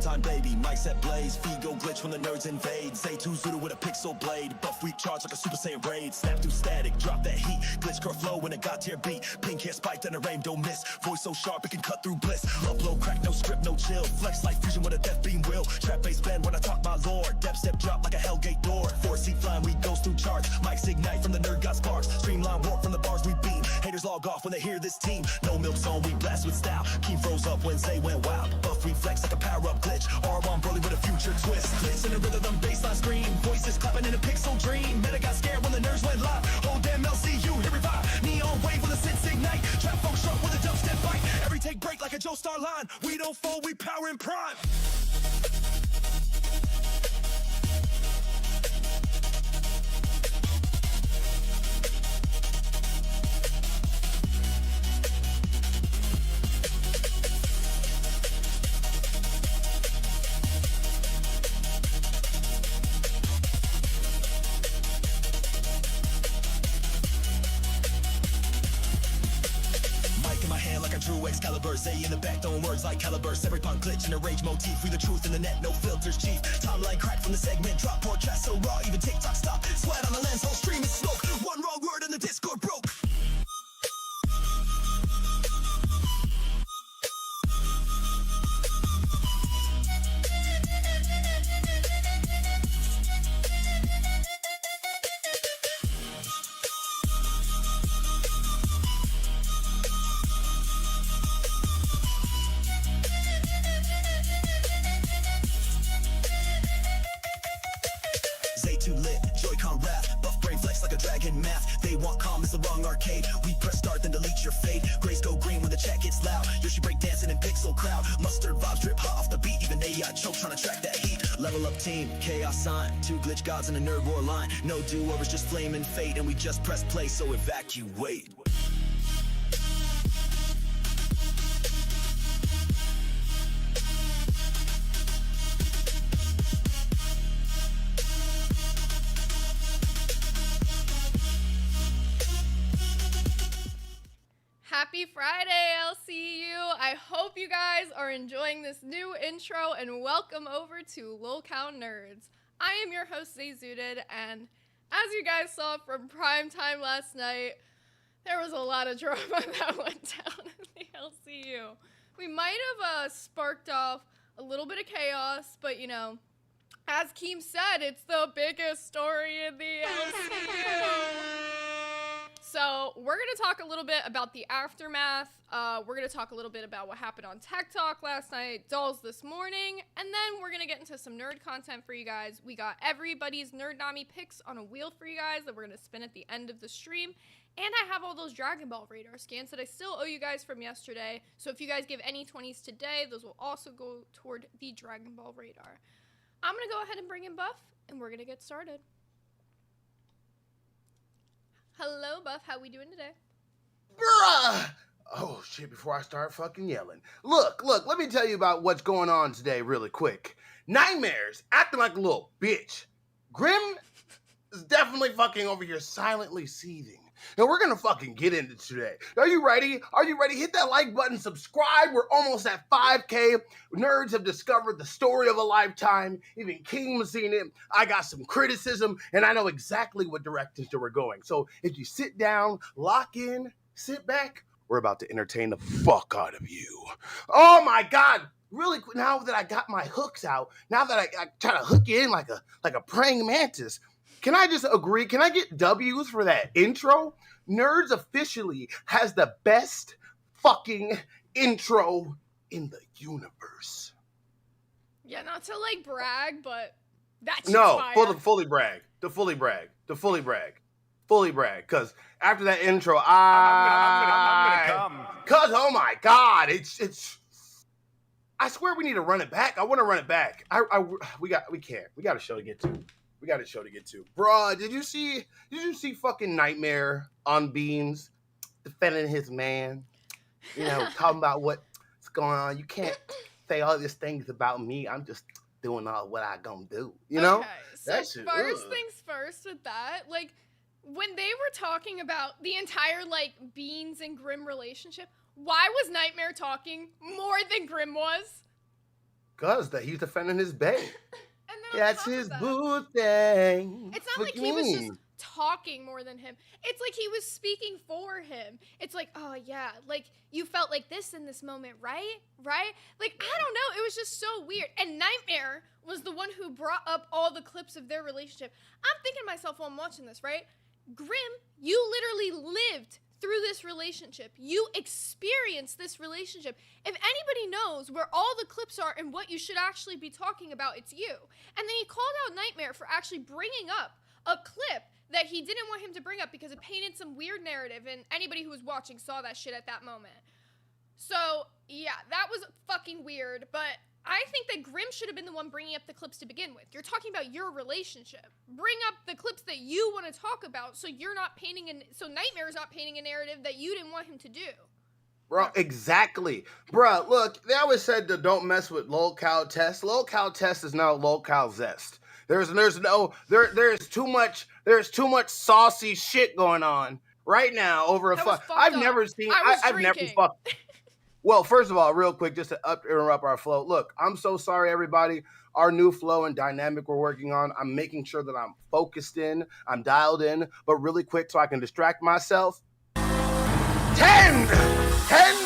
primetime baby. Mic set blaze, feed go glitch when the nerds invade. Say 2 Zuda with a pixel blade. Buff recharge like a Super Saiyan raid. Snap through static, drop that heat. Glitch curve flow when it got to your beat. Pink hair spiked and a rain, don't miss. Voice so sharp it can cut through bliss. Upload crack, no script, no chill. Flex like fusion with a death beam will. Trap bass bend when I talk my lord. Depth step drop like a Hellgate door. 4C flying, we goes through charts. Mics ignite from the nerd got sparks. Streamline warp from the bars we beam. Haters log off when they hear this team. No milk zone, we blast with style. Keem froze up when Zay went wild. Buff reflex like a power up glitch. R1 Broly with a future twist. Glitch in the rhythm, baseline scream. Voices clapping in a pixel dream. Meta got scared when the nerds went live. Oh damn LCU, here revive. Neon wave when the synths ignite. Trap folk struck with a dubstep bite. Every take break like a Joestar line. We don't fold, we power in prime. True Excalibur, say in the back, throwing words like caliber. Separate punk glitch in a rage motif. Free the truth in the net, no filters, chief. Timeline crack from the segment, drop poor chat so raw, even TikTok stop. Sweat on the lens, whole stream is smoke. One wrong word and the Discord broke. Too lit, Joy-Con wrath, buff brain flex like a dragon math. They want calm, it's the wrong arcade. We press start, then delete your fate. Grays go green when the chat gets loud. Yoshi break dancing in pixel crowd. Mustard vibes drip hot off the beat. Even AI choke trying to track that heat. Level up team, chaos sign. 2 glitch gods in a nerd war line. No do-overs, just flame and fate. And we just press play, so evacuate. Happy Friday, LCU! I hope you guys are enjoying this new intro and welcome over to Lolcow Nerds. I am your host, Zay Zooted, and as you guys saw from Primetime last night, there was a lot of drama that went down in the LCU. We might have sparked off a little bit of chaos, but you know, as Keem said, it's the biggest story in the LCU. So we're going to talk a little bit about the aftermath. We're going to talk a little bit about what happened on Tech Talk last night, Dolls this morning, and then we're going to get into some nerd content for you guys. We got everybody's Nerdnami picks on a wheel for you guys that we're going to spin at the end of the stream. And I have all those Dragon Ball radar scans that I still owe you guys from yesterday. So if you guys give any 20s today, those will also go toward the Dragon Ball radar. I'm going to go ahead and bring in Buff, and we're going to get started. Hello, Buff. How we doing today? Bruh! Oh, shit, before I start fucking yelling. Look, let me tell you about what's going on today really quick. Nightmares acting like a little bitch. Grim is definitely fucking over here silently seething. And we're gonna fucking get into today. Are you ready? Are you ready? Hit that like button, subscribe. We're almost at 5K. Nerds have discovered the story of a lifetime. Even King has seen it. I got some criticism, and I know exactly what directions we're going. So if you sit down, lock in, sit back, we're about to entertain the fuck out of you. Oh my God. Really quick, now that I got my hooks out, now that I try to hook you in like a praying mantis, can I just agree? Can I get W's for that intro? Nerds officially has the best fucking intro in the universe. Yeah, not to like brag, but that's fully brag. Because after that intro, I'm gonna come. Cause oh my God, it's. I swear we need to run it back. I want to run it back. We can't. We got a show to get to. Bruh, did you see fucking Nightmare on Beams defending his man? You know, talking about what's going on. You can't say all these things about me. I'm just doing all what I gonna do. You know? Okay, so first things first with that, like, when they were talking about the entire, like, Beans and Grimm relationship, why was Nightmare talking more than Grimm was? Cause that he's defending his bae. And then on That's top of his that, boo thing. it's not What like you he was just mean? talking more than him. It's like he was speaking for him. It's like, oh yeah, like you felt like this in this moment, right? Right? Like, I don't know. It was just so weird. And Nightmare was the one who brought up all the clips of their relationship. I'm thinking to myself while I'm watching this, right? Grim, you literally lived through this relationship. You experienced this relationship. If anybody knows where all the clips are and what you should actually be talking about, it's you. And then he called out Nightmare for actually bringing up a clip that he didn't want him to bring up because it painted some weird narrative, and anybody who was watching saw that shit at that moment. So, yeah, that was fucking weird, but I think that Grimm should have been the one bringing up the clips to begin with. You're talking about your relationship. Bring up the clips that you want to talk about so you're not painting so Nightmare's not painting a narrative that you didn't want him to do. Bro, exactly. Bro, look, they always said to don't mess with lolcow test. Lolcow test is now lolcow zest. There's too much saucy shit going on right now over a fuck. I've never seen I've never fucked. Well, first of all, real quick, just to interrupt our flow. Look, I'm so sorry, everybody. Our new flow and dynamic we're working on, I'm making sure that I'm focused in, I'm dialed in, but really quick so I can distract myself. 10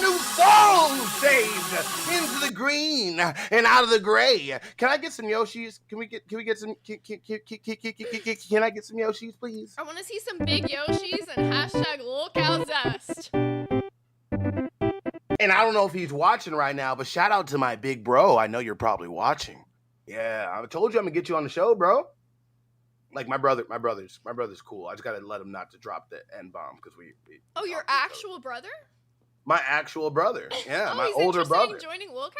new souls saved into the green and out of the gray. Can I get some Yoshis? Can I get some Yoshis, please? I want to see some big Yoshis and hashtag LolCowZest. And I don't know if he's watching right now, but shout out to my big bro. I know you're probably watching. Yeah, I told you I'm gonna get you on the show, bro. Like my brother's cool. I just gotta let him not to drop the N-bomb because we Oh, your actual brother? My actual brother. Yeah, oh, my he's older brother. In joining LolCow?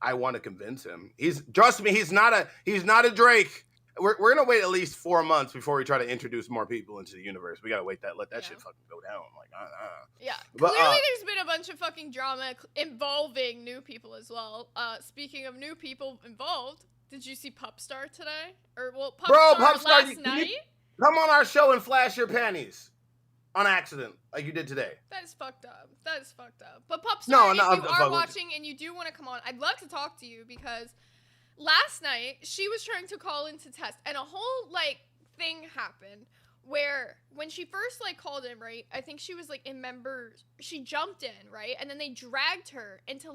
I want to convince him. Trust me, he's not a Drake. We're gonna wait at least 4 months before we try to introduce more people into the universe. We gotta let that shit fucking go down. Like, Yeah, but, clearly there's been a bunch of fucking drama involving new people as well. Speaking of new people involved, did you see Pupstar today? Pupstar last night? Come on our show and flash your panties on accident, like you did today. That is fucked up. But Pupstar, if you are watching and you do want to come on, I'd love to talk to you because last night she was trying to call into test, and a whole thing happened where when she first called in, right? I think she was in members. She jumped in, right, and then they dragged her into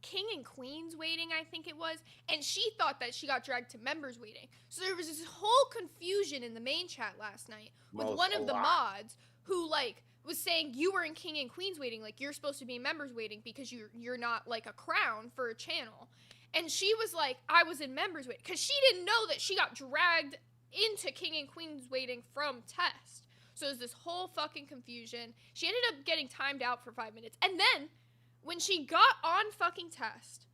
King and Queens waiting, I think it was, and she thought that she got dragged to members waiting. So there was this whole confusion in the main chat last night with one of the mods who was saying you were in King and Queens waiting, you're supposed to be in members waiting because you're not a crown for a channel. And she was like, I was in members waiting because she didn't know that she got dragged into King and Queens waiting from test. So there's this whole fucking confusion. She ended up getting timed out for 5 minutes. And then when she got on fucking test,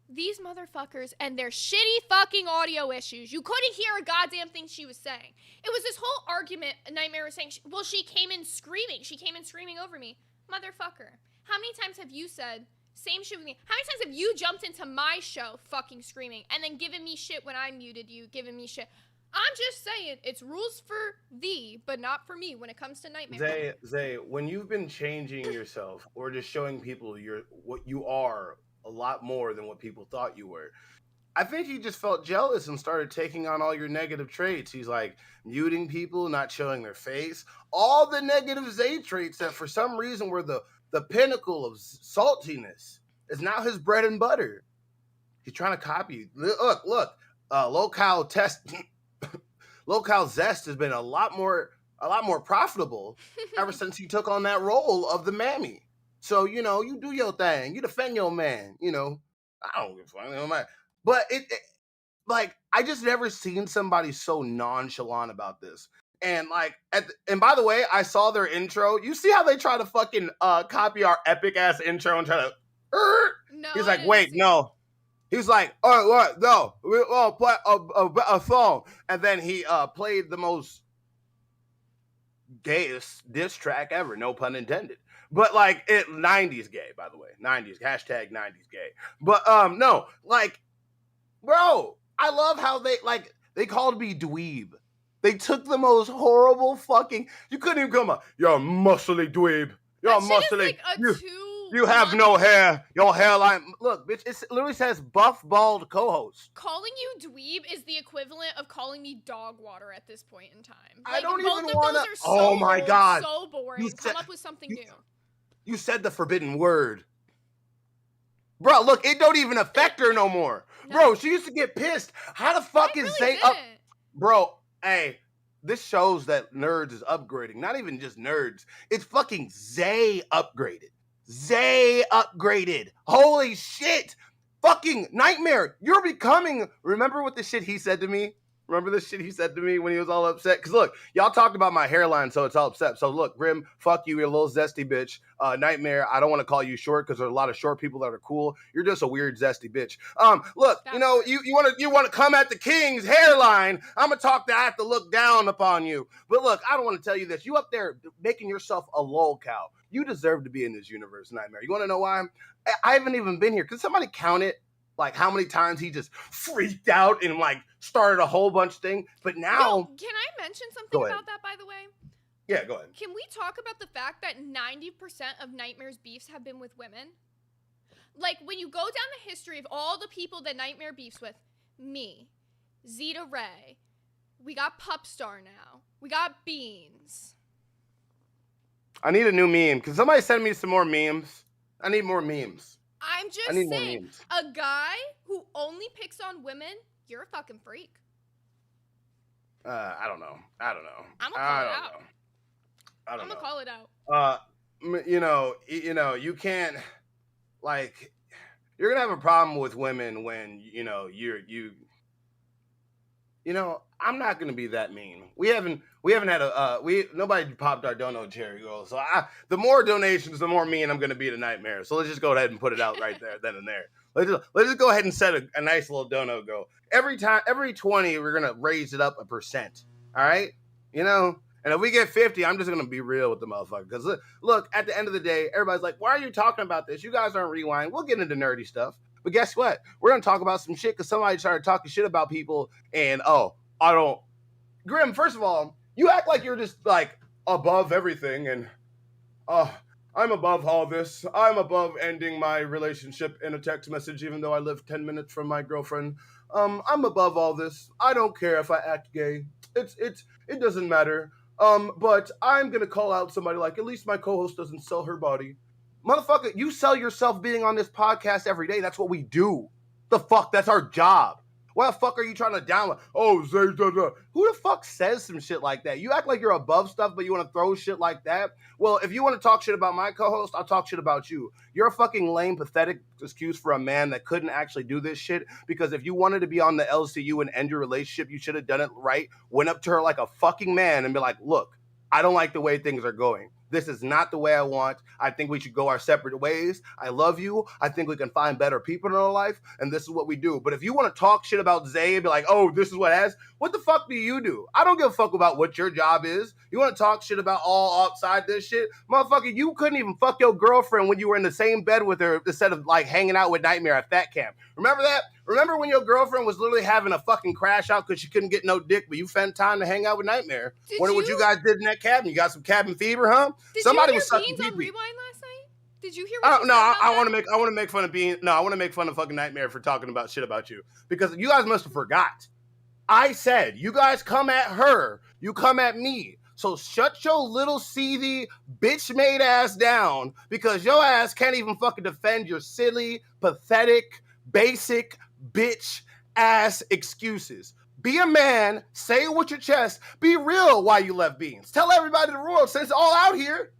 these motherfuckers and their shitty fucking audio issues, you couldn't hear a goddamn thing she was saying. It was this whole argument. Nightmare was saying, well, she came in screaming. She came in screaming over me. Motherfucker. How many times have you said same shit with me? How many times have you jumped into my show fucking screaming and then given me shit when I muted you, giving me shit? I'm just saying, it's rules for thee, but not for me when it comes to Nightmare. Zay, when you've been changing yourself or just showing people what you are a lot more than what people thought you were, I think he just felt jealous and started taking on all your negative traits. He's muting people, not showing their face, all the negative Zay traits that for some reason were the pinnacle of saltiness is now his bread and butter. He's trying to copy you. Look, lolcow test. Lolcow Zest has been a lot more profitable ever since he took on that role of the mammy. So, you do your thing. You defend your man, I don't give a fuck. But I just never seen somebody so nonchalant about this. And and by the way, I saw their intro. You see how they try to fucking copy our epic ass intro and try to No, he's wait, no. He's like, oh, what? No, we'll play a song. And then he played the most gayest diss track ever, no pun intended. But 90s gay, by the way. 90s, hashtag 90s gay. But no, bro, I love how they called me dweeb. They took the most horrible fucking, you couldn't even come up, you're a muscly dweeb. You're a muscly. That shit is too You have no hair. Your hairline. Look, bitch, it literally says buff, bald co-host. Calling you dweeb is the equivalent of calling me dog water at this point in time. I don't both even of want to. those are so Oh my old, God. so boring. You Come said- up with something you- new. You said the forbidden word. Bro, look, it don't even affect her no more. No. Bro, she used to get pissed. How the fuck It is really Zay up? didn't. Bro, hey, this shows that Nerds is upgrading. Not even just Nerds. It's fucking Zay upgraded. Zay upgraded. Holy shit. Fucking Nightmare. You're becoming. Remember what the shit he said to me? Remember the shit he said to me when he was all upset? Because look, y'all talked about my hairline, so it's all upset. So look, Grim, fuck you, you're a little zesty bitch. Nightmare, I don't want to call you short because there's a lot of short people that are cool. You're just a weird zesty bitch. Look, That you know, part. you want to come at the king's hairline. I'm gonna talk that I have to look down upon you. But look, I don't want to tell you this. You up there making yourself a lol cow. You deserve to be in this universe, Nightmare. You want to know why? I haven't even been here. Can somebody count it? Like how many times he just freaked out and like started a whole bunch of things. But now, Yo, can I mention something Go ahead. about that, by the way? yeah, go ahead. Can we talk about the fact that 90% of Nightmare's beefs have been with women? Like, when you go down the history of all the people that Nightmare beefs with, me, Zeta Ray, we got Pupstar now, we got Beans. I need a new meme. Can somebody send me some more memes? I need more memes. I'm just I need more saying, memes. a guy who only picks on women, you're a fucking freak. I don't know. I'ma call it out. I don't I'm know. gonna call it out. You can't like. You're gonna have a problem with women when I'm not gonna be that mean. We haven't had nobody popped our dono cherry girl. So the more donations, the more mean I'm gonna be to Nightmare. So let's just go ahead and put it out right there, then and there. Let's just go ahead and set a nice little dono goal. Every 20, we're gonna raise it up 1%. All right, And if we get 50, I'm just gonna be real with the motherfucker. Because look, at the end of the day, everybody's like, "Why are you talking about this? You guys aren't Rewind." We'll get into nerdy stuff, but guess what? We're gonna talk about some shit because somebody started talking shit about people, and I don't. Grim, first of all, you act like you're just like above everything, and I'm above all this. I'm above ending my relationship in a text message, even though I live 10 minutes from my girlfriend. I'm above all this. I don't care if I act gay. It doesn't matter. But I'm gonna call out somebody like, at least my co-host doesn't sell her body. Motherfucker, you sell yourself being on this podcast every day. That's what we do. The fuck? That's our job. Why the fuck are you trying to download? Oh, Zay, who the fuck says some shit like that? You act like you're above stuff, but you want to throw shit like that? Well, if you want to talk shit about my co-host, I'll talk shit about you. You're a fucking lame, pathetic excuse for a man that couldn't actually do this shit, because if you wanted to be on the LCU and end your relationship, you should have done it right. Went up to her like a fucking man and be like, look, I don't like the way things are going. This is not the way I want. I think we should go our separate ways. I love you. I think we can find better people in our life, and this is what we do. But if you want to talk shit about Zay and be like, oh, this is what has, what the fuck do you do? I don't give a fuck about what your job is. You want to talk shit about all outside this shit? Motherfucker, you couldn't even fuck your girlfriend when you were in the same bed with her instead of like hanging out with Nightmare at Fat Camp. Remember that? Remember when your girlfriend was literally having a fucking crash out because she couldn't get no dick, but you found time to hang out with Nightmare? Wonder what you guys did in that cabin. You got some cabin fever, huh? Did Somebody you was hear sucking Beans on pee-pee. Rewind last night? Did you hear what she No, said about I that? want to make fun of Bean. No, I want to make fun of fucking Nightmare for talking about shit about you, because you guys must have forgot. I said you guys come at her, you come at me. So shut your little seethy bitch made ass down, because your ass can't even fucking defend your silly, pathetic, basic bitch ass excuses. Be a man, say it with your chest, be real why you left Beans. Tell everybody the rules since it's all out here.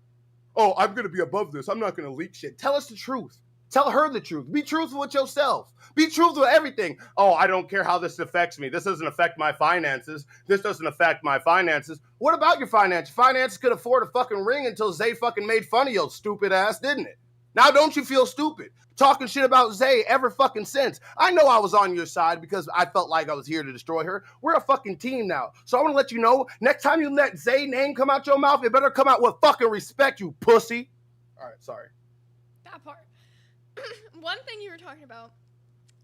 Oh, I'm gonna be above this. I'm not gonna leak shit. Tell us the truth. Tell her the truth. Be truthful with yourself. Be truthful with everything. Oh, I don't care how this affects me. This doesn't affect my finances. This doesn't affect my finances. What about your finances? Finances could afford a fucking ring until Zay fucking made fun of your stupid ass, didn't it? Now don't you feel stupid? Talking shit about Zay ever fucking since. I know I was on your side because I felt like I was here to destroy her. We're a fucking team now. So I want to let you know, next time you let Zay name come out your mouth, it better come out with fucking respect, you pussy. All right, sorry. That part. One thing you were talking about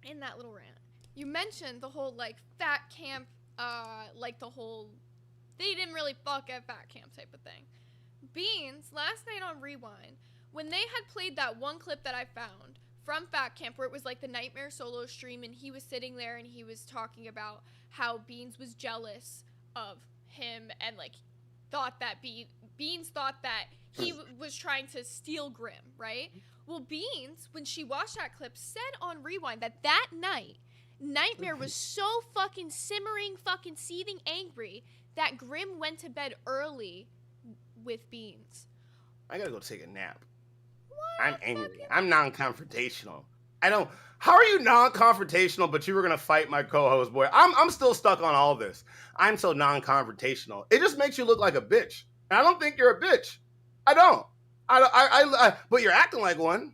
in that little rant, you mentioned the whole like fat camp, like the whole they didn't really fuck at fat camp type of thing. Beans last night on Rewind when they had played that one clip that I found from Fat Camp where it was like the Nightmare solo stream and he was sitting there and he was talking about how Beans was jealous of him and like thought that Beans thought that he was trying to steal Grim, right? Well, Beans, when she watched that clip, said on Rewind that night, Nightmare was so fucking simmering, fucking seething angry that Grim went to bed early with Beans. I gotta go take a nap. What? I'm angry. I'm non-confrontational. How are you non-confrontational, but you were gonna fight my co-host, boy? I'm still stuck on all this. I'm so non-confrontational. It just makes you look like a bitch. And I don't think you're a bitch. I don't. But you're acting like one.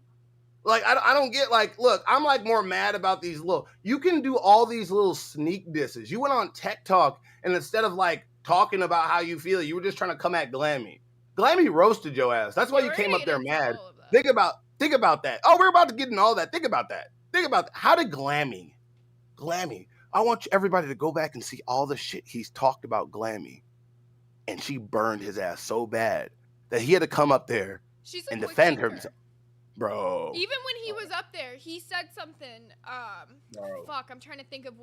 Like, I don't get, like, look, I'm, like, more mad about these you can do all these little sneak disses. You went on Tech Talk, and instead of, like, talking about how you feel, you were just trying to come at Glammy. Glammy roasted your ass. That's why you came up there mad. Think about that. Oh, we're about to get into all that. Think about that. How did Glammy, I want everybody to go back and see all the shit he's talked about Glammy. And she burned his ass so bad that he had to come up there and defend himself. Bro. Even when he was up there, he said something. Fuck, I'm trying to think of.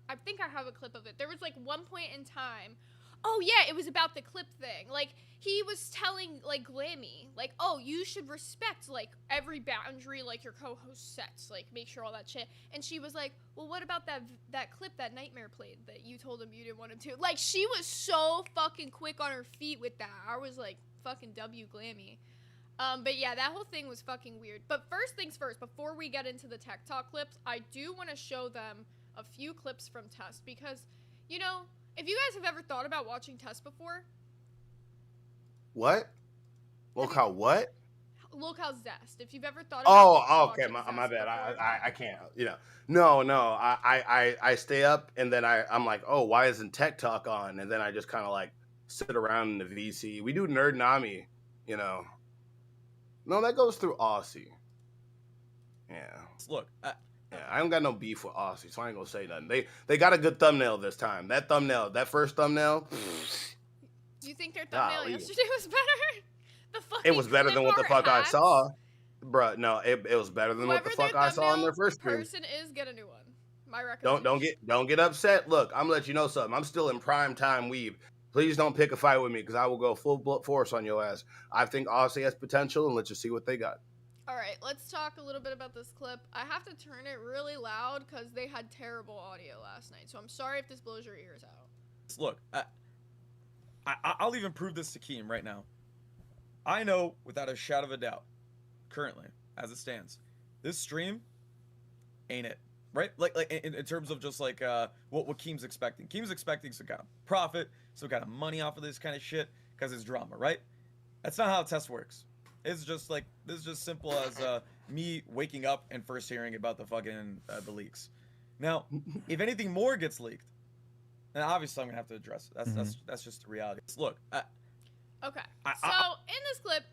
I think I have a clip of it. There was like one point in time. Oh yeah, it was about the clip thing. Like he was telling like Glammy, like, oh, you should respect like every boundary like your co-host sets. Like make sure all that shit. And she was like, well, what about that clip that Nightmare played that you told him you didn't want him to? Like she was so fucking quick on her feet with that. I was like, fucking W Glammy. But yeah, that whole thing was fucking weird. But first things first, before we get into the Tech Talk clips, I do want to show them a few clips from Test because, you know, if you guys have ever thought about watching Test before. What? Locale what? Locale Zest. If you've ever thought about okay, my bad. I can't. You know, no. I stay up and then I'm like, oh, why isn't Tech Talk on? And then I just kind of like sit around in the VC. We do Nerd Nami, you know. No, that goes through Aussie. Yeah. Look, I don't got no beef with Aussie, so I ain't gonna say nothing. They got a good thumbnail this time. That first thumbnail. You think their thumbnail yesterday was better? The fucking it was better than what the fuck hats? I saw. Bruh, no, it was better than what the fuck I saw in their first stream. Person is get a new one. My recommendation. Don't get upset. Look, I'm gonna let you know something. I'm still in prime time weeb. Please don't pick a fight with me because I will go full force on your ass. I think Aussie has potential, and let's just see what they got. All right, let's talk a little bit about this clip. I have to turn it really loud because they had terrible audio last night, so I'm sorry if this blows your ears out. Look, I'll even prove this to Keem right now. I know without a shadow of a doubt, currently, as it stands, this stream ain't it. Right? Like in terms of just like what Keem's expecting. Keem's expecting some kind of profit, some kind of money off of this kind of shit because it's drama, right? That's not how a test works. It's just like, this is just simple as me waking up and first hearing about the fucking the leaks. Now, if anything more gets leaked, then obviously I'm gonna have to address it. That's just the reality. Look, okay. So in this clip,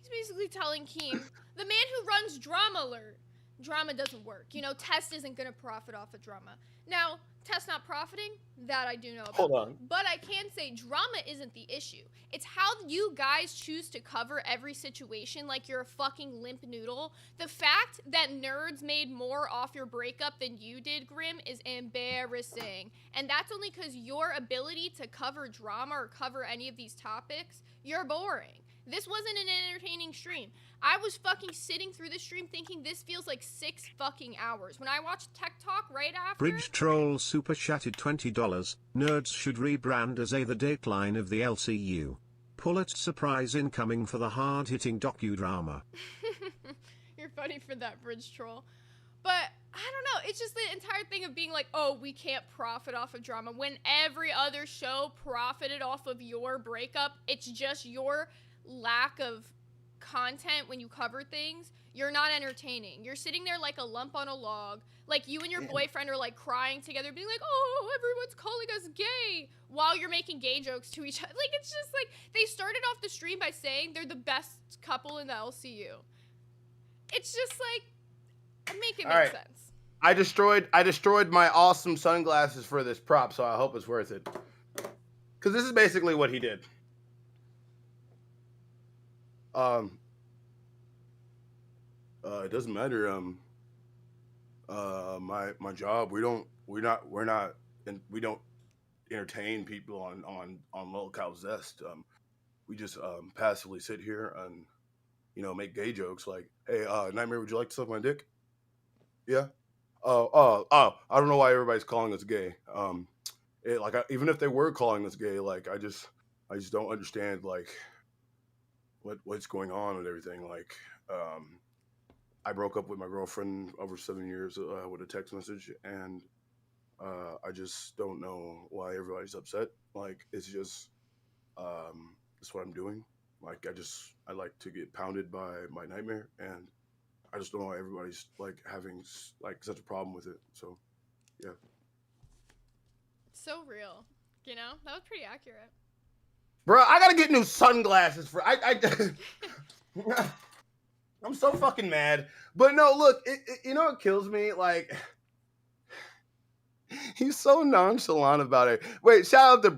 he's basically telling Keem, the man who runs Drama Alert, drama doesn't work. You know, Test isn't going to profit off of drama. Now, Test not profiting, that I do know about. Hold on. But I can say drama isn't the issue. It's how you guys choose to cover every situation like you're a fucking limp noodle. The fact that Nerds made more off your breakup than you did, Grim, is embarrassing. And that's only because your ability to cover drama or cover any of these topics, you're boring. This wasn't an entertaining stream. I was fucking sitting through the stream thinking this feels like 6 fucking hours. When I watched Tech Talk right after... Bridge Troll super chatted $20. Nerds should rebrand as the Dateline of the LCU. Pulitzer Prize incoming for the hard-hitting docudrama. You're funny for that, Bridge Troll. But, I don't know, it's just the entire thing of being like, oh, we can't profit off of drama. When every other show profited off of your breakup, it's just your lack of content when you cover things. You're not entertaining. You're sitting there like a lump on a log, like you and your boyfriend are like crying together, being like, oh, everyone's calling us gay, while you're making gay jokes to each other. Like, it's just like, they started off the stream by saying they're the best couple in the LCU. It's just like, make it make sense. I destroyed my awesome sunglasses for this prop, so I hope it's worth it. Because this is basically what he did. It doesn't matter. My job. We don't entertain people on Lol Cow Zest. We just passively sit here and make gay jokes like, "Hey, Nightmare, would you like to suck my dick?" Yeah. Oh! I don't know why everybody's calling us gay. Even if they were calling us gay, like I just don't understand like what's going on with everything. Like, I broke up with my girlfriend over 7 years with a text message, and I just don't know why everybody's upset. Like, it's just that's what I'm doing. Like, I like to get pounded by my nightmare, and I just don't know why everybody's like having like such a problem with it. So, yeah. So real. That was pretty accurate. Bro, I gotta get new sunglasses for I'm so fucking mad. But no, look, you know what kills me? Like, he's so nonchalant about it. Wait, shout out to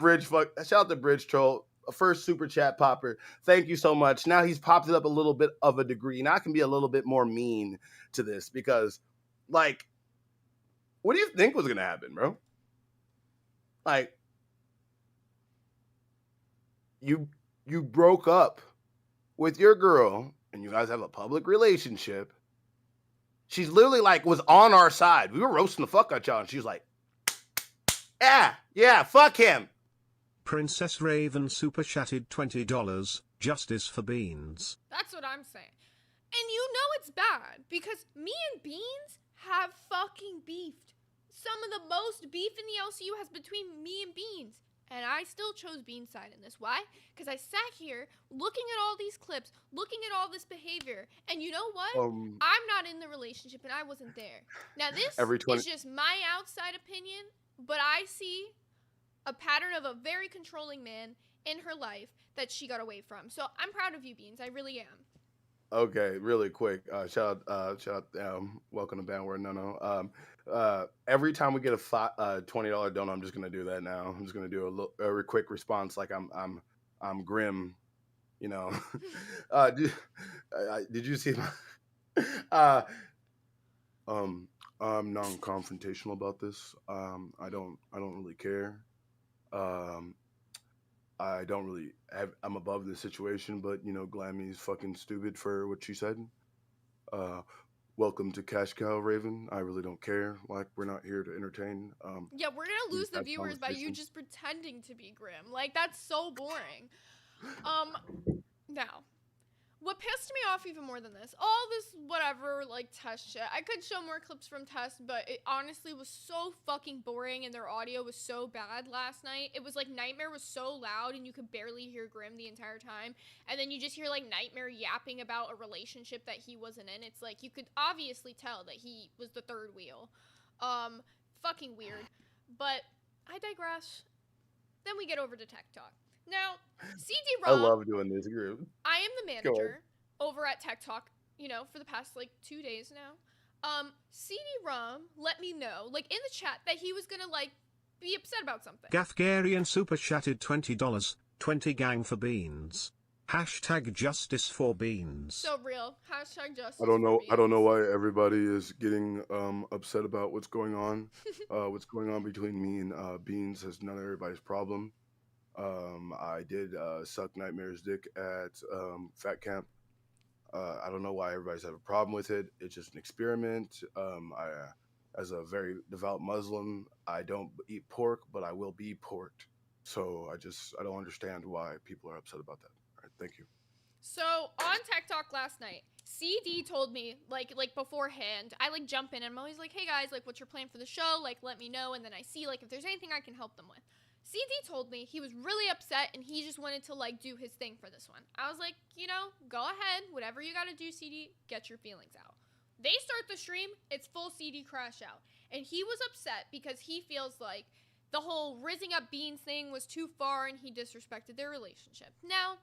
Bridge Troll. First super chat popper. Thank you so much. Now he's popped it up a little bit of a degree. Now I can be a little bit more mean to this because, like, what do you think was gonna happen, bro? Like, you broke up with your girl and you guys have a public relationship. She's literally like was on our side. We were roasting the fuck out y'all, and she was like, yeah, fuck him. Princess Raven super chatted $20. Justice for Beans. That's what I'm saying. And it's bad because me and Beans have fucking beefed. Some of the most beef in the LCU has between me and Beans. And I still chose Beans' side in this. Why? Because I sat here looking at all these clips, looking at all this behavior. And you know what? I'm not in the relationship and I wasn't there. Now, this is just my outside opinion, but I see a pattern of a very controlling man in her life that she got away from. So I'm proud of you, Beans. I really am. Okay, really quick. Shout out, welcome to Bandware. No. Every time we get a $20 donut, I'm just gonna do that now. I'm just gonna do a quick response, like I'm grim, did you see my? I'm non-confrontational about this. I don't really care. I don't really I'm above the situation, but Glammy's fucking stupid for what she said. Welcome to Cash Cow Raven. I really don't care. Like, we're not here to entertain. Yeah, we're gonna lose the viewers by you just pretending to be grim. Like, that's so boring. Now, what pissed me off even more than this, all this whatever, like, test shit. I could show more clips from test, but it honestly was so fucking boring and their audio was so bad last night. It was like Nightmare was so loud and you could barely hear Grim the entire time. And then you just hear, like, Nightmare yapping about a relationship that he wasn't in. It's like, you could obviously tell that he was the third wheel. Fucking weird. But I digress. Then we get over to Tech Talk. Now, CD-ROM. I love doing this group. I am the manager over at Tech Talk, for the past, 2 days now. CD-ROM let me know, in the chat, that he was gonna, be upset about something. Gafgarian super chatted $20. 20 gang for beans. Hashtag justice for beans. So real. Hashtag justice I don't know. for beans. I don't know why everybody is getting upset about what's going on. What's going on between me and Beans is none of everybody's problem. I did suck Nightmare's dick at Fat Camp. I don't know why everybody's have a problem with it. It's just an experiment. As a very devout Muslim, I don't eat pork, but I will be porked. So I don't understand why people are upset about that. All right, thank you. So on Tech Talk last night, CD told me, like beforehand, I jump in and I'm always like, hey guys, what's your plan for the show? Let me know. And then I see if there's anything I can help them with. CD told me he was really upset and he just wanted to do his thing for this one. I was like, go ahead, whatever you gotta do, CD, get your feelings out. They start the stream, it's full CD crash out. And he was upset because he feels like the whole rizzing up Beans thing was too far and he disrespected their relationship. Now,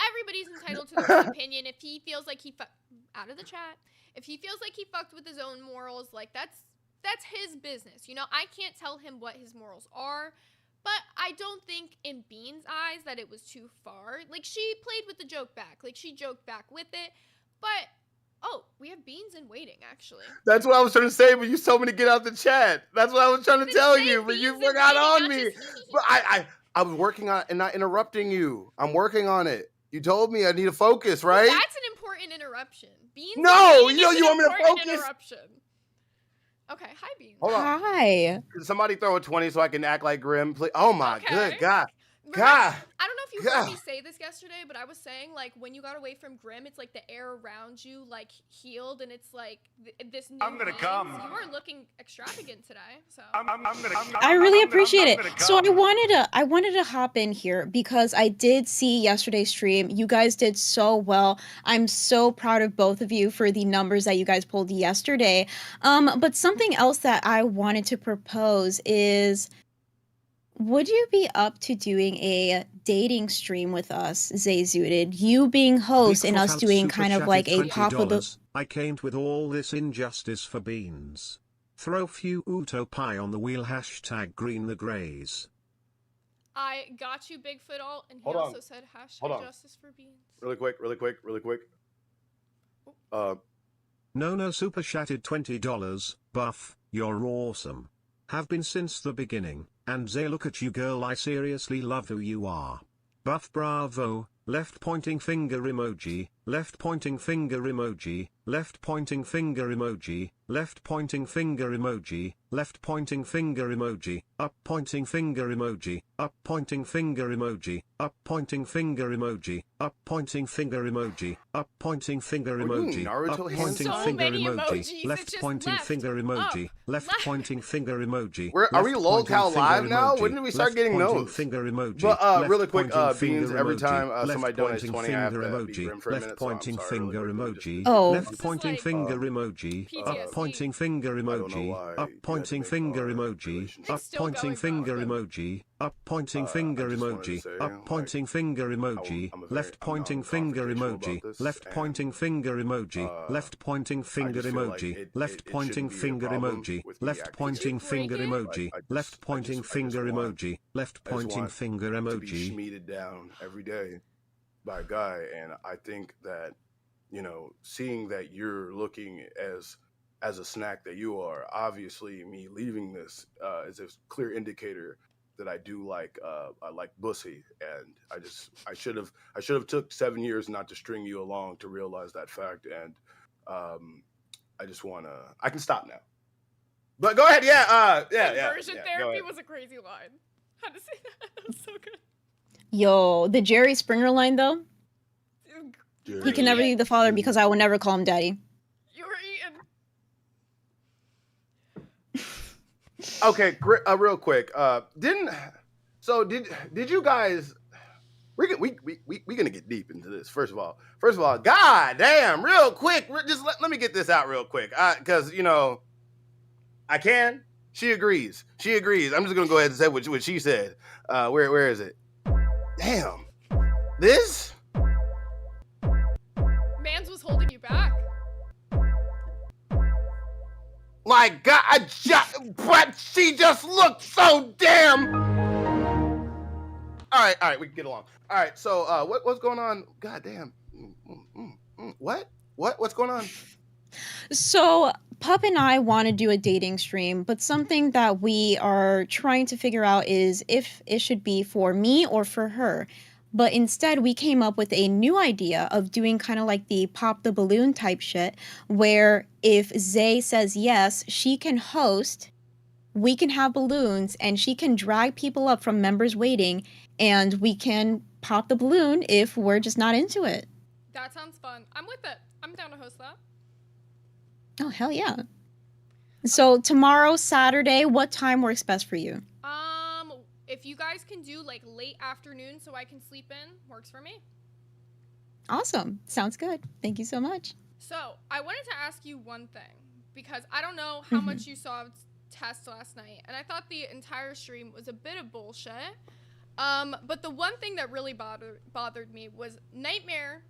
everybody's entitled to their own opinion. If he feels like out of the chat, if he feels like he fucked with his own morals, that's his business. I can't tell him what his morals are, but I don't think in Beans' eyes that it was too far. She played with the joke back. She joked back with it, but Oh, we have Beans in waiting, actually. That's what I was trying to say, but you told me to get out the chat. That's what I was trying to Didn't tell say you, but you Beans in forgot waiting, on not me. just- But I was working on it and not interrupting you. I'm working on it. You told me I need to focus, Well, right? that's an important interruption. Beans. No, in waiting you is an want me to important focus? Interruption. Okay, hi Beans. Hold on. Hi. Can somebody throw a 20 so I can act like Grim, please? Oh my Okay. good God. Remember, God. I don't know if you God. heard me say this yesterday, but I was saying like when you got away from Grim, it's like the air around you like healed, and it's like this new. I'm gonna Beans. come. You are looking extravagant today, so. I really appreciate it. So I wanted to hop in here because I did see yesterday's stream. You guys did so well. I'm so proud of both of you for the numbers that you guys pulled yesterday. But something else that I wanted to propose is, would you be up to doing a dating stream with us, Zayzooted? You being host and Bigfoot us had doing super kind of chatted like a pop of the. $20. I came with all this injustice for Beans. Throw few Uto pie on the wheel, hashtag green the grays. I got you, Bigfoot alt, and he Hold on. also said Hold on. hashtag justice for Beans. Really quick. No super chatted $20. Buff, you're awesome. Have been since the beginning, and Zay, look at you girl, I seriously love who you are. Buff bravo, left pointing finger emoji, left pointing finger emoji, left pointing finger emoji, left pointing finger emoji, left pointing finger emoji, up pointing finger emoji, up pointing finger emoji, up pointing finger emoji, up pointing finger emoji, up pointing finger We're doing emoji, Naruto up hands pointing up? So finger many emoji, emojis, it's left just pointing left, finger emoji, up, left left. pointing finger emoji. Are we left lol pointing cow finger live now? emoji, When did we start left getting pointing those? Finger emoji, But left really quick, pointing Beans, finger every emoji, time left somebody donates pointing 20, I have finger to be emoji, Grim for a left minute, so I'm pointing sorry, finger really quickly, emoji, Oh. left This is pointing like finger emoji, up PTSD. pointing finger don't know emoji, why you up had to pointing make finger our emoji, relationship- up It's still pointing going finger well. emoji, up pointing finger I just wanted to emoji, say, up like, pointing finger emoji, I'm left pointing finger confrontational emoji, about this, left pointing and, finger emoji, left pointing finger just feel like emoji, it left pointing shouldn't be a finger problem emoji, with me left acting pointing Did you break finger it? emoji, left pointing finger want- emoji, left I just pointing want finger to be emoji. schmeeded down every day by a guy, and I think that, you know, seeing that you're looking as a snack that you are, obviously me leaving this is a clear indicator that I do like I like bussy, and I should have took 7 years not to string you along to realize that fact, and I just I can stop now. But go ahead, yeah. Conversion go therapy ahead. was a crazy line. How to say that? That was so good. Yo, the Jerry Springer line though. You He were can never eaten. be the father because I will never call him daddy. You were eaten. Okay, real quick. Did you guys? We gonna get deep into this. First of all, god damn, real quick. Just let me get this out real quick, because you know, I can. She agrees. I'm just gonna go ahead and say what she said. Where is it? Damn, this. Mans was holding you back. My God, but she just looked so damn. All right, we can get along. All right, so what's going on? God damn. What's going on? So Pup and I want to do a dating stream, but something that we are trying to figure out is if it should be for me or for her. But instead, we came up with a new idea of doing kind of like the pop the balloon type shit, where if Zay says yes, she can host, we can have balloons, and she can drag people up from members waiting, and we can pop the balloon if we're just not into it. That sounds fun. I'm with it. I'm down to host that. Oh, hell yeah. So tomorrow, Saturday, what time works best for you? If you guys can do like late afternoon so I can sleep in, works for me. Awesome. Sounds good. Thank you so much. So I wanted to ask you one thing, because I don't know how much you saw of Test last night, and I thought the entire stream was a bit of bullshit. But the one thing that really bothered me was Nightmare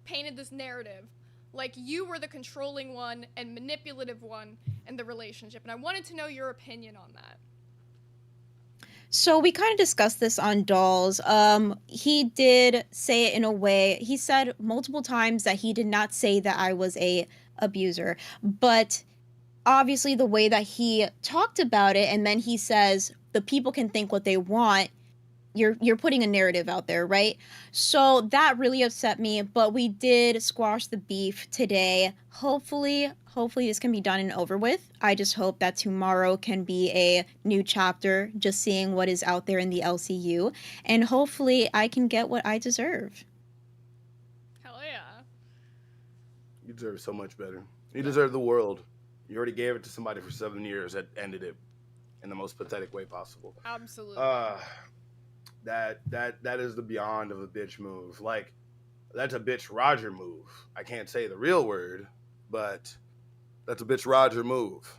painted this narrative like you were the controlling one and manipulative one in the relationship, and I wanted to know your opinion on that. So we kind of discussed this on Dolls. He did say it in a way. He said multiple times that he did not say that I was a abuser, but obviously the way that he talked about it, and then he says the people can think what they want. You're putting a narrative out there, right? So that really upset me, but we did squash the beef today. Hopefully this can be done and over with. I just hope that tomorrow can be a new chapter, just seeing what is out there in the LCU, and hopefully I can get what I deserve. Hell yeah. You deserve so much better. You deserve the world. You already gave it to somebody for 7 years that ended it in the most pathetic way possible. Absolutely. That is the beyond of a bitch move. Like, that's a bitch Roger move. I can't say the real word, but that's a bitch Roger move.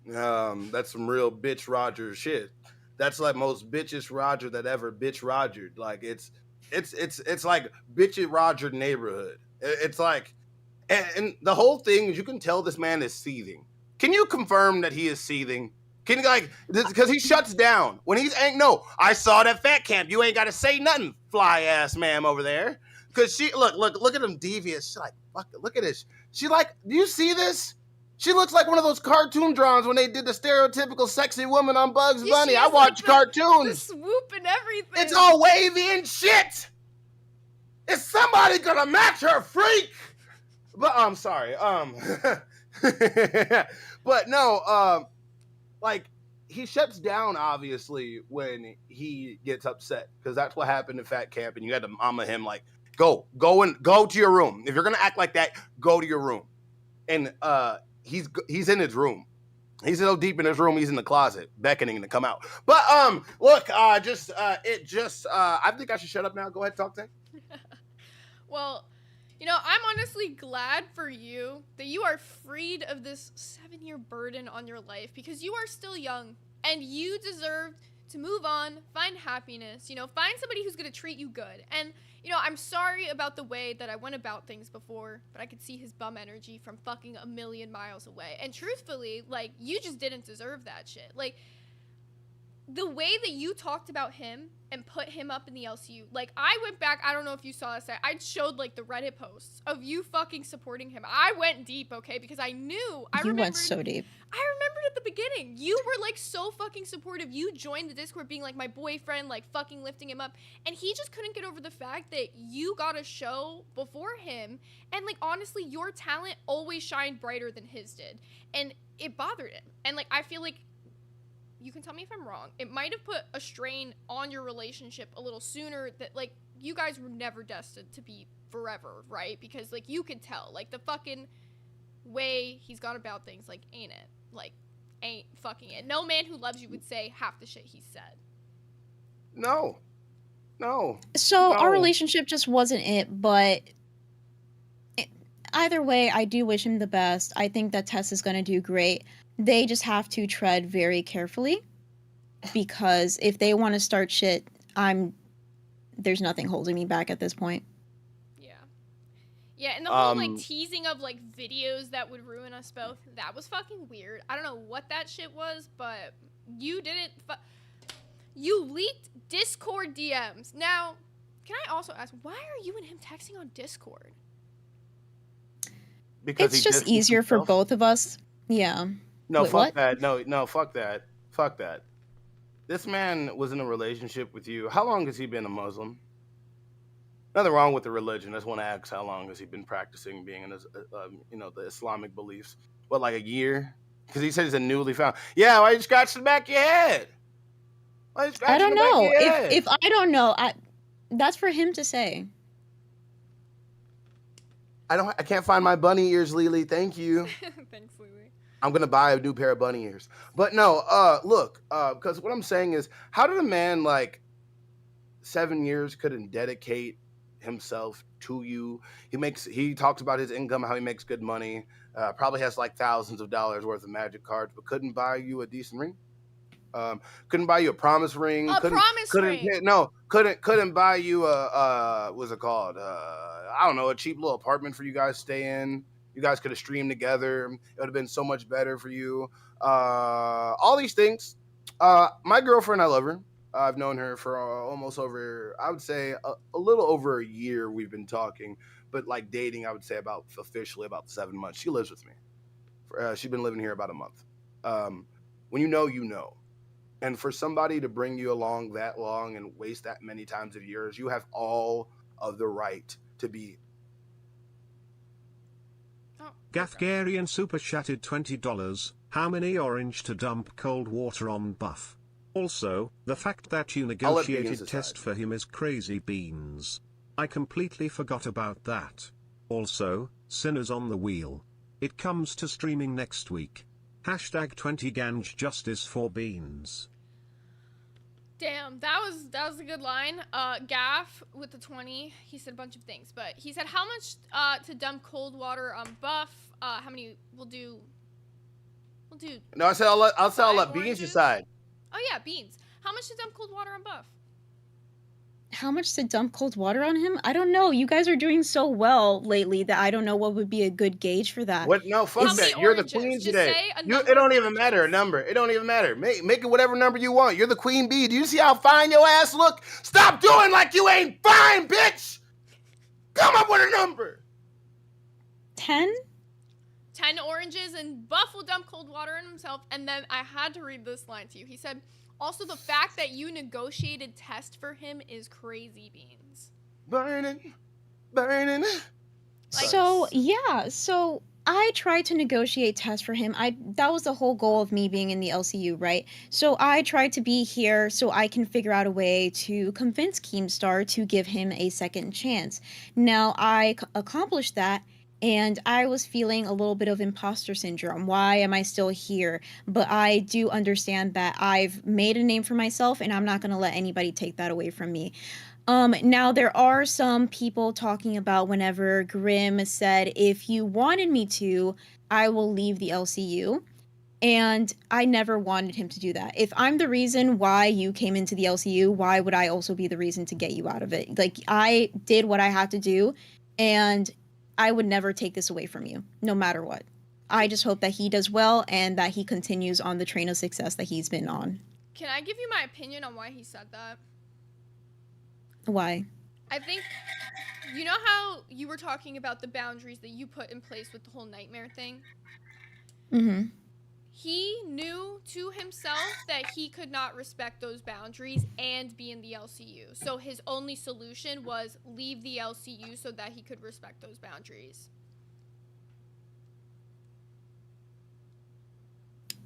That's some real bitch Roger shit. That's like most bitchest Roger that ever bitch Rogered. Like it's like bitchy Roger neighborhood. It's like, and the whole thing is you can tell this man is seething. Can you confirm that he is seething? Can you, like, because he shuts down when he's ain't no. I saw that fat camp. You ain't got to say nothing, fly ass ma'am over there. Because she look at him devious. She's like, fuck it, look at this. She like, do you see this? She looks like one of those cartoon drawings when they did the stereotypical sexy woman on Bugs Yeah, Bunny. she I has, watch like, the cartoons. swoop and everything. It's all wavy and shit. Is somebody gonna match her freak? But I'm sorry. But no, like, he shuts down obviously when he gets upset, because that's what happened in Fat Camp, and you had to mama him like, go to your room. If you're gonna act like that, go to your room. And he's in his room. He's so deep in his room, he's in the closet, beckoning to come out. But look, I think I should shut up now. Go ahead, talk to him. Well, you know, I'm honestly glad for you that you are freed of this 7-year burden on your life, because you are still young and you deserve to move on, find happiness, you know, find somebody who's going to treat you good. And, you know, I'm sorry about the way that I went about things before, but I could see his bum energy from fucking a million miles away. And truthfully, like, you just didn't deserve that shit. Like, the way that you talked about him and put him up in the LCU, like, I went back, I don't know if you saw this, I showed, like, the Reddit posts of you fucking supporting him. I went deep, okay, because I knew, You went so deep. I remembered at the beginning, you were, like, so fucking supportive. You joined the Discord being, like, my boyfriend, like, fucking lifting him up, and he just couldn't get over the fact that you got a show before him, and, like, honestly, your talent always shined brighter than his did, and it bothered him. And, like, I feel like, you can tell me if I'm wrong, it might have put a strain on your relationship a little sooner, that, like, you guys were never destined to be forever, right? Because, like, you could tell, like, the fucking way he's gone about things, like, ain't it? Like, ain't fucking it. No man who loves you would say half the shit he said. No. So our relationship just wasn't it, but either way, I do wish him the best. I think that Tess is going to do great. They just have to tread very carefully, because if they want to start shit, there's nothing holding me back at this point. Yeah, and the whole, like, teasing of, like, videos that would ruin us both, that was fucking weird. I don't know what that shit was, but you didn't you leaked Discord DMs. Now, can I also ask, why are you and him texting on Discord? Because it's just easier for both of us. Yeah. No, Wait, fuck what? that. No, fuck that. Fuck that. This man was in a relationship with you. How long has he been a Muslim? Nothing wrong with the religion. I just want to ask, how long has he been practicing being in his, the Islamic beliefs? What, like a year? Because he said he's a newly found. Yeah, why you scratch the back of your head? I don't know. If I don't know, that's for him to say. I can't find my bunny ears, Lily. Thank you. Thanks, Lily. I'm gonna buy a new pair of bunny ears. But no, look, because what I'm saying is, how did a man like 7 years couldn't dedicate himself to you? He talks about his income, how he makes good money, probably has like thousands of dollars worth of magic cards, but couldn't buy you a decent ring. Couldn't buy you a promise ring. Couldn't buy you a what's it called? I don't know, a cheap little apartment for you guys to stay in. You guys could have streamed together. It would have been so much better for you. All these things My girlfriend, I love her. I've known her for almost over, I would say, a little over a year. We've been talking, but like dating, I would say about officially about 7 months. She lives with me. She's been living here about a month. When you know, you know. And for somebody to bring you along that long and waste that many times of years, you have all of the right to be. Oh, Gafgarian super chatted $20. How many orange to dump cold water on Buff? Also, the fact that you Beans negotiated aside. test for him is crazy beans. I completely forgot about that. Also, Sinners on the Wheel. It comes to streaming next week. Hashtag 20 Ganj Justice for Beans. damn, that was a good line. Gaff with the 20. He said a bunch of things, but he said how much to dump cold water on Buff. How many we'll do? No, I said I'll let 5 Beans oranges? decide. Oh yeah, beans. How much to dump cold water on Buff? How much to dump cold water on him? I don't know. You guys are doing so well lately that I don't know what would be a good gauge for that. What? No, fuck How many that. You're the oranges? queen Just today. say a You. number It don't of even matter. A oranges. number. It don't even matter. Make it whatever number you want. You're the queen bee. Do you see how fine your ass look? Stop doing like you ain't fine, bitch. Come up with a number. 10? 10 oranges, and Buff will dump cold water on himself. And then I had to read this line to you. He said, also the fact that you negotiated test for him is crazy beans. Burning. Like- So I tried to negotiate tests for him. That was the whole goal of me being in the LCU, right? So I tried to be here so I can figure out a way to convince Keemstar to give him a second chance. Now I accomplished that, and I was feeling a little bit of imposter syndrome. Why am I still here? But I do understand that I've made a name for myself, and I'm not going to let anybody take that away from me. Now there are some people talking about whenever Grimm said, if you wanted me to, I will leave the LCU. And I never wanted him to do that. If I'm the reason why you came into the LCU, why would I also be the reason to get you out of it? Like, I did what I had to do, and I would never take this away from you, no matter what. I just hope that he does well and that he continues on the train of success that he's been on. Can I give you my opinion on why he said that? Why? I think, you know how you were talking about the boundaries that you put in place with the whole nightmare thing? Mm-hmm. He knew to himself that he could not respect those boundaries and be in the LCU. So his only solution was leave the LCU so that he could respect those boundaries.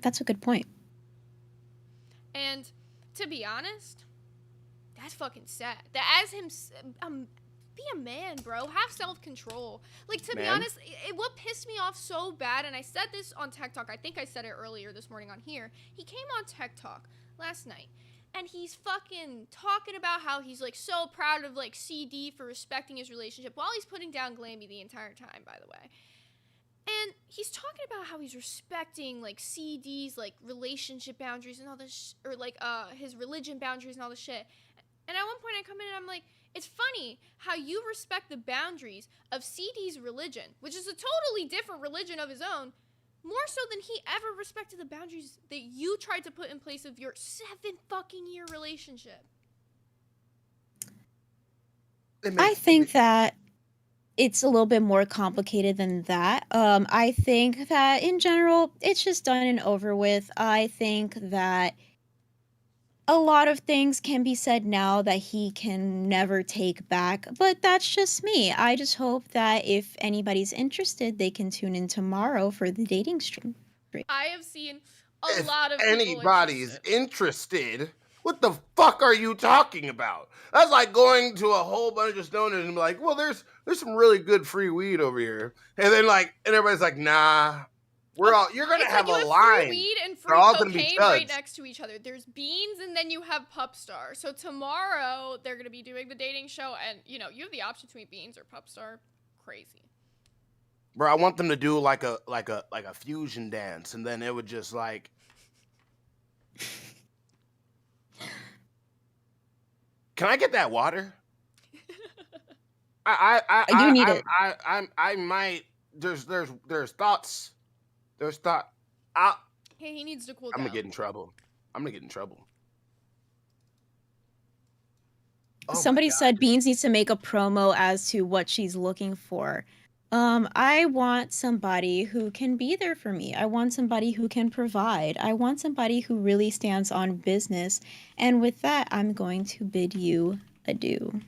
That's a good point. And to be honest, that's fucking sad. That as him, be a man, bro. Have self-control. Like, to be Man. honest, what pissed me off so bad, and I said this on Tech Talk, I think I said it earlier this morning on here. He came on Tech Talk last night, and he's fucking talking about how he's, like, so proud of, like, CD for respecting his relationship while he's putting down Glamby the entire time, by the way. And he's talking about how he's respecting, like, CD's, like, relationship boundaries and all this, or, like, his religion boundaries and all this shit. And at one point I come in and I'm like, it's funny how you respect the boundaries of CD's religion, which is a totally different religion of his own, more so than he ever respected the boundaries that you tried to put in place of your 7-fucking-year relationship. I think that it's a little bit more complicated than that. I think that in general, it's just done and over with. I think that a lot of things can be said now that he can never take back, but that's just me. I just hope that if anybody's interested, they can tune in tomorrow for the dating stream. I have seen a If lot of people anybody's interested. interested, what the fuck are you talking about? That's like going to a whole bunch of stoners and be like, well, there's some really good free weed over here. And then like, and everybody's like, nah, you're gonna It's have like a you have line. free weed and free They're all gonna be cocaine right chuds. next to each other. There's beans and then you have Pupstar. So tomorrow they're gonna be doing the dating show, and you know you have the option between beans or Pupstar. Crazy. Bro, I want them to do like a fusion dance, and then it would just like. Can I get that water? I do need it. I might. There's thoughts. There's thought. Hey, he needs to cool I'm down. gonna get in trouble. I'm gonna get in trouble. Oh my Somebody God. said Beans needs to make a promo as to what she's looking for. I want somebody who can be there for me. I want somebody who can provide. I want somebody who really stands on business. And with that, I'm going to bid you adieu.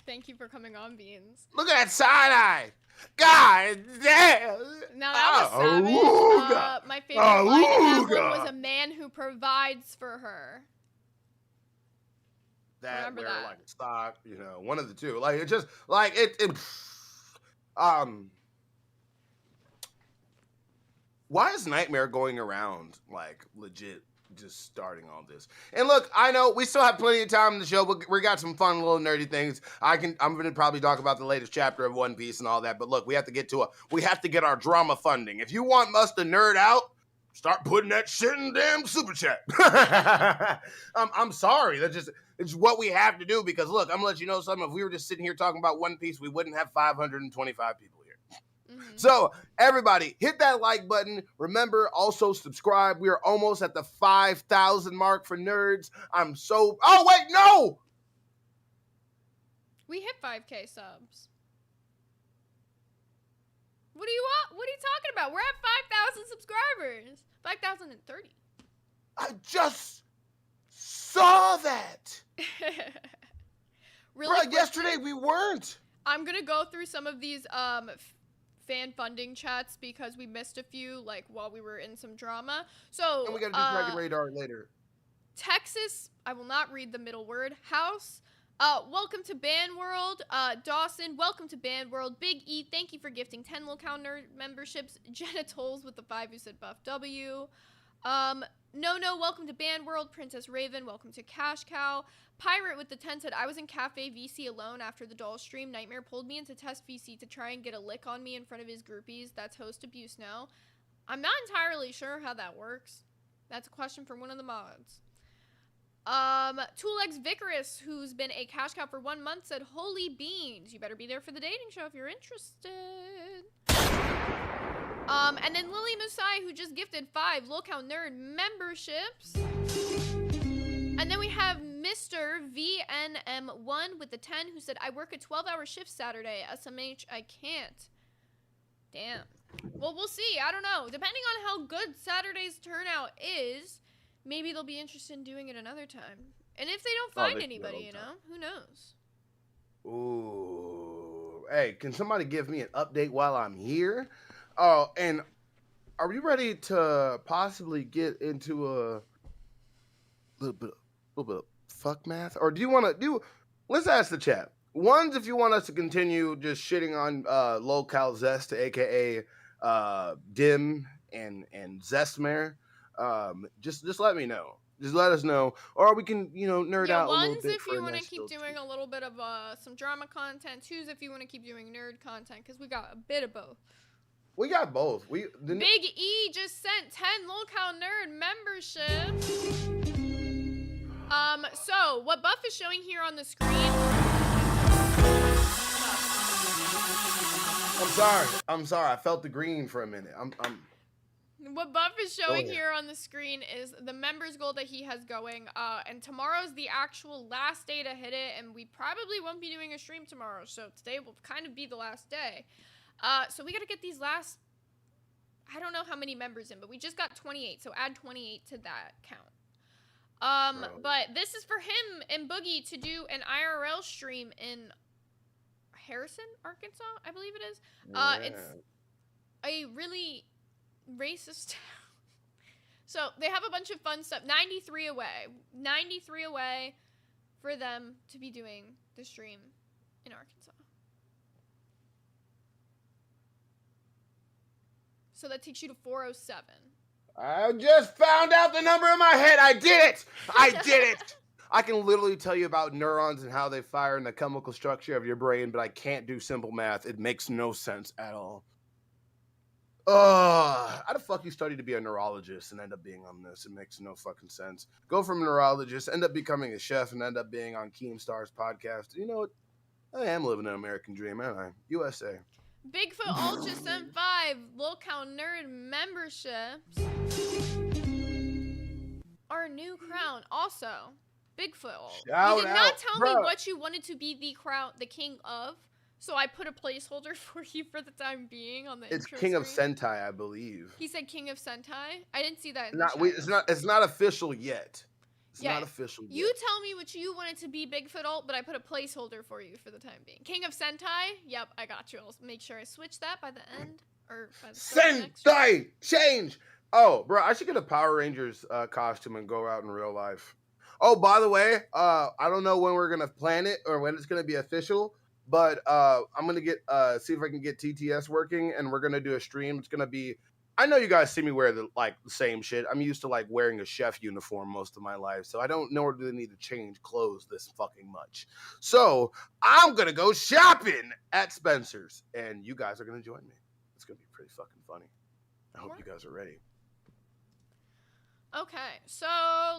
Thank you for coming on, Beans. Look at that side eye. God damn. Now that was savage. Awooga. My favorite line in that one Awooga. was a man who provides for her. That Remember where that. like stock, you know, one of the two. Like it just like it why is Nightmare going around like legit just starting all this? And look, I know we still have plenty of time in the show, but we got some fun little nerdy things. I'm gonna probably talk about the latest chapter of One Piece and all that, but look, we have to get our drama funding. If you want us to nerd out, start putting that shit in damn super chat. I'm sorry. It's what we have to do because look, I'm gonna let you know something. If we were just sitting here talking about One Piece, we wouldn't have 525 people here. Mhm. So everybody, hit that like button. Remember, also subscribe. We are almost at the 5,000 mark for nerds. Oh wait, no! We hit 5K subs. What do you want? What are you talking about? We're at 5,000 subscribers. 5,030. I just saw that. Really Bruh, quick, yesterday we weren't. I'm gonna go through some of these fan funding chats because we missed a few like while we were in some drama. So And we gotta do Dragon Radar later. Texas, I will not read the middle word. House, welcome to Band World. Dawson, welcome to Band World. Big E, thank you for gifting 10 Lilcow Nerd memberships. Jenna Tolls with the 5 who said Buff W. No, welcome to Band World. Princess Raven, welcome to Cash Cow. Pirate with the 10 said, I was in Cafe VC alone after the doll stream. Nightmare pulled me into Test VC to try and get a lick on me in front of his groupies. That's host abuse now. I'm not entirely sure how that works. That's a question for one of the mods. Two Legs Vicarous, who's been a cash cow for 1 month, said, holy beans, you better be there for the dating show if you're interested. And then Lily Musai, who just gifted 5 Lilcow Nerd memberships. And then we have Mr. VNM1 with the 10, who said, I work a 12-hour shift Saturday. SMH, I can't. Damn. Well, we'll see. I don't know. Depending on how good Saturday's turnout is, maybe they'll be interested in doing it another time. And if they don't find anybody, you know, who knows? Ooh. Hey, can somebody give me an update while I'm here? Oh, and are we ready to possibly get into a little bit of fuck math? Or do you want to do... Let's ask the chat. One's if you want us to continue just shitting on Lolcal Zest, a.k.a. Dim and Zestmare. Just let me know. Just let us know, or we can, you know, nerd out a little bit. One's if you want to keep doing a little bit of some drama content. Two's if you want to keep doing nerd content, because we got a bit of both. We got both. Big E just sent 10 Lolcow Nerd memberships. So what Buff is showing here on the screen. I'm sorry. I felt the green for a minute. What Buff is showing here on the screen is the members goal that he has going. And tomorrow's the actual last day to hit it, and we probably won't be doing a stream tomorrow. So today will kind of be the last day. So we got to get these last, I don't know how many members in, but we just got 28. So add 28 to that count. But this is for him and Boogie to do an IRL stream in Harrison, Arkansas, I believe it is. It's a really racist town. So they have a bunch of fun stuff. 93 away for them to be doing the stream in Arkansas. So that takes you to 407. I just found out the number in my head. I did it. I can literally tell you about neurons and how they fire in the chemical structure of your brain, but I can't do simple math. It makes no sense at all. How the fuck you study to be a neurologist and end up being on this? It makes no fucking sense. Go from a neurologist, end up becoming a chef, and end up being on Keemstar's podcast. You know what? I am living an American dream, aren't I? USA. Bigfoot Ultra sent 5 Lolcow Nerd memberships. Our our new crown. Also, Bigfoot. Shout You did not out, tell me bruh. what you wanted to be the crown, the king of. So I put a placeholder for you for the time being on the It's intro King of screen. Sentai, I believe. He said King of Sentai. I didn't see that in Not the we. shadows. It's not official yet. It's Yeah, not official yet. You tell me what you wanted to be Bigfoot alt, but I put a placeholder for you for the time being. King of Sentai? Yep, I got you. I'll make sure I switch that by the end. Or by the start of next stream. Sentai change. Oh, bro, I should get a Power Rangers costume and go out in real life. Oh, by the way, I don't know when we're gonna plan it or when it's gonna be official, but I'm gonna get see if I can get TTS working, and we're gonna do a stream. It's gonna be. I know you guys see me wear the same shit. I'm used to like wearing a chef uniform most of my life, so I don't know the need to change clothes this fucking much. So I'm gonna go shopping at Spencer's, and you guys are gonna join me. It's gonna be pretty fucking funny. I hope you guys are ready. Okay, so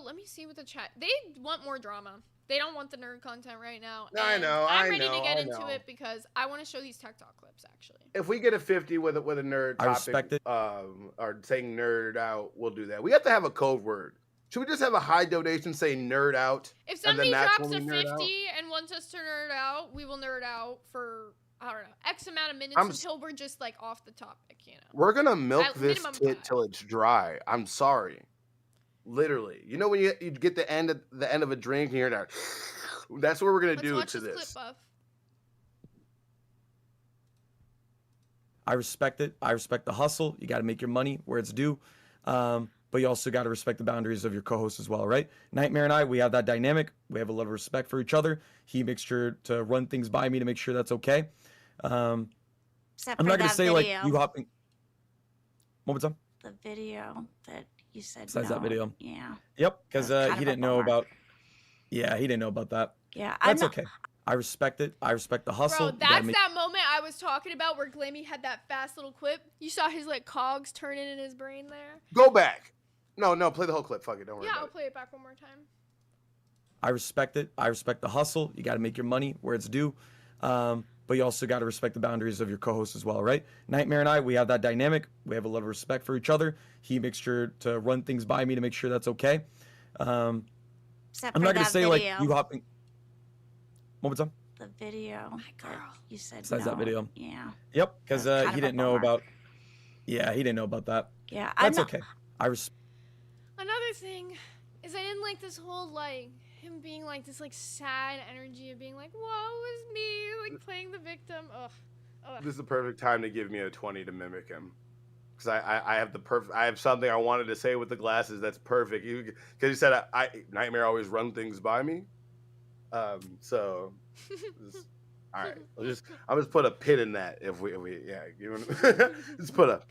let me see what the chat. They want more drama. They don't want the nerd content right now. I and know, I'm I ready know, to get I into know. it because I want to show these tech talk clips actually. If we get a 50 with a nerd I topic, respect it. or saying nerd out, we'll do that. We have to have a code word. Should we just have a high donation saying nerd out? If And then somebody that's drops when a we nerd 50 out? and wants us to nerd out, we will nerd out for I don't know X amount of minutes until we're just like off the topic, you know. We're gonna milk At this minimum tit 5. till it's dry. I'm sorry. Literally. You know when you get the end of a drink and you're that. That's what we're gonna Let's do watch to this this. clip, Buff. I respect it. I respect the hustle. You got to make your money where it's due. But you also got to respect the boundaries of your co-host as well, right? Nightmare and I, we have that dynamic. We have a lot of respect for each other. He makes sure to run things by me to make sure that's okay. Except I'm for not going that to say video. like you hopping. What was that? The video that you said. Besides that no. video. Yeah. Yep, because That's kind he of a didn't know bummer. about. Yeah, he didn't know about that. Yeah. That's I'm not, okay. I respect it. I respect the hustle. Bro, You gotta that's make- that moment I was talking about where Glammy had that fast little clip. You saw his like cogs turning in his brain there. Go back. No, play the whole clip. Fuck it. Don't worry Yeah, about I'll it. play it back one more time. I respect it. I respect the hustle. You got to make your money where it's due. But you also got to respect the boundaries of your co-host as well, right? Nightmare and I, we have that dynamic. We have a lot of respect for each other. He makes sure to run things by me to make sure that's okay. except I'm for not going that to say video. like you hopping. What was that? The video. My that girl. you said. Besides no. that video. Yeah. Yep, because That's kind he of a didn't know bummer. about. Yeah, he didn't know about that. Yeah. That's okay. I Another thing is I didn't like this whole like him being like this like sad energy of being like, woe is me, like playing the victim. Ugh. This is the perfect time to give me a 20 to mimic him. Because I have I have something I wanted to say with the glasses that's perfect. Because you said Nightmare always run things by me. So all right. I'll just put a pin in that if we just put it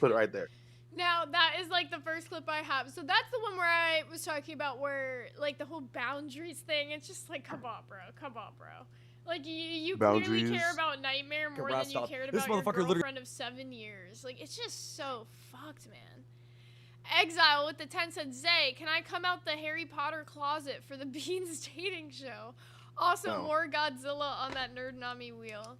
right there. Now that is like the first clip I have. So that's the one where I was talking about where like the whole boundaries thing. It's just like, come on, bro. Like you clearly Boundaries. care about Nightmare more than you stop. cared This about your motherfucker literally- girlfriend of 7 years. Like it's just so fucked, man. Exile with the 10 said, Zay, can I come out the Harry Potter closet for the Beans dating show? Also, No. more Godzilla on that Nerd Nami wheel.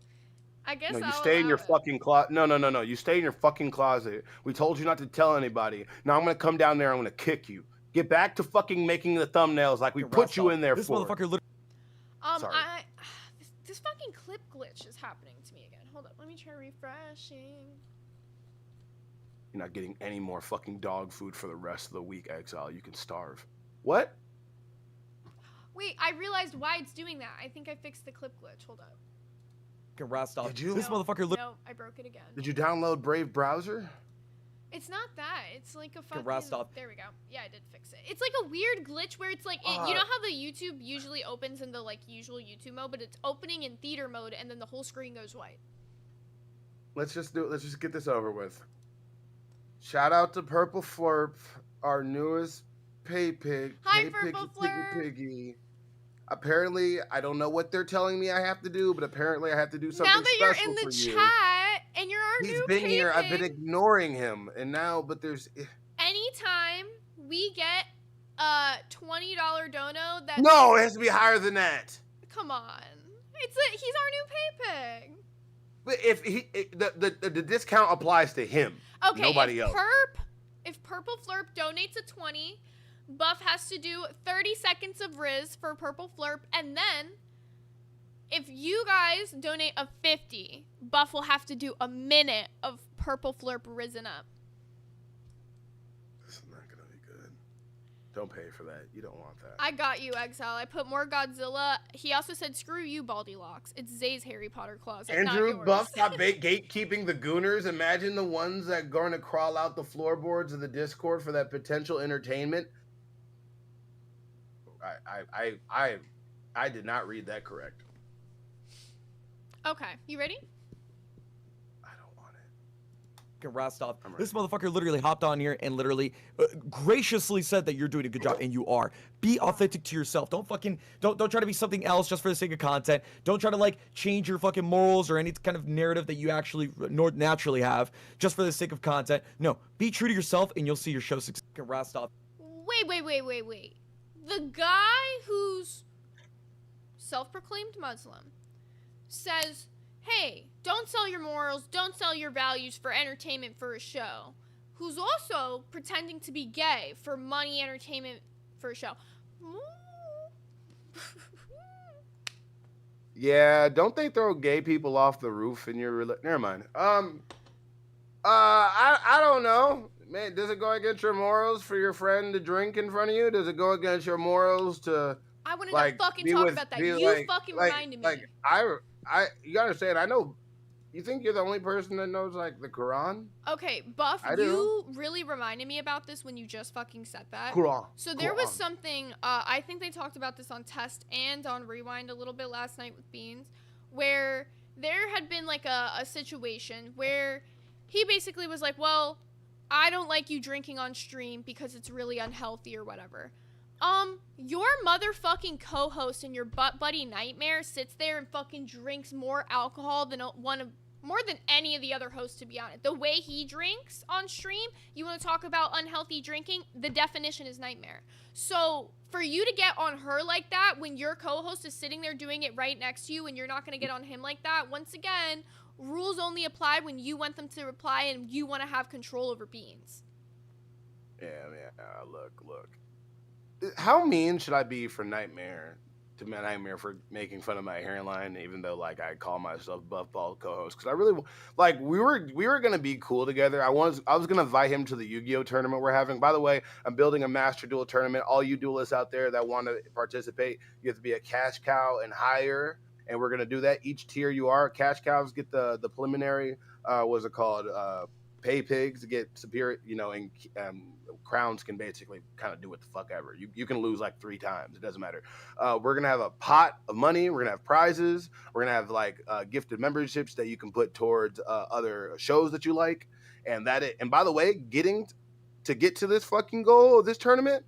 I guess No, you I'll stay in your allow it. fucking closet. No. You stay in your fucking closet. We told you not to tell anybody. Now I'm gonna come down there. I'm gonna kick you. Get back to fucking making the thumbnails like we put you in there This for. motherfucker literally. Sorry. This fucking clip glitch is happening to me again. Hold up, let me try refreshing. You're not getting any more fucking dog food for the rest of the week, Exile. You can starve. What? Wait, I realized why it's doing that. I think I fixed the clip glitch. Hold up. Stop. Did you? This motherfucker literally. No, I broke it again. Did you download Brave Browser? It's not that. It's like a fucking. stop. There we go. Yeah, I did fix it. It's like a weird glitch where it's like you know how the YouTube usually opens in the like usual YouTube mode, but it's opening in theater mode, and then the whole screen goes white. Let's just get this over with. Shout out to Purple Flurp, our newest pay pig. Hi, Pay Purple Piggy, Flurp. Piggy. Apparently, I don't know what they're telling me I have to do, but apparently I have to do something Now that you're special in the for you. chat and you're our He's new been here. I've been pig, ignoring him, and now, but there's. anytime we get a $20 dono, that No, it has to be higher than that. come on, he's our new pay pig. But if the discount applies to him, Okay, nobody if else. If Purple Flurp donates a 20, Buff has to do 30 seconds of Riz for Purple Flurp, and then if you guys donate a 50, Buff will have to do a minute of Purple Flurp Risen Up. This is not gonna be good. Don't pay for that. You don't want that. I got you, Exile. I put more Godzilla. He also said, screw you, Baldy Locks. It's Zay's Harry Potter closet, not Andrew, yours. Buff, stop gatekeeping the gooners. Imagine the ones that are going to crawl out the floorboards of the Discord for that potential entertainment. I did not read that correct. Okay, you ready? I don't want it. Rostov. I'm This motherfucker literally hopped on here and literally graciously said that you're doing a good job, and you are. Be authentic to yourself. Don't try to be something else just for the sake of content. Don't try to like change your fucking morals or any kind of narrative that you actually naturally have just for the sake of content. No, be true to yourself, and you'll see your show succeed. Rostov. Wait. The guy who's self-proclaimed Muslim says, hey, don't sell your morals, don't sell your values for entertainment for a show, who's also pretending to be gay for money entertainment for a show. Yeah, don't they throw gay people off the roof in your never mind. I don't know. Man, does it go against your morals for your friend to drink in front of you? Does it go against your morals to I wouldn't like fucking be talk with, about that. be You like, fucking like, reminded me. like you gotta understand, I know you think you're the only person that knows like the Quran? Okay, Buff, I do. you really reminded me about this when you just fucking said that. Quran. So there was Quran. something, I think they talked about this on Test and on Rewind a little bit last night with Beans, where there had been like a situation where he basically was like, well, I don't like you drinking on stream because it's really unhealthy or whatever. Your motherfucking co-host and your buddy Nightmare sits there and fucking drinks more alcohol than more than any of the other hosts, to be honest. The way he drinks on stream, you want to talk about unhealthy drinking, the definition is Nightmare. So for you to get on her like that when your co-host is sitting there doing it right next to you and you're not going to get on him like that, once again, rules only apply when you want them to reply and you want to have control over Beans. Yeah, look. How mean should I be for Nightmare for making fun of my hairline, even though like I call myself Buff Bald co-host? Because I really like we were gonna be cool together. I was gonna invite him to the Yu-Gi-Oh tournament we're having. By the way, I'm building a Master Duel tournament. All you duelists out there that want to participate, you have to be a cash cow and higher, and we're gonna do that. Each tier you are. Cash cows get the preliminary. What's it called? Pay pigs to get superior, and crowns can basically kind of do what the fuck ever. You can lose like 3 times. It doesn't matter. We're going to have a pot of money. We're going to have prizes. We're going to have like gifted memberships that you can put towards other shows that you like. And by the way, get to this fucking goal of this tournament,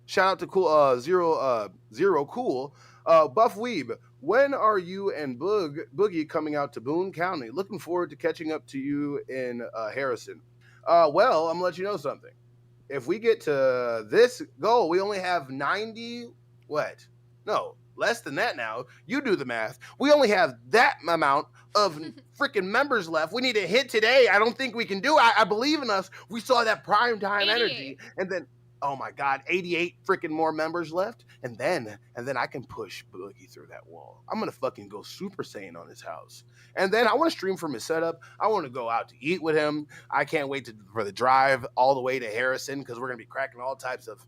shout out to Cool Zero Cool. Buff Weeb, when are you and Boogie coming out to Boone County? Looking forward to catching up to you in Harrison. Well, I'm gonna let you know something. If we get to this goal, we only have 90. What? No, less than that now. You do the math. We only have that amount of freaking members left. We need to hit today. I don't think we can do it. I believe in us. We saw that prime time 88. energy, and then. Oh my God, 88 freaking more members left. And then I can push Boogie through that wall. I'm going to fucking go Super Saiyan on his house. And then I want to stream from his setup. I want to go out to eat with him. I can't wait for the drive all the way to Harrison because we're going to be cracking all types of.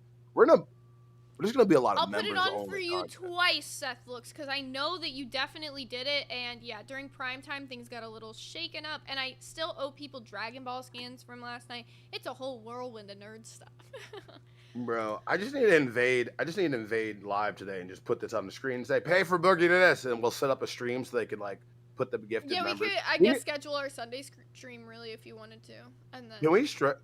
There's going to be a lot of I'll put members it on only for you content. twice, Seth Looks, because I know that you definitely did it. And yeah, during prime time, things got a little shaken up. And I still owe people Dragon Ball skins from last night. It's a whole whirlwind of nerd stuff. Bro, I just need to invade live today and just put this on the screen and say, pay for Boogie to this. And we'll set up a stream so they can like put the gifted Yeah, we members. could, I guess, schedule our Sunday stream really if you wanted to. And then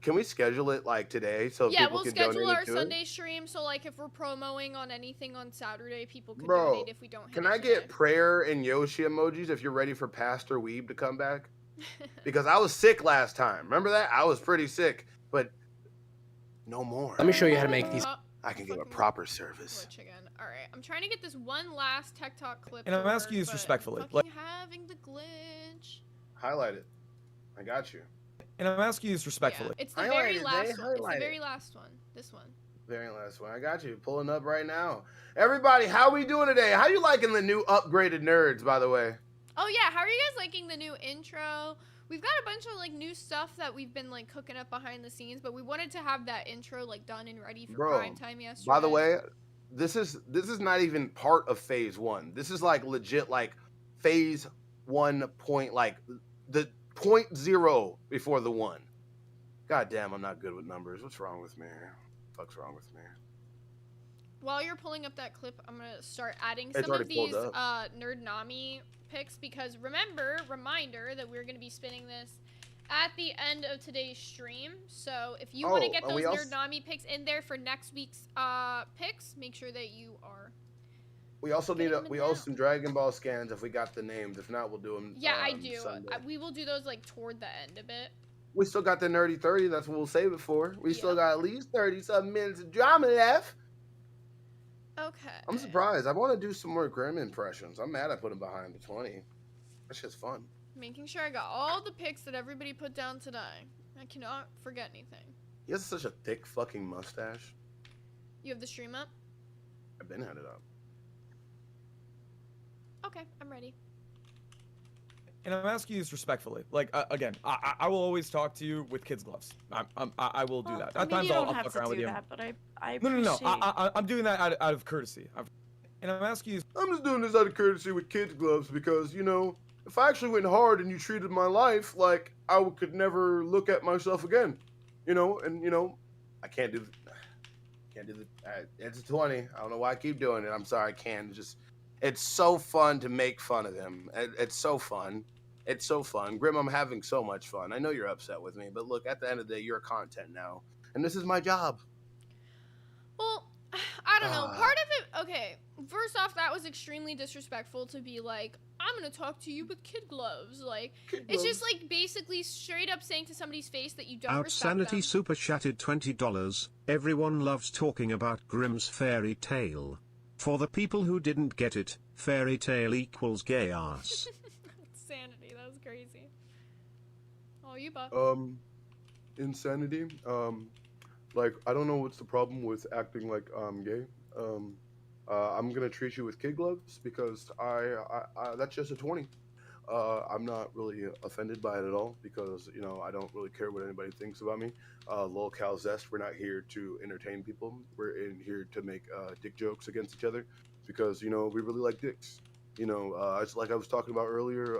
Can we schedule it like today so yeah, people we'll can schedule donate our to Sunday it? stream. So like if we're promoing on anything on Saturday, people could Bro, donate if we don't hit can it I today. get prayer and Yoshi emojis if you're ready for Pastor Weeb to come back? Because I was sick last time. Remember that? I was pretty sick, but no more. Let me show you how to make these. I can give a fucking proper service. glitch again. All right, I'm trying to get this one last Tech Talk clip. And to I'm asking you work, this but respectfully, fucking like- having the glitch. Highlight it. I got you. And I'm asking you this respectfully. Yeah, it's the Highlight very it, last Zay, one. It's the highlight very it. last one. This one. Very last one. I got you. Pulling up right now. Everybody, how we doing today? How you liking the new upgraded nerds, by the way? Oh yeah, how are you guys liking the new intro? We've got a bunch of like new stuff that we've been like cooking up behind the scenes, but we wanted to have that intro like done and ready for Bro, prime time yesterday. by the way, this is not even part of phase 1. This is like legit like phase 1 point, like the 0.0 before the 1. God damn, I'm not good with numbers. What's wrong with me? Fuck's wrong with me? While you're pulling up that clip, I'm gonna start adding It's some of already pulled these up. Nerdnami picks because reminder that we're gonna be spinning this at the end of today's stream. So if you want to Oh, get and those we also- Nerdnami picks in there for next week's picks, make sure that you are. We also need Getting them we owe now. some Dragon Ball scans if we got the names. If not, we'll do them. Yeah, I do. Sunday. We will do those like toward the end of it. We still got the nerdy 30. That's what we'll save it for. We still Yep. got at least 30-something minutes of drama left. Okay. I'm surprised. I want to do some more Grim impressions. I'm mad I put him behind the 20. That shit's fun. Making sure I got all the picks that everybody put down today. I cannot forget anything. He has such a thick fucking mustache. You have the stream up? I've been had it up. Okay, I'm ready. And I'm asking you this respectfully. Like, again, I will always talk to you with kids' gloves. I will do that. I At mean, times you I'll don't have fuck to around with do you. that, but I No. appreciate. I'm doing that out of courtesy. And I'm asking you. I'm just doing this out of courtesy with kids' gloves because, you know, if I actually went hard and you treated my life like I could never look at myself again, you know, and, you know, I can't do it's a 20. I don't know why I keep doing it. I'm sorry, I can't. It's so fun to make fun of him. It's so fun. It's so fun. Grim, I'm having so much fun. I know you're upset with me, but look, at the end of the day, you're content now. And this is my job. Well, I don't know. Part of it, okay, first off, that was extremely disrespectful to be like, I'm going to talk to you with kid gloves. Like, it's just like basically straight up saying to somebody's face that you don't respect them. Outsanity super chatted $20. Everyone loves talking about Grimm's fairy tale. For the people who didn't get it, fairy tale equals gay ass. Sanity, that was crazy. Oh, you buff. Insanity. Like, I don't know what's the problem with acting like gay. I'm gonna treat you with kid gloves because I that's just a 20. I'm not really offended by it at all because, you know, I don't really care what anybody thinks about me. Lol Cal Zest, we're not here to entertain people. We're in here to make dick jokes against each other because, you know, we really like dicks. You know, it's like I was talking about earlier.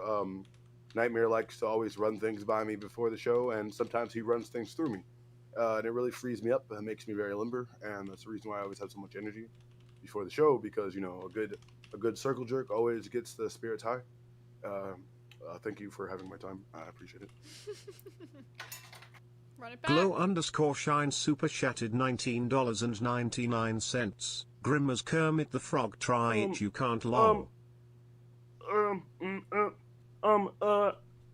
Nightmare likes to always run things by me before the show, and sometimes he runs things through me. And it really frees me up and makes me very limber, and that's the reason why I always have so much energy before the show because, you know, a good circle jerk always gets the spirits high. Thank you for having my time. I appreciate it. Run it back. Glow_shine super chatted $19.99. Grim as Kermit the Frog, try it, you can't lol.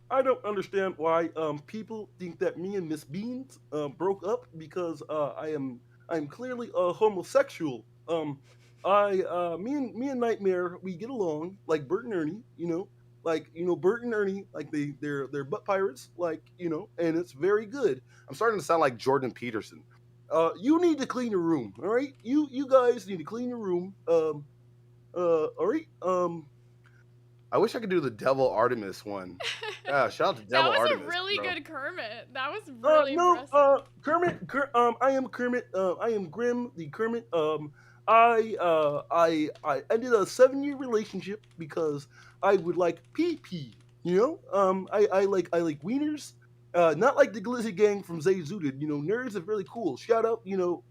I don't understand why people think that me and Miss Beans broke up because I'm clearly homosexual. Me and Nightmare, we get along like Bert and Ernie, you know, like, you know, Bert and Ernie, like they're butt pirates, like, you know, and it's very good. I'm starting to sound like Jordan Peterson. You need to clean your room, all right? You guys need to clean your room. All right. I wish I could do the Devil Artemis one. Yeah, shout out to Devil That was Artemis. a really bro. good Kermit. That was really impressive. Kermit. I am Kermit. I am Grim, the Kermit. I ended a 7-year relationship because I would like pee. You know, I like wieners. Not like the Glizzy Gang from Zay Zooted. You know, nerds are really cool. Shout out, you know,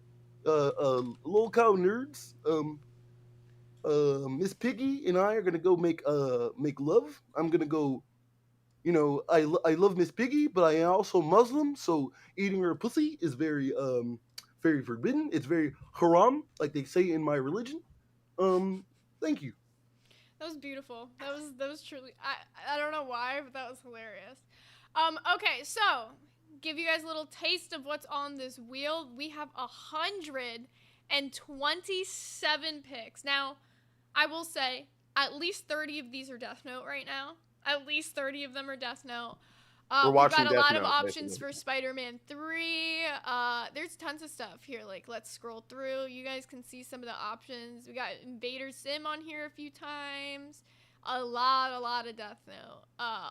Lol Cow Nerds. Miss Piggy and I are gonna go make love. I'm gonna go. You know, I love Miss Piggy, but I am also Muslim, so eating her pussy is very very forbidden. It's very haram, like they say in my religion. Thank you. That was beautiful. That was truly. I don't know why, but that was hilarious. Okay, so give you guys a little taste of what's on this wheel. We have 127 picks. Now, I will say at least 30 of these are Death Note right now. At least 30 of them are Death Note. We're We've watching got a Death lot of Note, options basically. for Spider-Man 3. There's tons of stuff here. Like, let's scroll through. You guys can see some of the options. We got Invader Sim on here a few times. A lot of Death Note.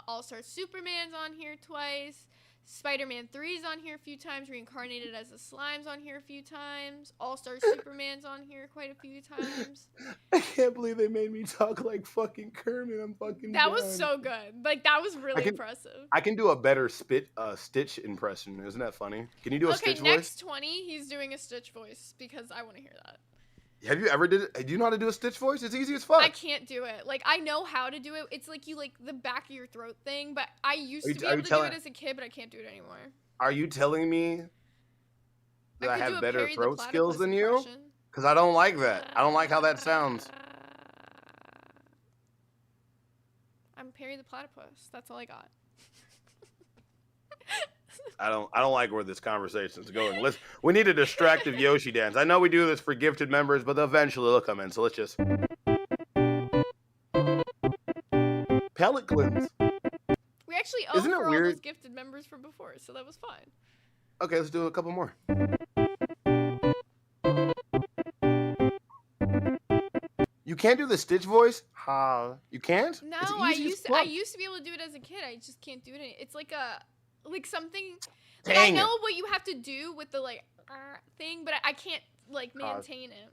All-Star Superman's on here twice. Spider-Man 3's on here a few times. Reincarnated as the Slime's on here a few times. All-Star Superman's on here quite a few times. I can't believe they made me talk like fucking Kermit. I'm fucking That was done. so good. Like, that was really impressive. I can do a better Stitch impression. Isn't that funny? Can you do a Stitch voice? Next 20, he's doing a Stitch voice because I want to hear that. Have you ever did it? Do you know how to do a Stitch voice? It's easy as fuck. I can't do it. Like, I know how to do it. It's like you like the back of your throat thing, but I used to be able to do it as a kid, but I can't do it anymore. Are you telling me that I could do have a better Perry the throat skills Platypus than you? impression. Because I don't like that. I don't like how that sounds. I'm Perry the Platypus. That's all I got. I don't like where this conversation's going. We need a distractive Yoshi dance. I know we do this for gifted members, but eventually they'll come in. So let's just palate cleanse. We actually owe Isn't it for all weird? those gifted members from before, so that was fine. Okay, let's do a couple more. You can't do the Stitch voice? Hi. You can't? No, It's I easy as used to. fuck. I used to be able to do it as a kid. I just can't do it. It's like something. Like, I Dang it. know what you have to do with the like thing, but I can't like maintain it.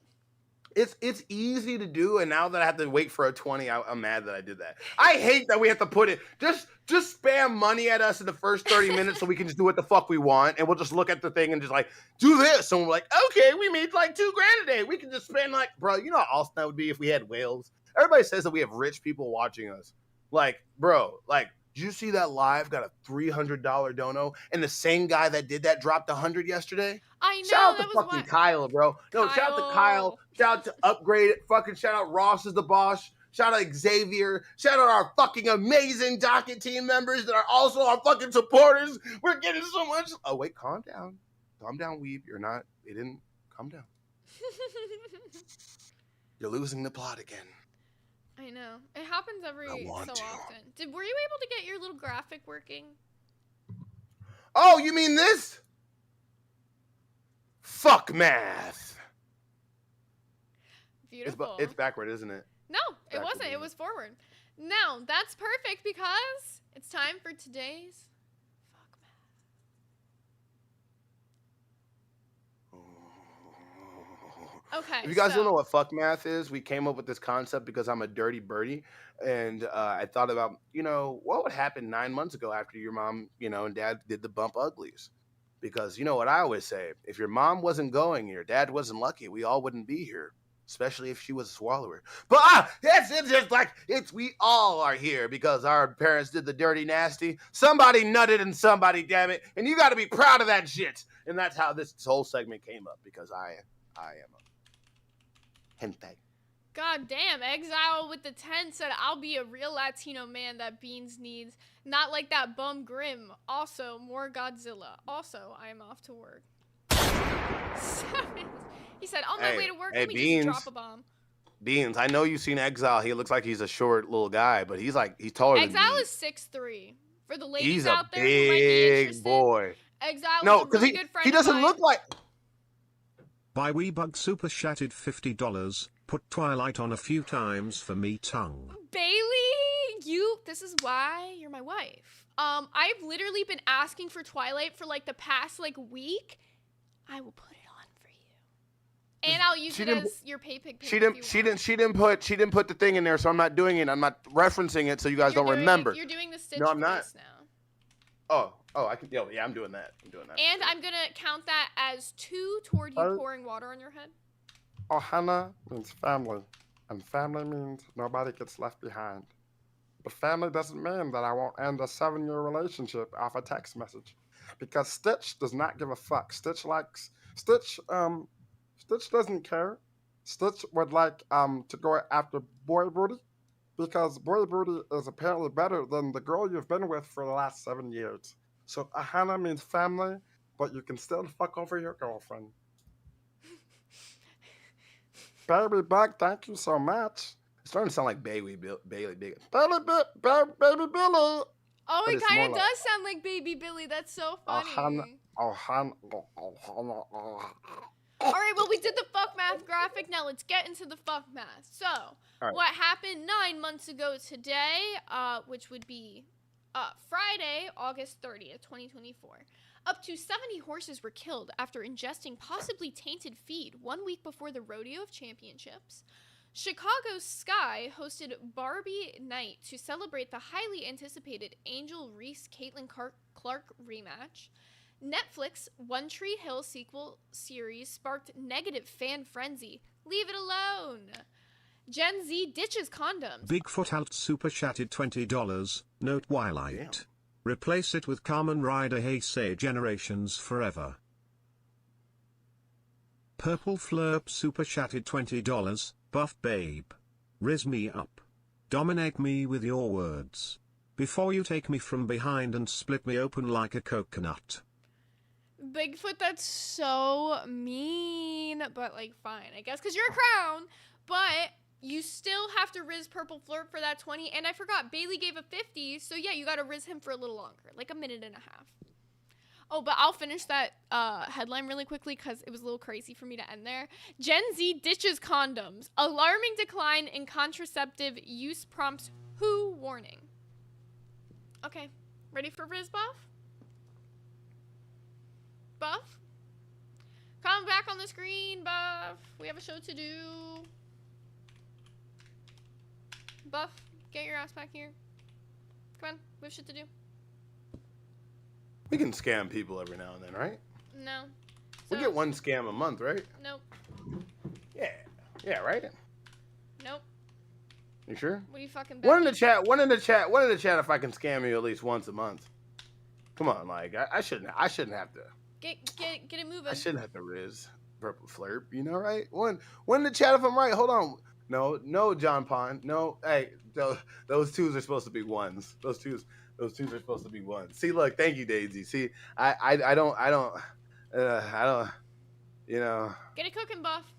It's easy to do, and now that I have to wait for a 20, I'm mad that I did that. I hate that we have to put it. Just spam money at us in the first 30 minutes so we can just do what the fuck we want, and we'll just look at the thing and just like do this, and we're like, okay, we made like $2,000 a day. We can just spend like, bro, you know how awesome that would be if we had whales. Everybody says that we have rich people watching us. Like, bro, like, did you see that live? Got a $300 dono, and the same guy that did that dropped 100 yesterday. I know. Shout out that to was fucking what. Kyle, bro. No, shout out to Kyle. Shout out to Upgrade. Fucking shout out Ross is the boss. Shout out Xavier. Shout out our fucking amazing docket team members that are also our fucking supporters. We're getting so much. Oh, wait, calm down. Calm down, Weeb. You're not. They didn't. Calm down. You're losing the plot again. I know. It happens every so often. Were you able to get your little graphic working? Oh, you mean this? Fuck math. Beautiful. It's backward, isn't it? No, it Backward, wasn't. isn't It was forward. Now, that's perfect because it's time for today's fuck math. Okay. If you guys don't know what fuck math is, we came up with this concept because I'm a dirty birdie. And I thought about, what would happen 9 months ago after your mom, and dad did the bump uglies. Because you know what I always say, if your mom wasn't going and your dad wasn't lucky, we all wouldn't be here. Especially if she was a swallower. But it's just like, we all are here because our parents did the dirty nasty. Somebody nutted and somebody, damn it. And you got to be proud of that shit. And that's how this whole segment came up because I am a hentai. God damn, Exile with the 10 said, I'll be a real Latino man that Beans needs. Not like that bum Grim. Also, more Godzilla. Also, I am off to work. He said, on my way to work, let me Beans, just drop a bomb. Beans, I know you've seen Exile. He looks like he's a short little guy, but he's taller than me. Exile is 6'3". For the ladies He's out a there who might be big interested, boy. Exile No, is a because really good friend he doesn't of look mine. like... By WeBug Super Shattered $50. Put Twilight on a few times for me tongue. Bailey, this is why you're my wife. I've literally been asking for Twilight for like the past week. I will put it on for you. And I'll use it as your pay pig. She didn't put the thing in there, so I'm not doing it. I'm not referencing it so you guys don't remember. You're doing the Stitch No, I'm not. voice now. Oh, I can. Yeah, I'm doing that. And I'm gonna count that as 2 toward you pouring water on your head. Ohana means family, and family means nobody gets left behind. But family doesn't mean that I won't end a 7-year relationship off a text message, because Stitch does not give a fuck. Stitch doesn't care. Stitch would like to go after Boy Booty, because Boy Booty is apparently better than the girl you've been with for the last 7 years. So Ohana means family, but you can still fuck over your girlfriend. Baby Bug, thank you so much. It's starting to sound like Bailey Billy. Baby Billy. Oh, But it it's kind more of like does sound like Baby Billy. That's so funny. All right, well, we did the fuck math graphic. Now let's get into the fuck math. So, right. what happened 9 months ago today, which would be Friday, August 30th, 2024. Up to 70 horses were killed after ingesting possibly tainted feed 1 week before the Rodeo of Championships. Chicago's Sky hosted Barbie Night to celebrate the highly anticipated Angel Reese-Caitlin Clark rematch. Netflix One Tree Hill sequel series sparked negative fan frenzy. Leave it alone. Gen Z ditches condoms. Bigfoot Alt super chatted $20. Note Twilight. Damn. Replace it with Kamen Rider Heisei Generations Forever. Purple Flurp super chatted $20. Buff babe. Riz me up. Dominate me with your words. Before you take me from behind and split me open like a coconut. Bigfoot, that's so mean, but like fine, I guess, because you're a crown, but you still have to riz Purple Flirt for that 20, and I forgot, Bailey gave a 50, so yeah, you gotta riz him for a little longer, like a minute and a half. Oh, but I'll finish that headline really quickly because it was a little crazy for me to end there. Gen Z ditches condoms. Alarming decline in contraceptive use prompts WHO warning. Okay, ready for riz buff? Buff? Come back on the screen, Buff. We have a show to do. Buff, get your ass back here. Come on, we have shit to do. We can scam people every now and then, right? No. We get one scam a month, right? Nope. Yeah, right? Nope. You sure? What are you fucking One in the betting? chat if I can scam you at least once a month. Come on, like I shouldn't have to. Get it moving. I shouldn't have to riz Purple Flirt, you know, right? One in the chat if I'm right. Hold on. No, John Pond. No, hey, those twos are supposed to be ones. Those twos are supposed to be ones. See, look, thank you, Daisy. See, I don't, you know. Get it cooking, Buff.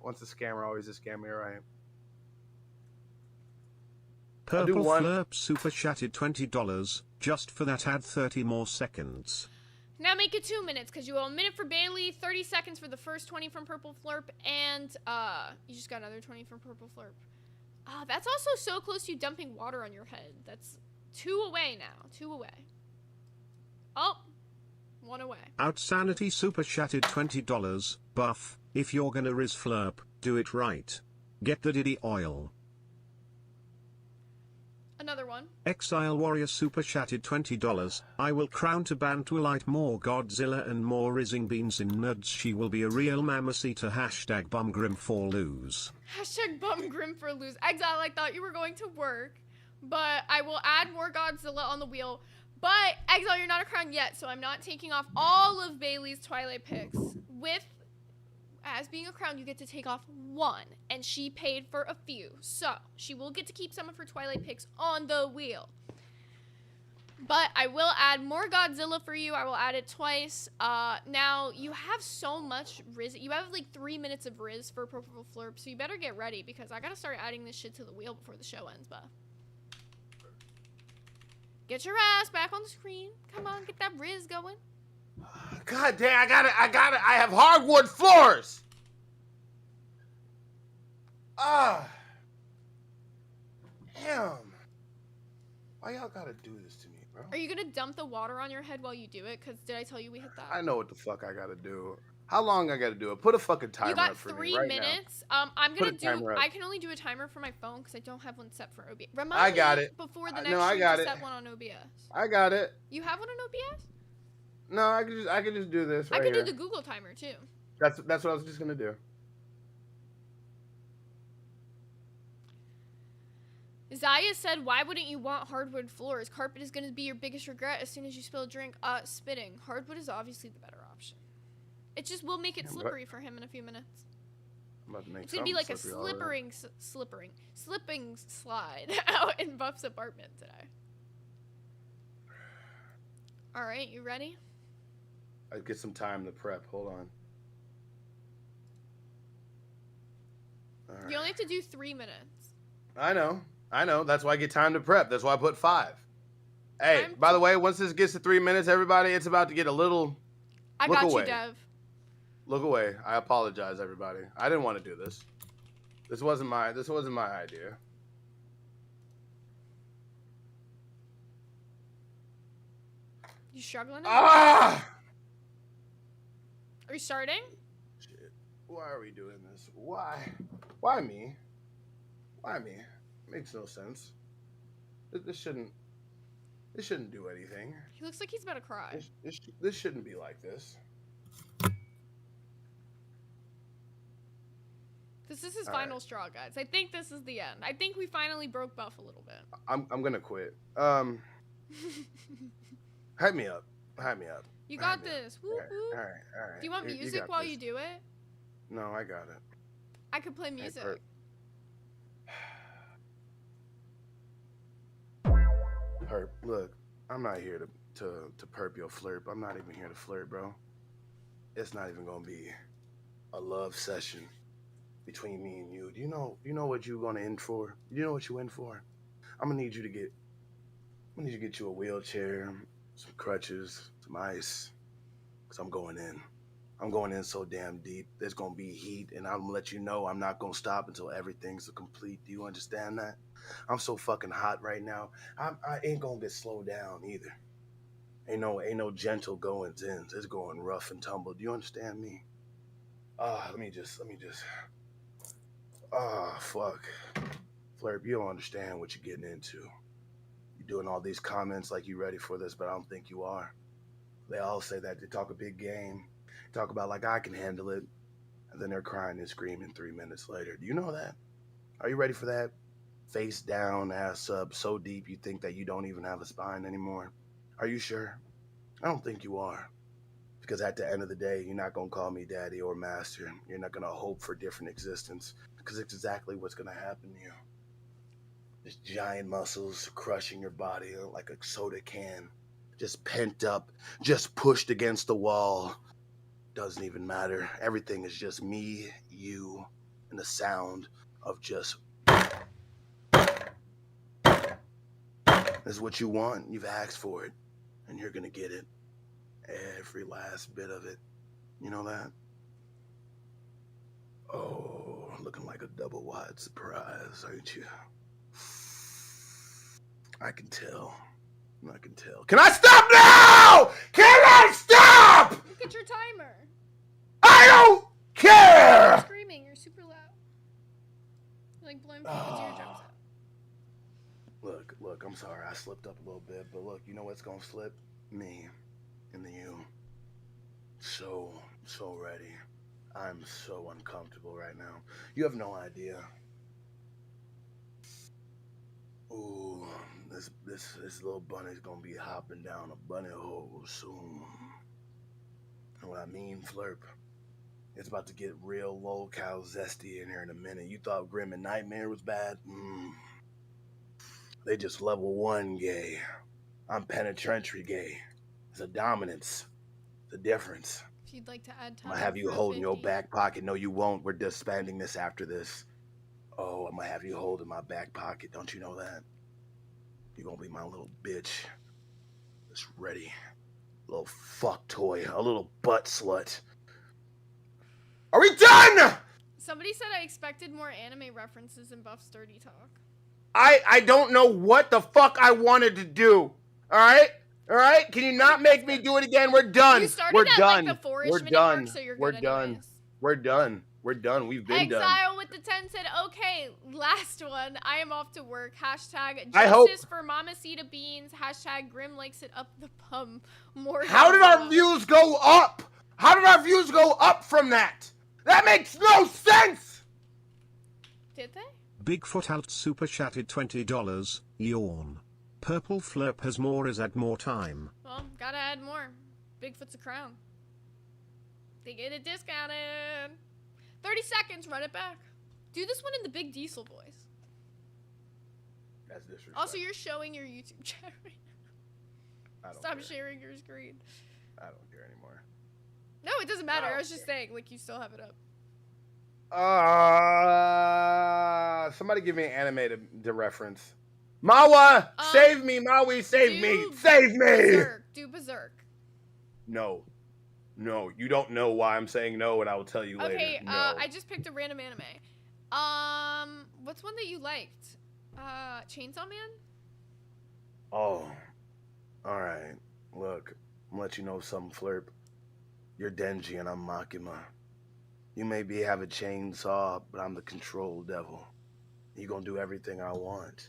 Once a scammer, always a scammer, right? Purple Flurp super chatted $20. Just for that, add 30 more seconds. Now make it 2 minutes, because you owe a minute for Bailey, 30 seconds for the first 20 from Purple Flurp, and you just got another 20 from Purple Flurp. That's also so close to you dumping water on your head. That's 2 away now. 2 away. Oh, 1 away. Outsanity super chatted $20. Buff, if you're gonna riz Flurp, do it right. Get the Diddy oil. Another one. Exile Warrior super chatted $20. I will crown to Bantwilite more Godzilla and more rizzing beans in nerds. She will be a real mamacita. Hashtag bumgrim for lose. Hashtag bumgrim for lose. Exile, I thought you were going to work, but I will add more Godzilla on the wheel. But Exile, you're not a crown yet, so I'm not taking off all of Bailey's Twilight picks. As being a crown, you get to take off 1, and she paid for a few. So, she will get to keep some of her Twilight picks on the wheel. But I will add more Godzilla for you. I will add it twice. Now, you have so much Riz. You have like 3 minutes of Riz for Purple Flurp, so you better get ready, because I gotta start adding this shit to the wheel before the show ends, Buff. Get your ass back on the screen. Come on, get that Riz going. God damn, I got it. I have hardwood floors. Damn. Why y'all gotta do this to me, bro? Are you gonna dump the water on your head while you do it? Because did I tell you we hit that? I know what the fuck I gotta do. How long I gotta do it? Put a fucking timer you got up for 3 me right minutes. now. I'm Put gonna a timer up. I can only do a timer for my phone because I don't have one set for OBS. Remind I got me it. before the next No, I stream got to it. set one on OBS. I got it. You have one on OBS? No, I could just do this right I could here. do the Google timer too. That's what I was just gonna do. Zaya said, "Why wouldn't you want hardwood floors? Carpet is going to be your biggest regret as soon as you spill a drink." Spitting. Hardwood is obviously the better option. It just will make it slippery for him in a few minutes. I'm about to make It's going to be like a slippery slipping slide out in Buff's apartment today. All right, you ready? I'd get some time to prep. Hold on. All right. You only have to do 3 minutes. I know. That's why I get time to prep. That's why I put 5. Hey, I'm by the too- way, once this gets to 3 minutes, everybody, it's about to get a little. I Look got away. you, Dev. Look away. I apologize, everybody. I didn't want to do this. This wasn't my idea. You struggling? Ah! Are you starting? Shit. Why are we doing this? Why? Why me? Why me? Makes no sense. This shouldn't do anything. He looks like he's about to cry. This shouldn't be like this. This is his All final right. straw, guys. I think this is the end. I think we finally broke Buff a little bit. I'm gonna quit. Hype me up. Hype me up. You Hype got me up. this. Woo, All right. woo. All right. Do you want music got while this. you do it? No, I got it. I could play music. Perp. Perp, look, I'm not here to perp your flirt. I'm not even here to flirt, bro. It's not even gonna be a love session between me and you. Do you know what you're gonna in for? Do you know what you in for? I'm gonna need you to get you a wheelchair, some crutches, some ice. Cause I'm going in. I'm going in so damn deep. There's gonna be heat, and I'm gonna let you know I'm not gonna stop until everything's complete. Do you understand that? I'm so fucking hot right now. I ain't gonna get slowed down either. Ain't no gentle goings in. It's going rough and tumble. Do you understand me? Let me just. Fuck. Flirt, you don't understand what you're getting into. You're doing all these comments like you ready for this, but I don't think you are. They all say that. They talk a big game. Talk about like I can handle it. And then they're crying and screaming 3 minutes later. Do you know that? Are you ready for that? Face down, ass up, so deep you think that you don't even have a spine anymore. Are you sure? I don't think you are. Because at the end of the day, you're not going to call me daddy or master. You're not going to hope for different existence. Because it's exactly what's going to happen to you. Just giant muscles crushing your body like a soda can. Just pent up, just pushed against the wall. Doesn't even matter. Everything is just me, you, and the sound of just. This is what you want. You've asked for it, and you're gonna get it. Every last bit of it. You know that? Oh, looking like a double wide surprise, aren't you? I can tell. I can tell. Can I stop now? Can I stop? Look at your timer. I don't You're care. screaming. You're super loud. You're like blowing people's eardrums out. Look, I'm sorry. I slipped up a little bit, but look, you know what's gonna slip? Me and you. So ready. I'm so uncomfortable right now. You have no idea. Ooh, this little bunny's gonna be hopping down a bunny hole soon. Know what I mean, Flurp? It's about to get real low-cal zesty in here in a minute. You thought Grim and Nightmare was bad? They just level 1 gay. I'm penitentiary gay. It's a dominance. It's a difference. If you'd like to add time. I'm gonna have you hold in your back pocket. No, you won't. We're disbanding this after this. Oh, I'm gonna have you hold in my back pocket. Don't you know that? You're gonna be my little bitch. Just ready. Little fuck toy. A little butt slut. Are we done? Somebody said I expected more anime references in Buff's Dirty Talk. I don't know what the fuck I wanted to do. Alright? Alright? Can you not make me do it again? We're done. You started We're at done. like the 4-ish We're minute done. mark, so you're We're good done. anyways. We're done. We're done. We've been done. Exile with the 10 said, okay, last one. I am off to work. Hashtag I hope- justice for Mamacita Beans. Hashtag Grim likes it up the pum. More. How did our Godzilla. views go up? How did our views go up from that? That makes no sense! Did they? Bigfoot out super chatted $20. Yawn. Purple Flurp has more is at more time. Well, gotta add more. Bigfoot's a crown. They get it discounted. 30 seconds, run it back. Do this one in the big diesel voice. That's disrespectful. Also, you're showing your YouTube chat right now. I don't Stop care. sharing your screen. I don't care anymore. No, it doesn't matter. I I don't was just care. saying, like, you still have it up. Somebody give me an anime to reference. Mawa, save me, Maui, save me, save me. Berserk. Do Berserk. No, you don't know why I'm saying no, and I will tell you later. Okay, No. I just picked a random anime. What's one that you liked? Chainsaw Man? Oh, all right. Look, I'm gonna let you know something, Flirp. You're Denji and I'm Makima. You may have a chainsaw, but I'm the control devil. You gonna do everything I want.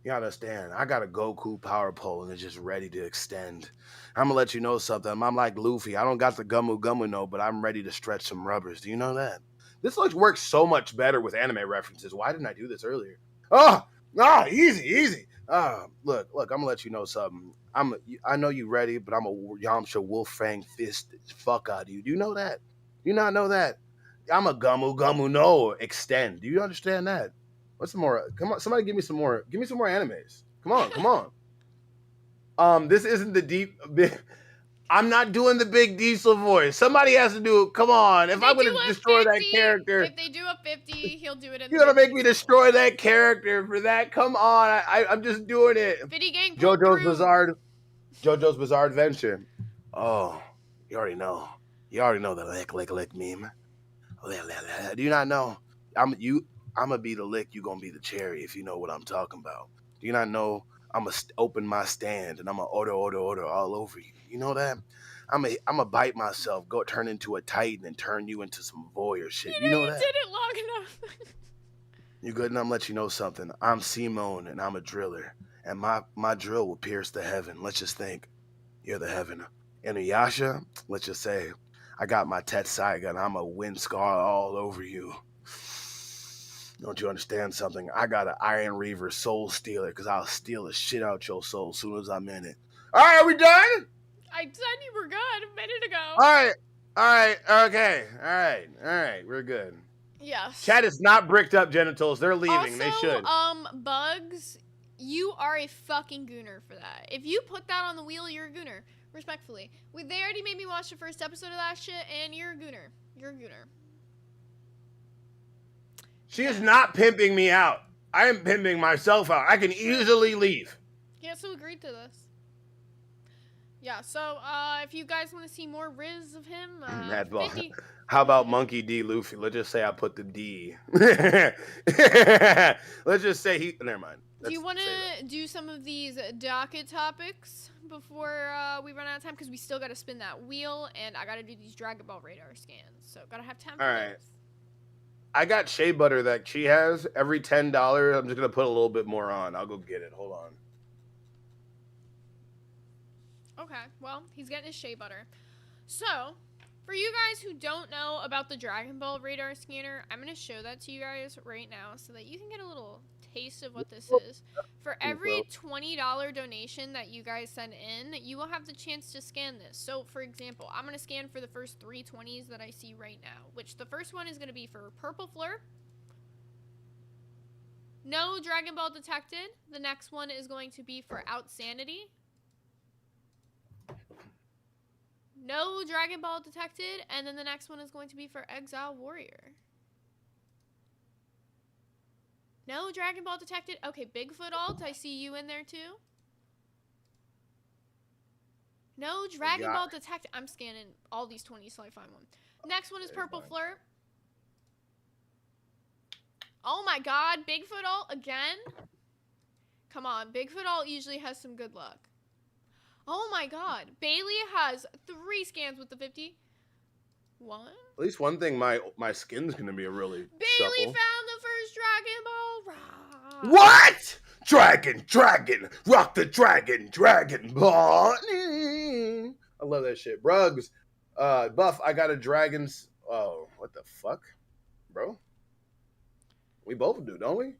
You understand? I got a Goku power pole and it's just ready to extend. I'm gonna let you know something. I'm like Luffy. I don't got the Gumu Gumu no, but I'm ready to stretch some rubbers. Do you know that? This works so much better with anime references. Why didn't I do this earlier? Easy. Look, I'm gonna let you know something. I know you ready, but I'm a Yamcha Wolf Fang fist fuck out of you. Do you know that? Do you not know that? I'm a Gumu Gumu no extend. Do you understand that? What's some more? Come on, somebody give me some more. Give me some more animes. Come on. This isn't the deep. I'm not doing the big Diesel voice. Somebody has to do it. Come on. If I'm going to destroy 50, that character. If they do a 50, he'll do it in You're going to make me destroy that character for that? Come on. I'm just doing it. 50 gang pull JoJo's Bizarre Adventure. Oh, you already know. You already know the lick meme. Do you not know? I'm gonna be the lick, you gonna be the cherry, if you know what I'm talking about. Do you not know I'm gonna open my stand and I'm gonna order all over you? You know that? I'm gonna bite myself, go turn into a titan and turn you into some voyeur shit. You know that? did it long enough. You good? And I'm gonna let you know something. I'm Simone and I'm a driller. And my drill will pierce the heaven. Let's just think. You're the heaven. And Yasha, let's just say, I got my Tetsai gun. I'm a wind scar all over you. Don't you understand something? I got an Iron Reaver soul stealer because I'll steal the shit out your soul as soon as I'm in it. All right, are we done? I said you were good a minute ago. All right, okay. All right, we're good. Yes. Chat is not bricked up genitals. They're leaving. Also, they should. Bugs, you are a fucking gooner for that. If you put that on the wheel, you're a gooner. Respectfully. They already made me watch the first episode of that shit, and you're a gooner. You're a gooner. She is not pimping me out. I am pimping myself out. I can easily leave. He also agreed to this. Yeah, so if you guys want to see more Riz of him, 50... How about Monkey D. Luffy? Let's just say I put the D. Let's just say he... Never mind. Do you want to do some of these docket topics before we run out of time? Because we still got to spin that wheel, and I got to do these Dragon Ball radar scans. So got to have time for those. I got shea butter that she has. Every $10, I'm just going to put a little bit more on. I'll go get it. Hold on. Okay, well, he's getting his shea butter. So, for you guys who don't know about the Dragon Ball radar scanner, I'm going to show that to you guys right now so that you can get a little taste of what this is. For every $20 donation that you guys send in, you will have the chance to scan this. So, for example, I'm going to scan for the first 3 20s that I see right now, which the first one is going to be for Purple Fleur. No Dragon Ball detected. The next one is going to be for Outsanity. No Dragon Ball detected, and then the next one is going to be for Exile Warrior. No Dragon Ball detected. Okay, Bigfoot Alt, I see you in there too. No Dragon Ball detected. I'm scanning all these 20s till I find one. Next one is Purple Flirt. Oh my god, Bigfoot Alt again? Come on, Bigfoot Alt usually has some good luck. Oh my god. Bailey has 3 scans with the 50. One. At least one thing, my skin's gonna be a really Bailey supple. found the first Dragon Ball. Rah. What? Dragon, rock the Dragon Ball. I love that shit. Brugs, Buff, I got a dragon's. Oh, what the fuck, bro? We both do, don't we?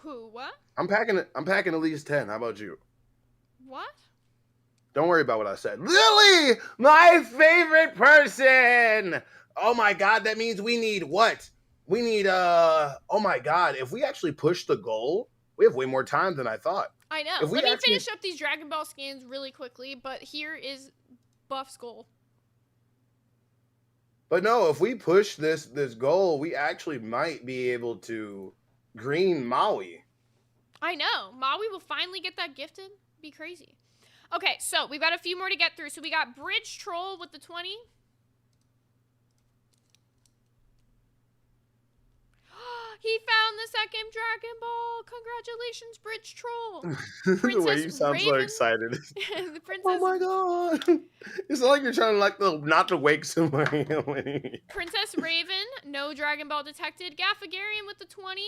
Who? What? I'm packing at least 10. How about you? What? Don't worry about what I said. Lily, my favorite person. Oh my god, that means we need what? We need oh my god, if we actually push the goal, we have way more time than I thought. I know. Let me finish up these Dragon Ball scans really quickly, but here is Buff's goal. But no, if we push this goal, we actually might be able to green Maui. I know. Maui will finally get that gifted. Be crazy. Okay, so we've got a few more to get through. So we got Bridge Troll with the 20. He found the second Dragon Ball. Congratulations, Bridge Troll. The way Princess you sound so Raven. excited. The Oh Princess my god! It's like you're trying to like not to wake somebody. Princess Raven, no Dragon Ball detected. Gaffagarian with the 20.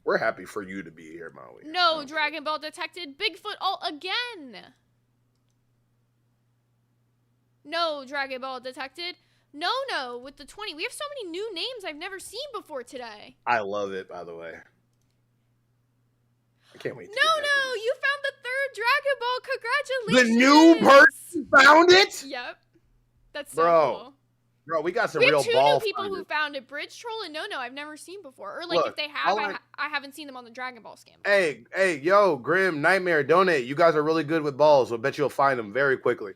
We're happy for you to be here, Maui. No Dragon Ball detected. Bigfoot alt again. No Dragon Ball detected. No with the 20. We have so many new names I've never seen before today. I love it, by the way. I can't wait. No, you found the third Dragon Ball. The Congratulations. new person found it? Yep. That's so cool. Bro, we got some We real have two ball new people finders. who found it. Bridge Troll and No I've never seen before. Or like Look, if they have, I I haven't seen them on the Dragon Ball scam. Hey, yo, Grim, Nightmare, Donate. You guys are really good with balls. I bet you'll find them very quickly.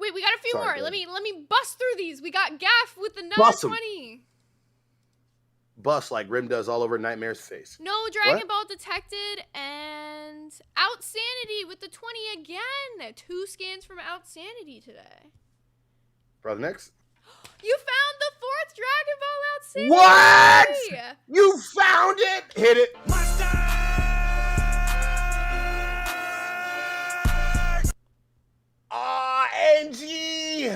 Wait, we got a few Sorry, more. go Let ahead. me bust through these. We got Gaff with the number Bust 'em. 20. Bust like Grim does all over Nightmare's face. No Dragon Ball detected and Outsanity with the 20 again. 2 scans from Outsanity today. Brother, next. You found the 4th Dragon Ball Outsanity. What? You found it? Hit it. Angie.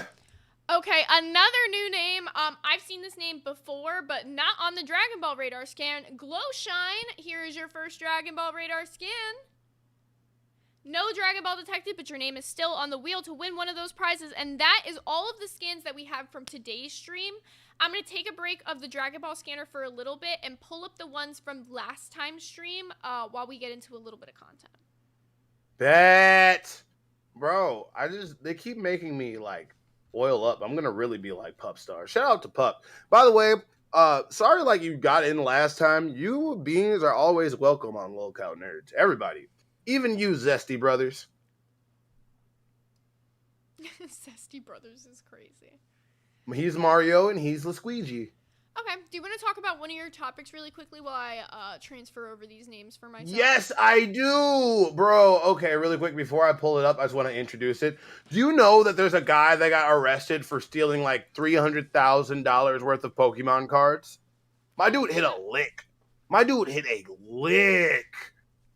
Okay, another new name. I've seen this name before, but not on the Dragon Ball radar scan. Glowshine, here is your first Dragon Ball radar scan. No Dragon Ball detected, but your name is still on the wheel to win one of those prizes, and that is all of the scans that we have from today's stream. I'm going to take a break of the Dragon Ball scanner for a little bit and pull up the ones from last time's stream while we get into a little bit of content. Bet. Bro, they keep making me like oil up. I'm gonna really be like Pup Star. Shout out to Pup. By the way, sorry like you got in last time. You beings are always welcome on Lolcow Nerds. Everybody. Even you, Zesty Brothers. Zesty Brothers is crazy. He's Mario and he's Lasqueegee. Okay, do you want to talk about one of your topics really quickly while I transfer over these names for myself? Yes, I do, bro. Okay, really quick, before I pull it up, I just want to introduce it. Do you know that there's a guy that got arrested for stealing like $300,000 worth of Pokemon cards? My dude hit a lick.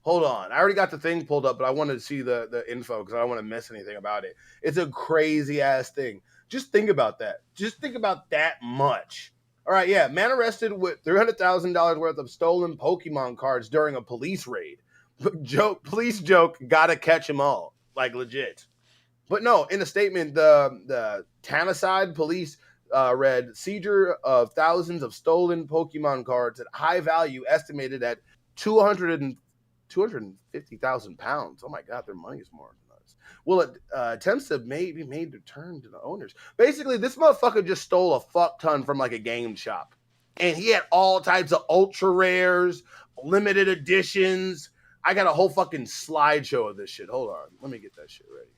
Hold on. I already got the thing pulled up, but I wanted to see the info because I don't want to miss anything about it. It's a crazy ass thing. Just think about that. Just think about that much. All right, yeah, man arrested with $300,000 worth of stolen Pokemon cards during a police raid. Police joke, gotta catch them all, like legit. But no, in a statement, the Tennessee police read seizure of thousands of stolen Pokemon cards at high value, estimated at 250,000 pounds. Oh my God, their money is more than us. Well, attempts have be made to return to the owners. Basically, this motherfucker just stole a fuck ton from like a game shop. And he had all types of ultra rares, limited editions. I got a whole fucking slideshow of this shit. Hold on. Let me get that shit ready.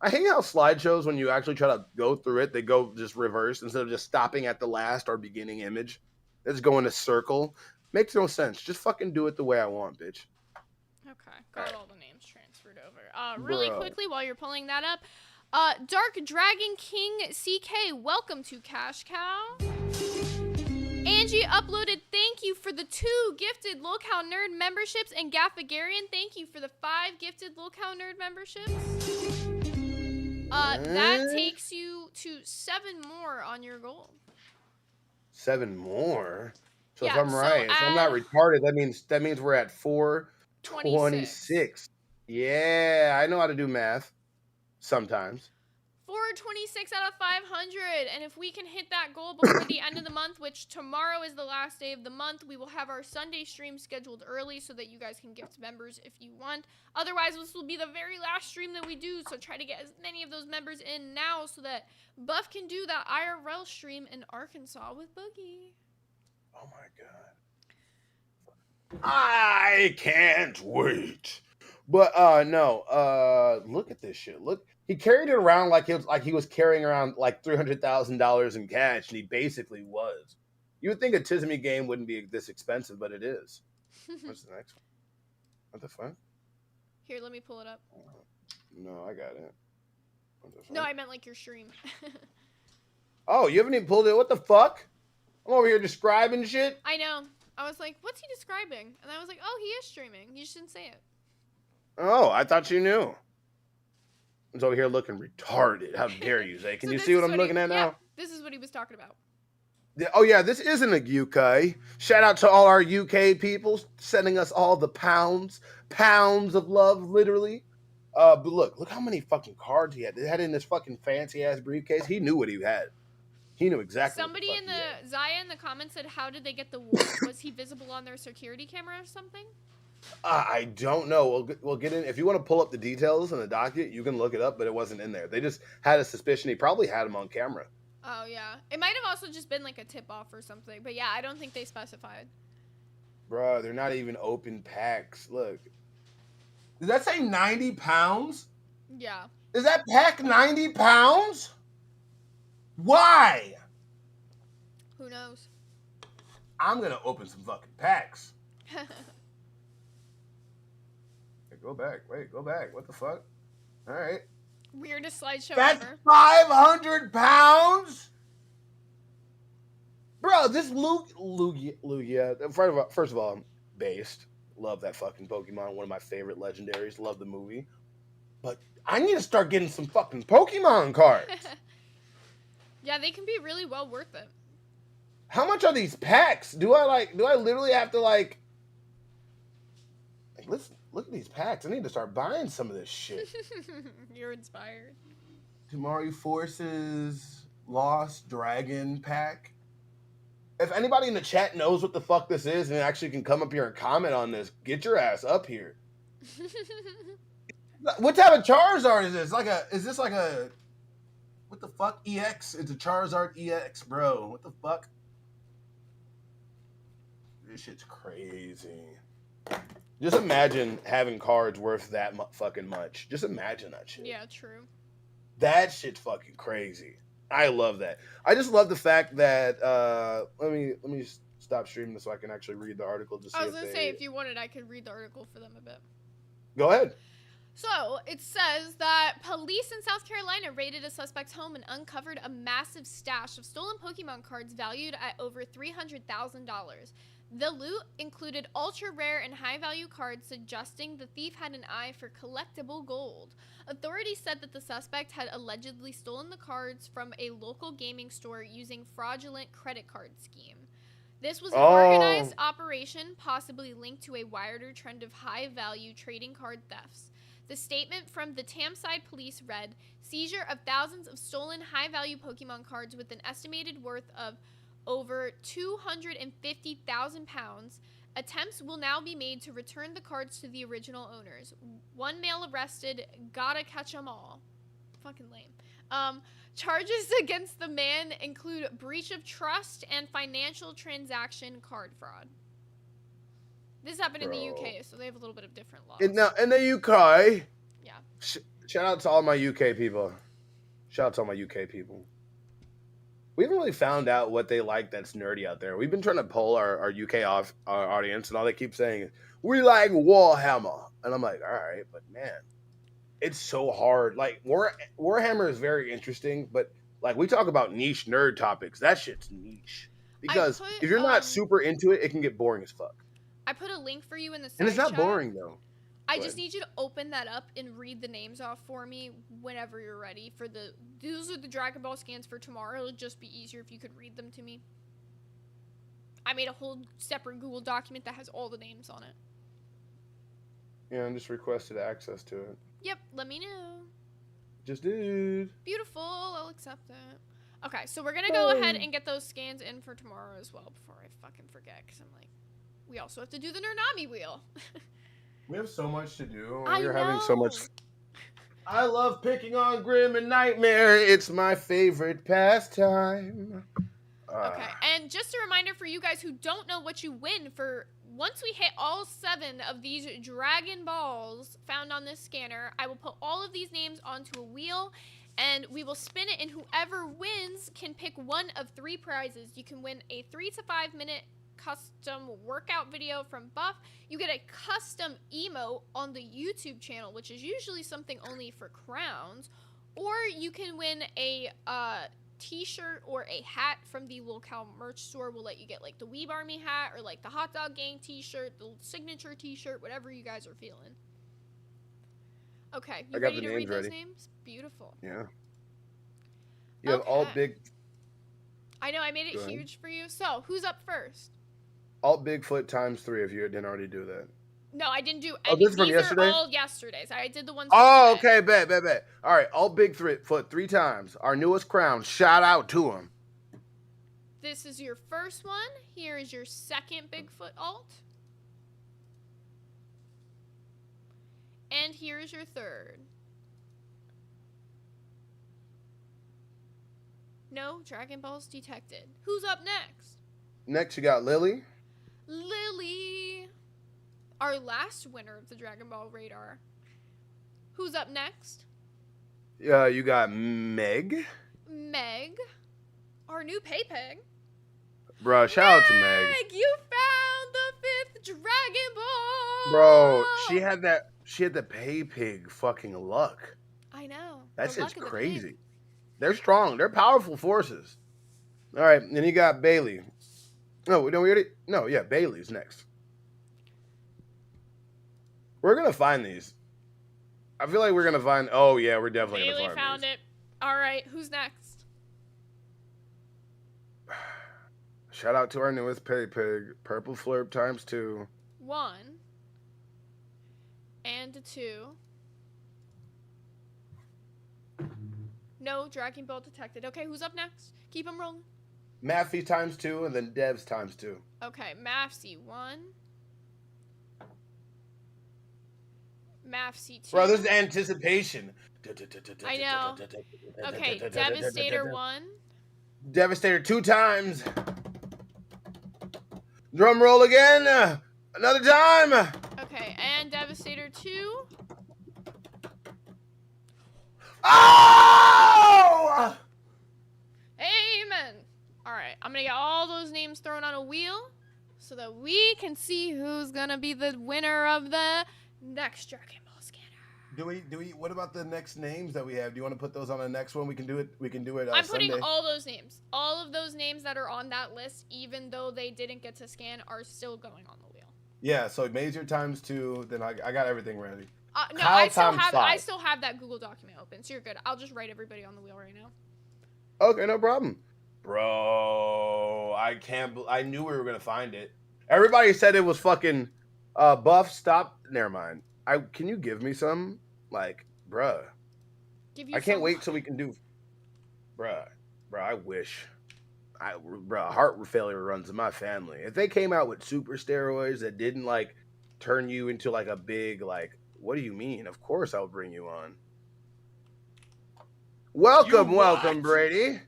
I hate how slideshows, when you actually try to go through it, they go just reverse instead of just stopping at the last or beginning image. They just go in a circle. Makes no sense. Just fucking do it the way I want, bitch. Okay, got all the names transferred over. Really quickly, while you're pulling that up, Dark Dragon King CK, welcome to Cash Cow. Angie uploaded, thank you for the 2 gifted Lolcow Nerd memberships, and Gaffagarian, thank you for the 5 gifted Lolcow Nerd memberships. That takes you to 7 more on your goal. 7 more? So Yeah, if I'm right, if I'm not retarded, that means we're at 426. Yeah, I know how to do math. Sometimes. 426 out of 500, and if we can hit that goal before the end of the month, which tomorrow is the last day of the month, we will have our Sunday stream scheduled early so that you guys can gift members if you want. Otherwise, this will be the very last stream that we do, so try to get as many of those members in now so that Buff can do that IRL stream in Arkansas with Boogie. Oh my God. I can't wait. But no, look at this shit. Look, he carried it around like he was carrying around like $300,000 in cash, and he basically was. You would think a Tizzy game wouldn't be this expensive, but it is. What's the next one? What the fuck? Here, let me pull it up. No, I got it. What the fuck? No, I meant like your stream. Oh, you haven't even pulled it? What the fuck? I'm over here describing shit. I know. I was like, what's he describing? And I was like, oh, he is streaming. You just didn't say it. Oh, I thought you knew. I was over here looking retarded. How dare you, Zay? Can So you this see what is I'm looking at yeah, now? this is what he was talking about. Oh, yeah, this isn't a UK. Shout out to all our UK people sending us all the pounds of love, literally. But look how many fucking cards he had. They had in this fucking fancy ass briefcase. He knew what he had. He knew exactly. Somebody what in the fuck he had. Zaya in the comments said, how did they get the warp? Was he visible on their security camera or something? I don't know. We'll get in. If you want to pull up the details in the docket, you can look it up, but it wasn't in there. They just had a suspicion he probably had him on camera. Oh, yeah. It might have also just been like a tip-off or something. But yeah, I don't think they specified. Bruh, they're not even open packs. Look. Did that say 90 pounds? Yeah. Is that pack 90 pounds? Why? Who knows? I'm going to open some fucking packs. Hey, go back. Wait, go back. What the fuck? All right. Weirdest slideshow That's ever. 500 pounds? Bro, this Lugia, first of all, based. Love that fucking Pokemon. One of my favorite legendaries. Love the movie. But I need to start getting some fucking Pokemon cards. Yeah, they can be really well worth it. How much are these packs? Do I literally have to let's look at these packs. I need to start buying some of this shit. You're inspired. Tamari Forces Lost Dragon pack. If anybody in the chat knows what the fuck this is and actually can come up here and comment on this, get your ass up here. What type of Charizard is this? Is this like a what the fuck EX? It's a Charizard EX, bro. What the fuck? This shit's crazy. Just imagine having cards worth that fucking much. Just imagine that shit. Yeah, true. That shit's fucking crazy. I love that. I just love the fact that let me stop streaming this so I can actually read the article. I was gonna say, if you wanted, I could read the article for them a bit. Go ahead. So, it says that police in South Carolina raided a suspect's home and uncovered a massive stash of stolen Pokemon cards valued at over $300,000. The loot included ultra-rare and high-value cards, suggesting the thief had an eye for collectible gold. Authorities said that the suspect had allegedly stolen the cards from a local gaming store using fraudulent credit card scheme. This was an organized operation, possibly linked to a wider trend of high-value trading card thefts. The statement from the Tamside police read, "Seizure of thousands of stolen high-value Pokemon cards with an estimated worth of over 250,000 pounds. Attempts will now be made to return the cards to the original owners. One male arrested. Gotta catch 'em all." Fucking lame. Charges against the man include breach of trust and financial transaction card fraud. This happened in the UK, so they have a little bit of different laws. Now, in the UK, yeah. Shout out to all my UK people. Shout out to all my UK people. We haven't really found out what they like that's nerdy out there. We've been trying to poll our UK our audience, and all they keep saying is, we like Warhammer. And I'm like, all right, but man, it's so hard. Like, Warhammer is very interesting, but like we talk about niche nerd topics, that shit's niche. Because if you're not super into it, it can get boring as fuck. I put a link for you in the side And it's not chat. boring, though. I just need you to open that up and read the names off for me whenever you're ready. Those are the Dragon Ball scans for tomorrow. It'll just be easier if you could read them to me. I made a whole separate Google document that has all the names on it. Yeah, and just requested access to it. Yep, let me know. Just did. Beautiful, I'll accept it. Okay, so we're gonna go ahead and get those scans in for tomorrow as well before I fucking forget, because I'm like, we also have to do the Nernami wheel. We have so much to do. We're having so much. I love picking on Grim and Nightmare. It's my favorite pastime. Okay, and just a reminder for you guys who don't know what you win for once we hit all 7 of these Dragon Balls found on this scanner, I will put all of these names onto a wheel, and we will spin it, and whoever wins can pick one of 3 prizes. You can win a 3 to 5 minute custom workout video from Buff. You get a custom emote on the YouTube channel, which is usually something only for crowns, or you can win a t-shirt or a hat from the Locale merch store. We'll let you get like the Weeb Army hat or like the Hot Dog Gang t-shirt, the signature t-shirt, whatever you guys are feeling. Okay, you ready to read those names? Beautiful. Yeah. You have Alt Big. I know, I made it huge for you. So, who's up first? Alt Bigfoot times 3 if you didn't already do that. No, I didn't do any. Oh, this is from yesterday? Are all yesterday's. I did the ones. Oh, okay, bet. All right, Alt Bigfoot 3 times. Our newest crown. Shout out to him. This is your first one. Here is your second Bigfoot alt. And here's your third. No Dragon Balls detected. Who's up next? Next, you got Lily. Lily. Our last winner of the Dragon Ball Radar. Who's up next? You got Meg. Meg. Our new Paypeg. Bro, shout out to Meg. Meg, you found the 5th Dragon Ball. Bro, she had the pay pig fucking luck. I know. That's just crazy. They're strong. They're powerful forces. All right, then you got Bailey. Bailey's next. We're gonna find these. I feel like we're gonna find. Oh yeah, we're definitely Bailey gonna find found these. it. All right, who's next? Shout out to our newest pay pig, Purple Flurp times 2. 1 and 2. No Dragon Ball detected. Okay, who's up next? Keep them rolling. Maffy times 2, and then Devs times 2. Okay, Mafsy 1. Mafsy 2. Bro, this is anticipation. I know. Okay, Devastator 1. Devastator 2 times. Drum roll again. Another time. Okay, and Devastator 2. Oh! Amen. All right, I'm gonna get all those names thrown on a wheel so that we can see who's gonna be the winner of the next Dragon Ball scanner. Do we? What about the next names that we have? Do you want to put those on the next one? We can do it. We can do it. I'm putting Sunday. all those names. All of those names that are on that list, even though they didn't get to scan, are still going on the wheel. Yeah. So Major times 2. Then I got everything ready. No, I still have that Google document open, so you're good. I'll just write everybody on the wheel right now. Okay, no problem. Bro, I knew we were gonna find it. Everybody said it was fucking Buff. Stop. Never mind. Can you give me some? Like, bruh. I can't wait till we can do. Bruh, I wish. Heart failure runs in my family. If they came out with super steroids that didn't like turn you into like a big like. What do you mean? Of course I'll bring you on. Welcome, Brady.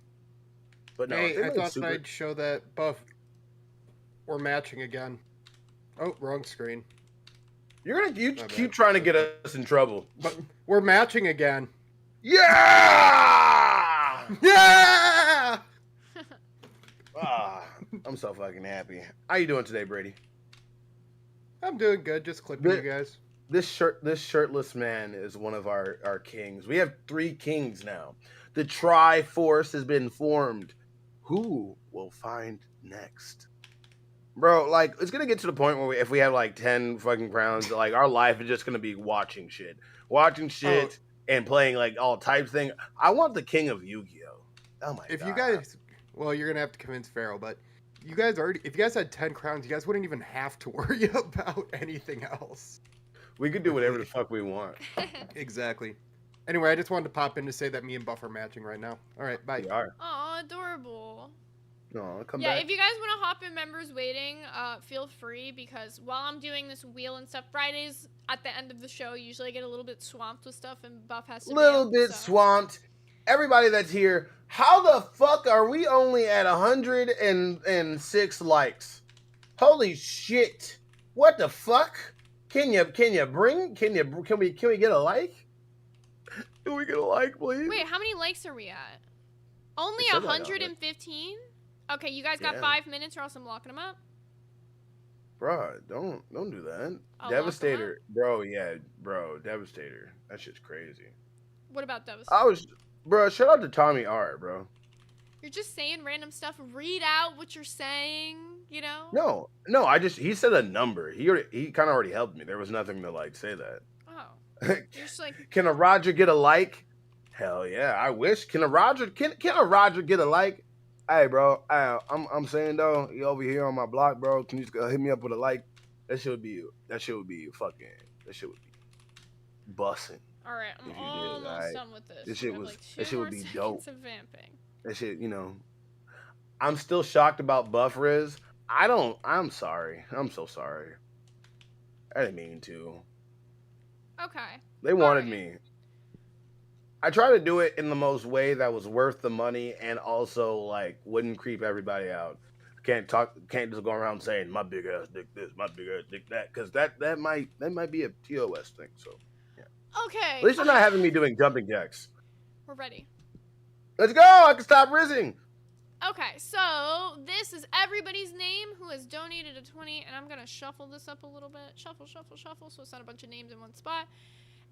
But no, hey, I thought I'd show that Buff. We're matching again. Oh, wrong screen. You keep trying to get us in trouble. But we're matching again. Yeah! Yeah! I'm so fucking happy. How you doing today, Brady? I'm doing good. Just clipping you guys. This shirtless man is one of our kings. We have 3 kings now. The Tri-Force has been formed. Who will find next? Bro, like, it's going to get to the point where if we have, like, 10 fucking crowns, like, our life is just going to be watching shit. And playing, like, all types of things. I want the king of Yu-Gi-Oh! Oh, my God. If you guys... Well, you're going to have to convince Pharaoh, but... If you guys had 10 crowns, you guys wouldn't even have to worry about anything else. We could do whatever the fuck we want. Exactly. Anyway, I just wanted to pop in to say that me and Buff are matching right now. All right, bye. We are. Aw, adorable. No, come yeah, back. if you guys want to hop in members waiting, feel free, because while I'm doing this wheel and stuff, Fridays at the end of the show, usually I get a little bit swamped with stuff, and Buff has to swamped. Everybody that's here, how the fuck are we only at 106 likes? Holy shit! What the fuck? Can we get a like? Can we get a like, please? Wait, how many likes are we at? Only It said like 115? Okay, you guys got Yeah. 5 minutes or else I'm locking them up. Bruh, don't do that. I'll lock 'em up. Devastator, bro. Yeah, bro. Devastator. That shit's crazy. What about Devastator? I was, bro. Shout out to Tommy R, bro. You're just saying random stuff. Read out what you're saying, you know? No. He said a number. He kind of already helped me. There was nothing to like say that. Oh. You're just like, Can a Roger get a like? Hell yeah, I wish. Can a Roger get a like? Hey, bro. I'm saying though, you over here on my block, bro. Can you just hit me up with a like? That shit would be bussin'. all right, I'm If you did, almost alright. done with this. This shit I have was- like 2 that shit would more be seconds dope. of vamping. That shit, I'm still shocked about Buff Riz. I'm sorry. I'm so sorry. I didn't mean to. Okay. They wanted Alright. me. I tried to do it in the most way that was worth the money and also like wouldn't creep everybody out. Can't just go around saying my big ass dick this, my big ass dick that, because that might be a TOS thing. So Okay. at least they're not having me doing jumping jacks. We're ready. Let's go! I can stop rizzing. Okay, so this is everybody's name who has donated a 20, and I'm gonna shuffle this up a little bit. Shuffle, so it's not a bunch of names in one spot.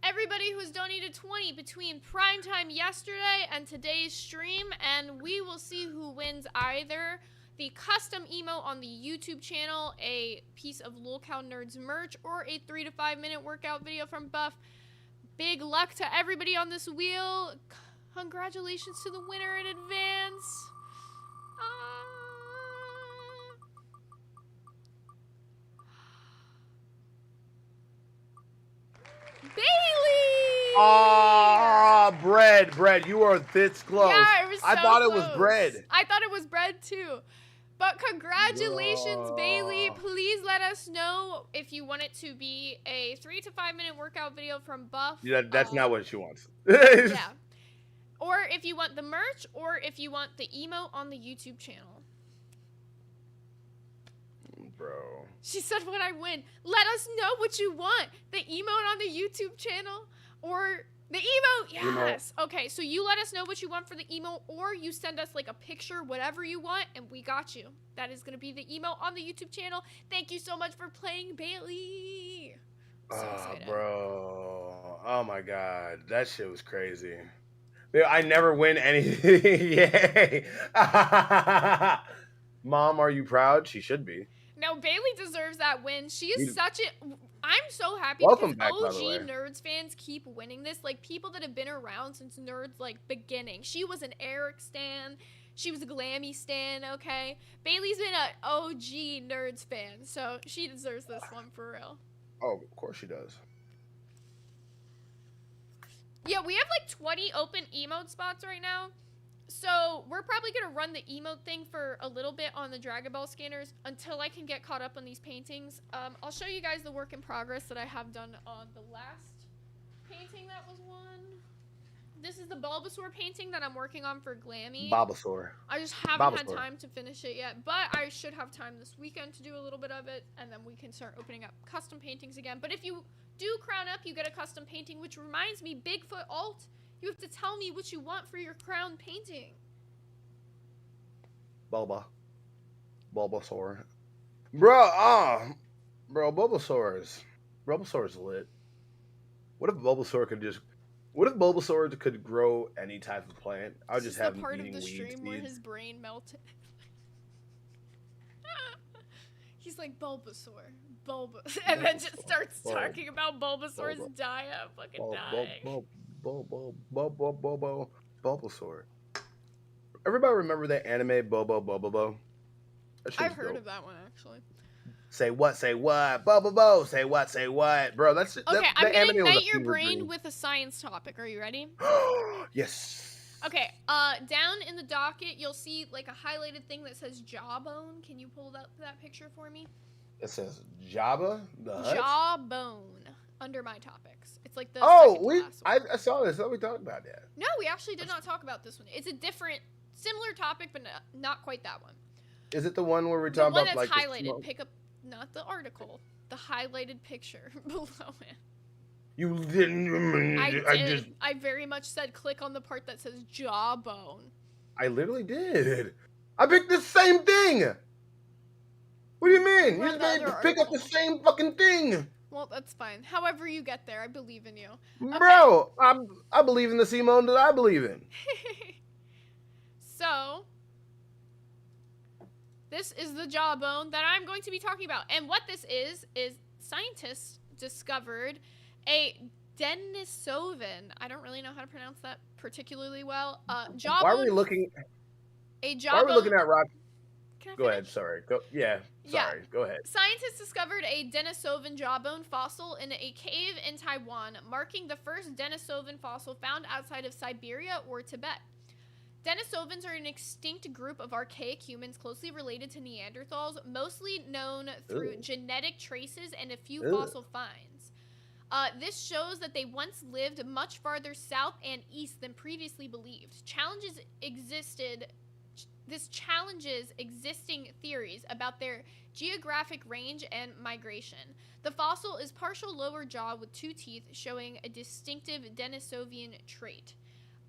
Everybody who has donated 20 between primetime yesterday and today's stream, and we will see who wins either the custom emo on the YouTube channel, a piece of Lolcow Nerds merch, or a 3 to 5 minute workout video from Buff. Big luck to everybody on this wheel. Congratulations to the winner in advance. Bailey! Ah, bread. You are this close. Yeah, it was so I thought it was close. bread. I thought it was bread too. But congratulations, Bailey. Please let us know if you want it to be a 3 to 5 minute workout video from Buff. Yeah, that's not what she wants. Yeah. Or if you want the merch, or if you want the emo on the YouTube channel. Bro. She said when I win, let us know what you want. The emote on the YouTube channel or the emote. Yes. Okay, so you let us know what you want for the emote, or you send us like a picture, whatever you want, and we got you. That is going to be the emote on the YouTube channel. Thank you so much for playing, Bailey. So excited. Bro. Oh my god. That shit was crazy. Dude, I never win anything. Yay. Mom, are you proud? She should be. No, Bailey deserves that win. She is You- such a... I'm so happy Welcome because back, by the way. OG Nerds fans keep winning this. Like, people that have been around since Nerds, like, beginning. She was an Eric stan. She was a Glammy stan, okay? Bailey's been an OG Nerds fan, so she deserves this one for real. Oh, of course she does. Yeah, we have, like, 20 open emote spots right now. So we're probably going to run the emote thing for a little bit on the Dragon Ball scanners until I can get caught up on these paintings. I'll show you guys the work in progress that I have done on the last painting that was won. This is the Bulbasaur painting that I'm working on for Glammy. Bulbasaur. I just haven't had Bulbasaur. time to finish it yet, but I should have time this weekend to do a little bit of it, and then we can start opening up custom paintings again. But if you do crown up, you get a custom painting, which reminds me, Bigfoot Alt, you have to tell me what you want for your crown painting. Bulbasaur. Bro, Bulbasaur is lit. What if Bulbasaur could grow any type of plant? I would This just is have the him part eating of the weed stream where seeds. his brain melted. He's like, Bulbasaur, and then just starts talking about Bulbasaur's diet. I'm fucking dying. Bulbasaur. Everybody remember that anime Bobo? That shit I've was heard dope. of that one, actually. Say what? Bobo. Say what? Bro, that's Okay, that I'm gonna anime was a ignite your fever brain dream. with a science topic. Are you ready? Yes. Okay, down in the docket, you'll see like a highlighted thing that says jawbone. Can you pull up that picture for me? It says Jabba the Hutt? Jawbone under my topics. It's like the Oh, second to last one. I saw this. I thought we talked about that. No, we actually did not talk about this one. It's a different, similar topic, but not quite that one. Is it the one where we're The talking one about that's like the highlighted. smoke? Pick up, not the article, the highlighted picture below it. You didn't. I I did. just. I very much said click on the part that says jawbone. I literally did. I picked the same thing. What do you mean? You Read just the made other pick up the article. same fucking thing. Well, that's fine. However you get there, I believe in you. Okay. Bro, I believe in the Simone that I believe in. So, this is the jawbone that I'm going to be talking about. And what this is scientists discovered a Denisovan. I don't really know how to pronounce that particularly well. Jawbone. Why are we looking? A Why jawbone. are we looking at rock? Can I Go ahead. finish? Sorry. Go. Yeah. Yeah. Sorry. Go ahead. Scientists discovered a Denisovan jawbone fossil in a cave in Taiwan, marking the first Denisovan fossil found outside of Siberia or Tibet. Denisovans are an extinct group of archaic humans closely related to Neanderthals, mostly known through genetic traces and a few fossil finds. This shows that they once lived much farther south and east than previously believed. This challenges existing theories about their geographic range and migration. The fossil is partial lower jaw with 2 teeth, showing a distinctive Denisovian trait.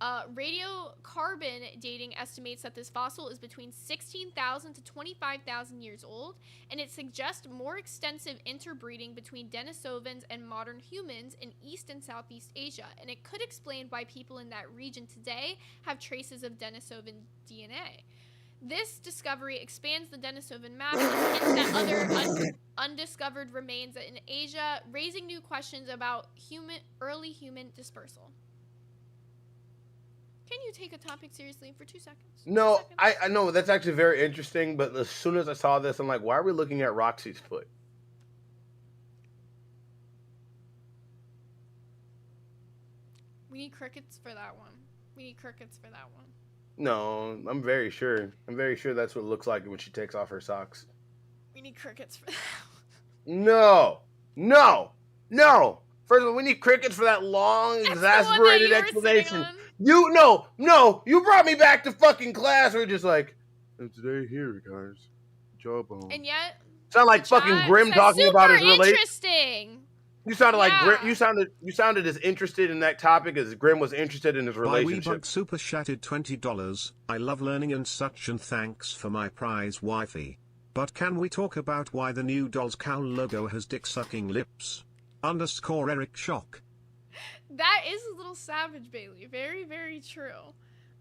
Radiocarbon dating estimates that this fossil is between 16,000 to 25,000 years old, and it suggests more extensive interbreeding between Denisovans and modern humans in East and Southeast Asia, and it could explain why people in that region today have traces of Denisovan DNA. This discovery expands the Denisovan map and hints at other undiscovered remains in Asia, raising new questions about early human dispersal. Can you take a topic seriously for 2 seconds? No, I know that's actually very interesting. But as soon as I saw this, I'm like, why are we looking at Roxy's foot? We need crickets for that one. No, I'm very sure. I'm very sure that's what it looks like when she takes off her socks. We need crickets for that No. First of all, we need crickets for that long, exasperated explanation. You brought me back to fucking class. We're just like, and today here, guys, jawbone. And yet, sound like fucking Grimm talking about his relationship. Interesting. You sounded like Grimm. You sounded as interested in that topic as Grimm was interested in his relationship. By WeBug Super Shattered $20. I love learning and such, and thanks for my prize wifey. But can we talk about why the new Dolls Cow logo has dick-sucking lips? _ Eric Shock. That is a little savage, Bailey. Very, very true.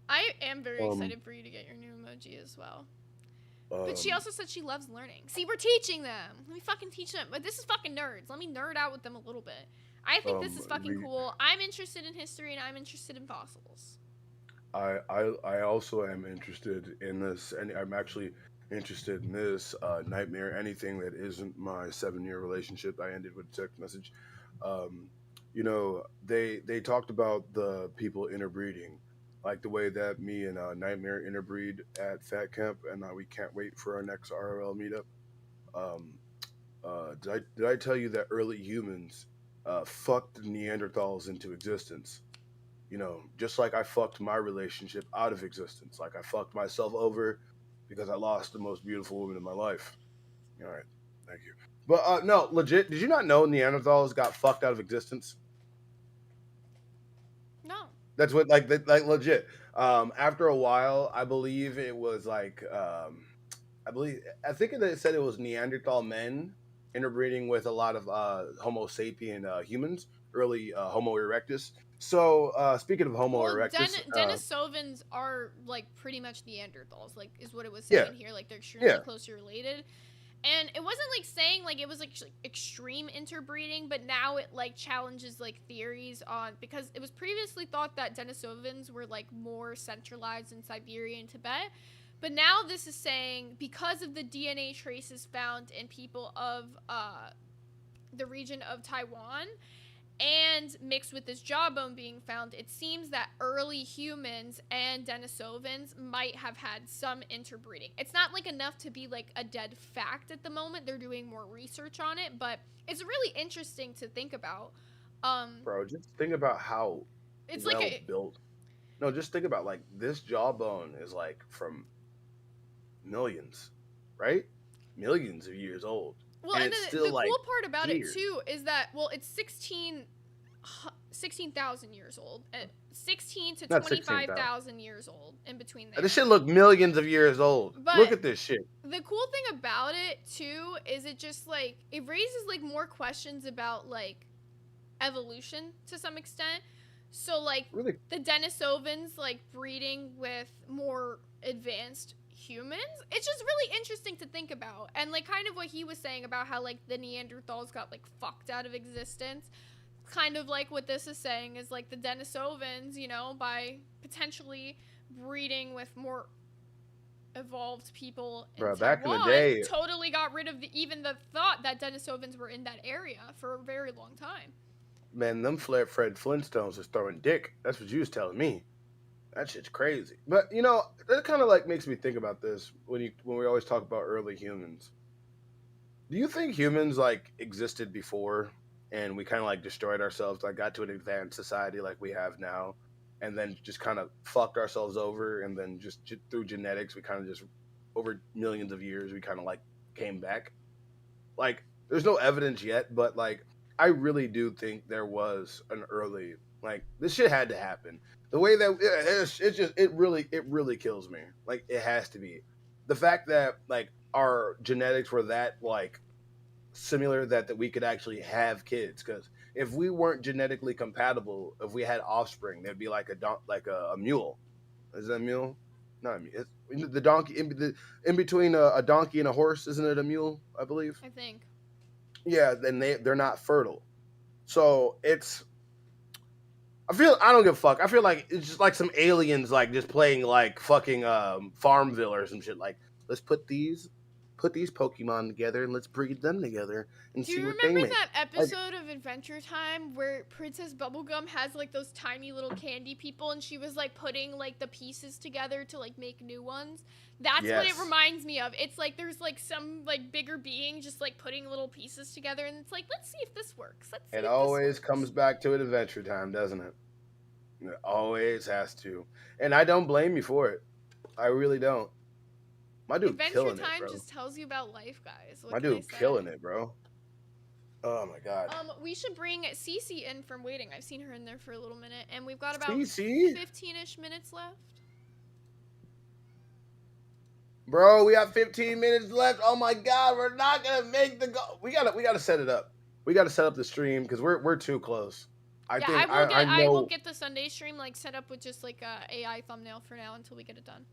I am very excited for you to get your new emoji as well. But she also said she loves learning. See, we're teaching them. Let me fucking teach them. But this is fucking nerds. Let me nerd out with them a little bit. I think this is fucking cool. I'm interested in history and I'm interested in fossils. I also am interested in this, and I'm actually interested in this nightmare. Anything that isn't my 7-year relationship I ended with a text message. You know, they talked about the people interbreeding, like the way that me and Nightmare interbreed at Fat Camp, and we can't wait for our next RLL meetup. Did I tell you that early humans fucked Neanderthals into existence? You know, just like I fucked my relationship out of existence, like I fucked myself over because I lost the most beautiful woman in my life. All right, thank you. But no, legit, did you not know Neanderthals got fucked out of existence? No. That's what, like legit. After a while, I believe it was like, I think they said it was Neanderthal men interbreeding with a lot of Homo sapien humans, early Homo erectus. So speaking of Homo erectus, Denisovans are like pretty much Neanderthals, like is what it was saying here. Like they're extremely closely related. And it wasn't like saying like it was like extreme interbreeding, but now it like challenges like theories on, because it was previously thought that Denisovans were like more centralized in Siberia and Tibet. But now this is saying because of the DNA traces found in people of the region of Taiwan, and mixed with this jawbone being found, it seems that early humans and Denisovans might have had some interbreeding. It's not like enough to be like a dead fact at the moment. They're doing more research on it, but it's really interesting to think about. Bro, just think about how it's well like built. No, just think about like this jawbone is like from millions, right? Millions of years old. Well, and it's the still, like, cool part about weird. it too is that, well, it's 1600 16,000 years old. 16 to Not 16,000. 25,000 years old in between there. This shit look millions of years old. But Look at this shit. the cool thing about it too is it just like it raises like more questions about like evolution to some extent. So like Really? the Denisovans like breeding with more advanced humans, it's just really interesting to think about. And like kind of what he was saying about how like the Neanderthals got like fucked out of existence, kind of like what this is saying is like the Denisovans, you know, by potentially breeding with more evolved people in Bro, back in the Taiwan, day- totally got rid of even the thought that Denisovans were in that area for a very long time. Man, them Fred Flintstones was throwing dick. That's what you was telling me. That shit's crazy. But you know, that kind of like makes me think about this when we always talk about early humans. Do you think humans like existed before and we kind of like destroyed ourselves, like got to an advanced society like we have now, and then just kind of fucked ourselves over, and then just through genetics we kind of just over millions of years we kind of like came back? Like, there's no evidence yet, but like I really do think there was an early, like, this shit had to happen. The way that it really kills me. Like, it has to be the fact that like our genetics were that like similar that we could actually have kids. Because if we weren't genetically compatible, if we had offspring, they'd be like a mule. Is that a mule? Not a mule. It's the donkey in between a donkey and a horse. Isn't it a mule? I believe. I think. Yeah, then they're not fertile. So I don't give a fuck. I feel like it's just like some aliens like just playing like fucking Farmville or some shit. Like, let's put these Pokemon together and let's breed them together and Do see you what they remember make. that episode of Adventure Time where Princess Bubblegum has like those tiny little candy people and she was like putting like the pieces together to like make new ones? That's what it Yes. reminds me of. It's like there's like some like bigger being just like putting little pieces together and it's like, let's see if this works. Let's see if It this always works. comes back to an Adventure Time, doesn't it? It always has to. And I don't blame you for it. I really don't. My dude Adventure killing Time it, bro. just tells you about life, guys. What My can I dude say? killing it, bro. Oh my god. We should bring Cece in from waiting. I've seen her in there for a little minute, and we've got about Cece? 15-ish minutes left. Bro, we have 15 minutes left. Oh my god, we're not gonna make the goal. We gotta set it up. We gotta set up the stream because we're too close. I will know. get the Sunday stream like set up with just like a AI thumbnail for now until we get it done.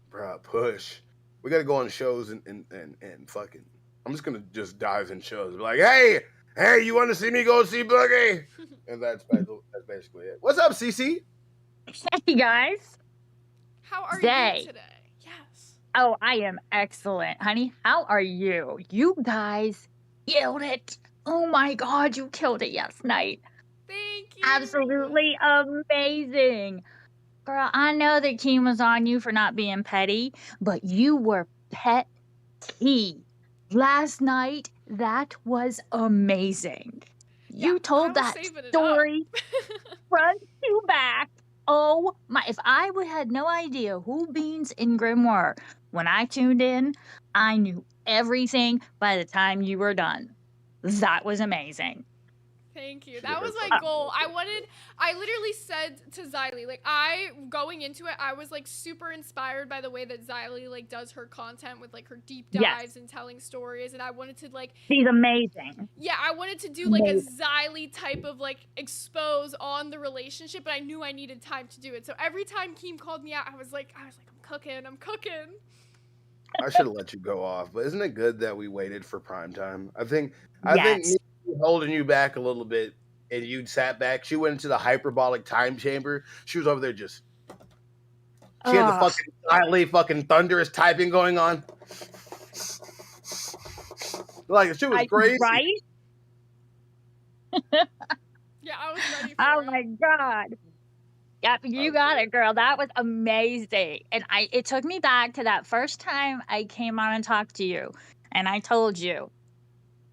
Bro, push. We gotta go on shows and fucking. I'm just gonna dive in shows. Be like, hey, you want to see me go see Boogie? And that's basically it. What's up, CC? Hey guys. How are Zay. you today? Yes. Oh, I am excellent, honey. How are you? You guys killed it. Oh my god, you killed it last night. Thank you. Absolutely amazing. Girl, I know that Keem was on you for not being petty, but you were petty. Last night, that was amazing. You told I was that saving it story up. front to back. Oh my, if I would had no idea who Beans and Grim were when I tuned in, I knew everything by the time you were done. That was amazing. Thank you. That was my goal. I literally said to Xylee, like, going into it, I was like super inspired by the way that Xylee like does her content with like her deep dives and telling stories, and I wanted to like, She's amazing. yeah, I wanted to do like a Xylee type of like expose on the relationship, but I knew I needed time to do it. So every time Keem called me out, I was like, I'm cooking. I should have let you go off, but isn't it good that we waited for prime time? I think Yes. me holding you back a little bit, and you sat back. She went into the hyperbolic time chamber. She was over there just. She had the Ugh. fucking silently fucking thunderous typing going on. Like, she was crazy. Right? Yeah, I was ready for Oh it. my god. Yep, you got it, girl. That was amazing. And it took me back to that first time I came on and talked to you. And I told you,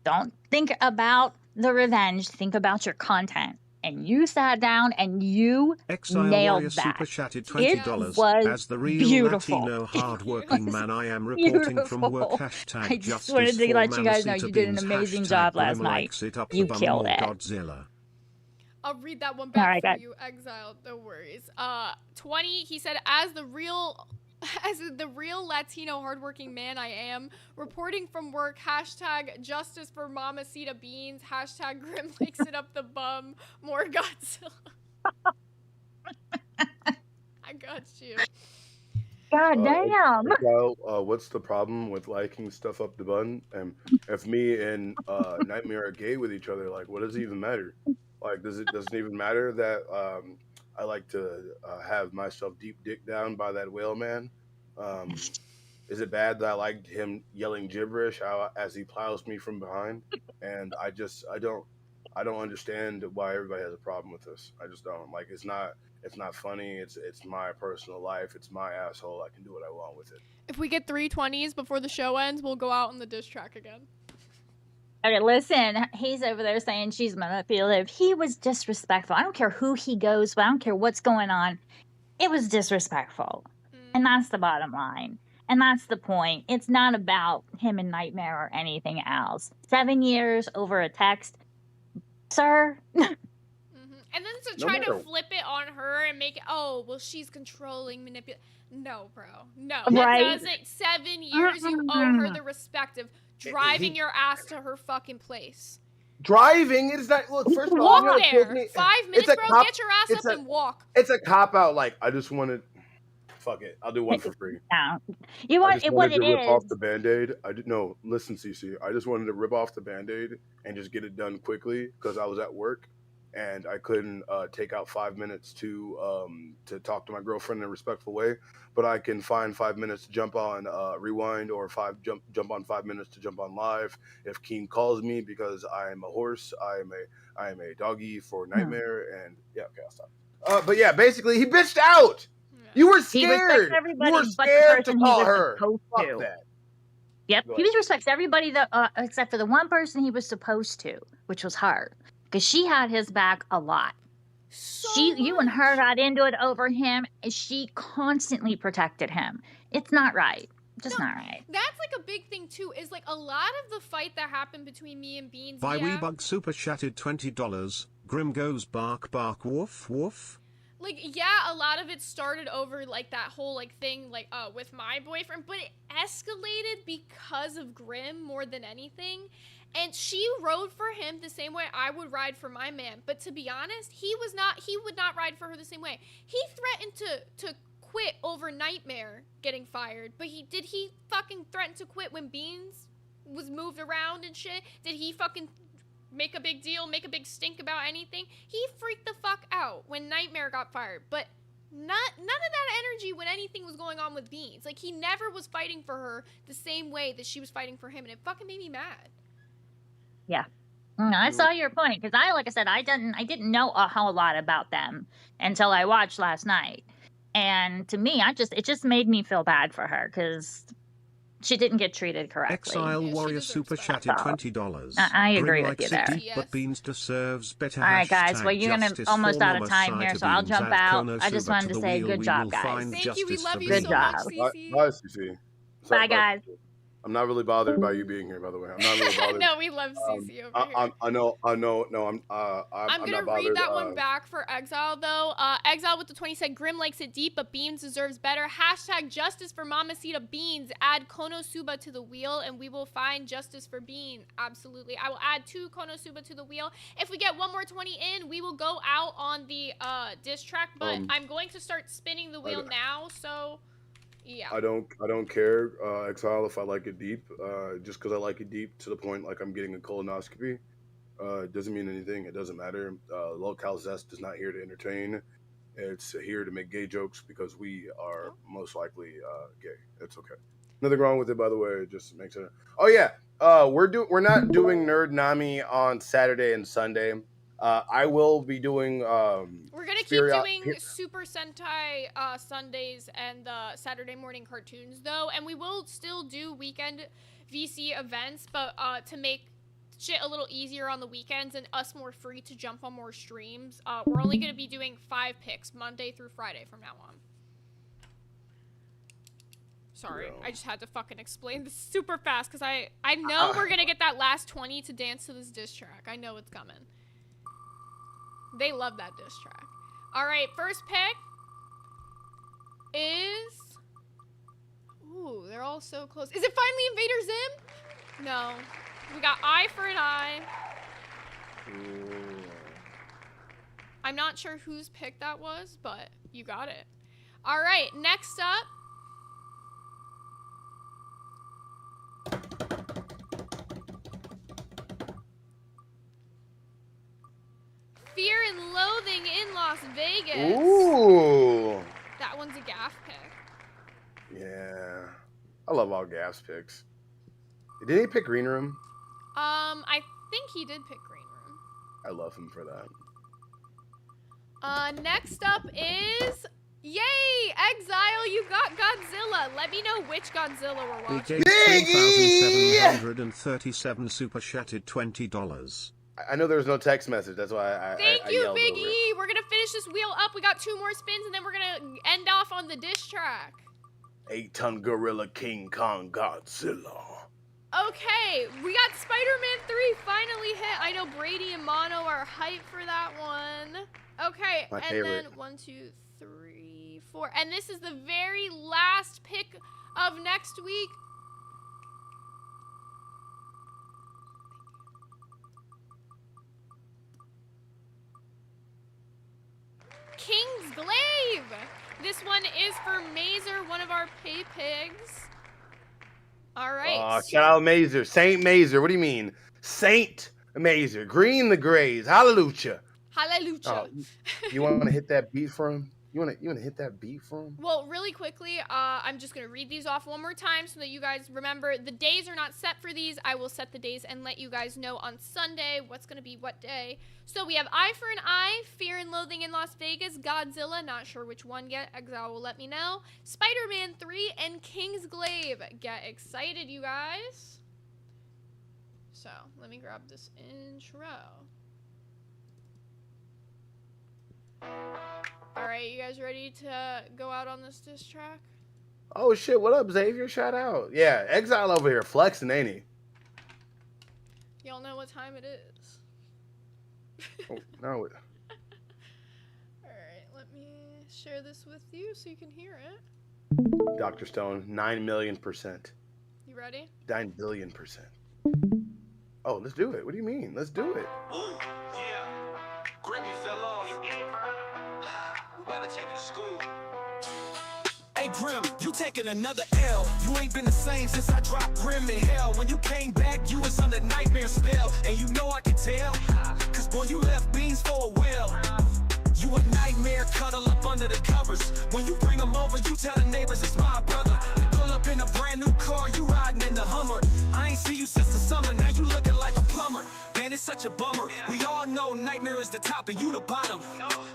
don't think about the revenge, think about your content. And you sat down and you Exile nailed Warrior that. super chatted It $20. was As the real beautiful. Latino hardworking was man, I am reporting from work. beautiful. Hashtag I just justice wanted to for let you guys know Mamacita you did an Beans. amazing Hashtag job last Grim night. likes it up You the bum killed more it. Godzilla. I'll read that one All back right, for guys. you, Exile. No worries. 20. He said, as the real Latino hardworking man I am, reporting from work. Hashtag justice for Mamacita Beans. Hashtag Grim likes it up the bum. More Godzilla. I got you. God damn. Kyle, what's the problem with liking stuff up the bun? And if me and Nightmare are gay with each other, like, what does it even matter? Like, doesn't even matter that I like to have myself deep dick down by that whale man? Is it bad that I liked him yelling gibberish as he plows me from behind? And I don't understand why everybody has a problem with this. I just don't. Like, it's not funny. It's my personal life. It's my asshole. I can do what I want with it. If we get 320s before the show ends, we'll go out on the diss track again. Okay, listen, he's over there saying she's manipulative. He was disrespectful. I don't care who he goes with. I don't care what's going on. It was disrespectful. And that's the bottom line. And that's the point. It's not about him and Nightmare or anything else. 7 years over a text. Sir? And then to try to flip it on her and make it, oh, well, she's controlling, manipulating. No, bro. No. That doesn't. 7 years, you owe her the respect of driving your ass to her fucking place. Driving is not. Look, first of all, walk there. 5 minutes, bro. Get your ass up and walk. It's a cop out. Like, I just wanted. Fuck it. I'll do one for free. No. You want it what it is. Rip off the Band-Aid. No, listen, CC. I just wanted to rip off the Band-Aid and just get it done quickly because I was at work and I couldn't take out 5 minutes to talk to my girlfriend in a respectful way. But I can find 5 minutes to jump on Rewind or jump on 5 minutes to jump on live if Keem calls me because I am a horse. I am a doggy for Nightmare and yeah. Okay, I'll stop. But yeah, basically he bitched out. You were scared. You were scared to call her. Fuck that. Yep. He respects everybody except for the one person he was supposed to, which was her. Because she had his back a lot. You and her got into it over him, and she constantly protected him. It's not right. Just not right. That's like a big thing too, is like a lot of the fight that happened between me and Beans. By Weebug super chatted $20. Grim goes bark bark woof woof. Like, yeah, a lot of it started over, like, that whole, like, thing, like, with my boyfriend, but it escalated because of Grim more than anything, and she rode for him the same way I would ride for my man, but to be honest, he would not ride for her the same way. He threatened to quit over Nightmare getting fired, but did he fucking threaten to quit when Beans was moved around and shit? Did he fucking make a big deal, make a big stink about anything? He freaked the fuck out when Nightmare got fired, but none of that energy when anything was going on with Beans. Like, he never was fighting for her the same way that she was fighting for him, and it fucking made me mad. Yeah. I saw your point, because like I said, I didn't know a whole lot about them until I watched last night. And to me, it just made me feel bad for her, because she didn't get treated correctly. Exile Warrior super chatted $20. I agree Grim with you likes there. it deep, but Beans deserves better. All right, guys. Well, you're Hashtag almost out of justice time for here, Mama so I'll Sita jump Beans. out. Add I just Konosuba wanted to the say wheel. good We job, will guys. find Thank you. We justice love for you Good so job. much, Cece. Bye, CC. Bye, guys. I'm not really bothered by you being here, by the way. I'm not really bothered. No, we love Cece over here. I know. No, I'm gonna not bothered. read that one back for Exile though. Exile with the 20 said Grim likes it deep, but Beans deserves better. Hashtag justice for Mamacita Beans. Add Konosuba to the wheel, and we will find justice for Bean. Absolutely, I will add 2 Konosuba to the wheel. If we get one more 20 in, we will go out on the diss track. But I'm going to start spinning the wheel now. So. Yeah. I don't care, Exile, if I like it deep. Just because I like it deep to the point like I'm getting a colonoscopy, it doesn't mean anything. It doesn't matter. Local Zest is not here to entertain. It's here to make gay jokes because we are most likely gay. It's okay. Nothing wrong with it, by the way. It just makes it. Oh yeah, we're not doing Nerd Nami on Saturday and Sunday. I will be doing. We're gonna keep doing Super Sentai Sundays and the Saturday morning cartoons though, and we will still do weekend VC events, but to make shit a little easier on the weekends and us more free to jump on more streams, we're only gonna be doing 5 picks Monday through Friday from now on. Sorry, I just had to fucking explain this super fast because I know we're gonna get that last 20 to dance to this diss track. I know it's coming. They love that diss track. All right, first pick is... Ooh, they're all so close. Is it finally Invader Zim? No. We got Eye for an Eye. I'm not sure whose pick that was, but you got it. All right, next up. Fear and Loathing in Las Vegas. Ooh. That one's a gaff pick. Yeah. I love all gas picks. Did he pick Green Room? I think he did pick Green Room. I love him for that. Next up is... Yay! Exile, you got Godzilla. Let me know which Godzilla we're He watching. gave 3,737 super chatted $20. I know there was no text message. That's why I Thank you, yelled Big over it. E. We're going to finish this wheel up. We got 2 more spins, and then we're going to end off on the diss track. 8-ton gorilla King Kong Godzilla. Okay, we got Spider-Man 3 finally hit. I know Brady and Mono are hyped for that one. Okay, My and favorite. then 1, 2, 3, 4. And this is the very last pick of next week. King's Glaive. This one is for Mazer, one of our pay pigs. All right. Oh, shout out Mazer. Saint Mazer. What do you mean? Saint Mazer. Green the Grays. Hallelujah. Hallelujah. Oh, you want to hit that beat for him? You want to hit that beat for him? Well, really quickly, I'm just going to read these off one more time so that you guys remember. The days are not set for these. I will set the days and let you guys know on Sunday what's going to be what day. So we have Eye for an Eye, Fear and Loathing in Las Vegas, Godzilla, not sure which one yet. Exile will let me know. Spider-Man 3 and King's Glaive. Get excited, you guys. So let me grab this intro. All right, you guys ready to go out on this diss track? Oh shit! What up, Xavier? Shout out. Yeah, Exile over here flexing, ain't he? Y'all know what time it is. Oh, no. All right, let me share this with you so you can hear it. Dr. Stone, 9 million%. You ready? 9 billion%. Oh, let's do it. What do you mean? Let's do it. Ooh, yeah. Grimmy fell off. Better take you to school. Hey Grim, you taking another L. You ain't been the same since I dropped Grim in hell. When you came back, you was under nightmare spell. And you know I can tell, cause boy, you left beans for a well. You a nightmare, cuddle up under the covers. When you bring them over, you tell the neighbors it's my brother. You pull up in a brand new car, you riding in the Hummer. I ain't see you since the summer, now you looking like a plumber. Man, it's such a bummer. We all know nightmare is the top and you the bottom.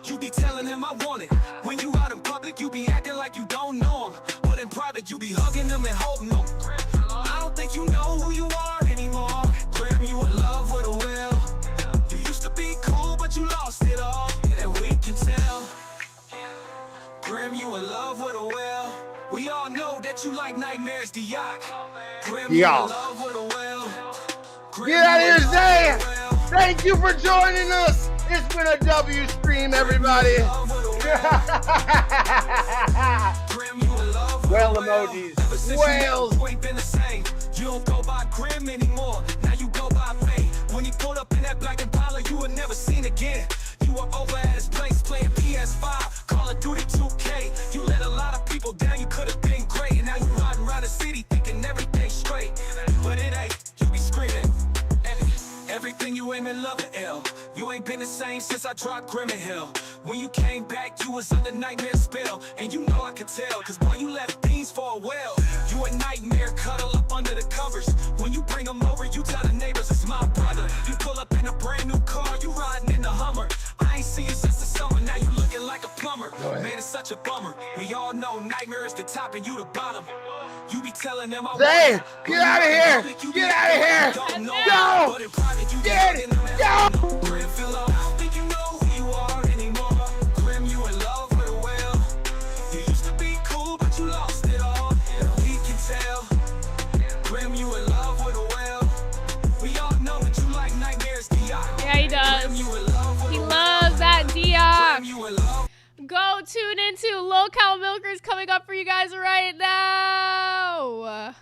You be telling him I want it. When you out in public, you be acting like you don't know him. But in private, you be hugging them and holding them. I don't think you know who you are anymore. Grim, you in love with a will. You used to be cool, but you lost it all. And we can tell. Grim, you in love with a will. We all know that you like nightmares, Diak. Grim, you in love with a will. Get out of here, Zay! Thank you for joining us. It's been a W stream, everybody. Whale emojis. Whales. You ain't been the same. You don't go by Grim anymore. Now you go by Faye. When he pulled up in that black Impala, you were never seen again. You were over at his place playing PS5, Call of Duty 2K. You let a lot of people down. You could have been great. And now you riding around the city thinking everything's straight. But it ain't. You be screaming. Everything you ain't in love with L. You ain't been the same since I dropped Grim in Hell. When you came back, you was under nightmare spell. And you know I could tell, cause boy, you left beans for a well. You a nightmare, cuddle up under the covers. When you bring them over, you tell the neighbors it's my brother. You pull up in a brand new car, you riding in the Hummer. I ain't seen you since the summer, now you looking like a plumber. Man, it's such a bummer. We all know nightmare is the top and you the bottom. You be telling them I Zay, want it. get out of here! Get out of here! Go! Get it! Go! Grim fell off. I don't think you know who you are anymore. Grim, you in love with a whale. You used to be cool, but you lost it all. And we can tell. Grim, you in love with a whale. We all know that you like nightmares, Diak. Yeah, he does. Grim, you in love with He a whale. loves that 2 Lol Cow Milkers coming up for you guys right now.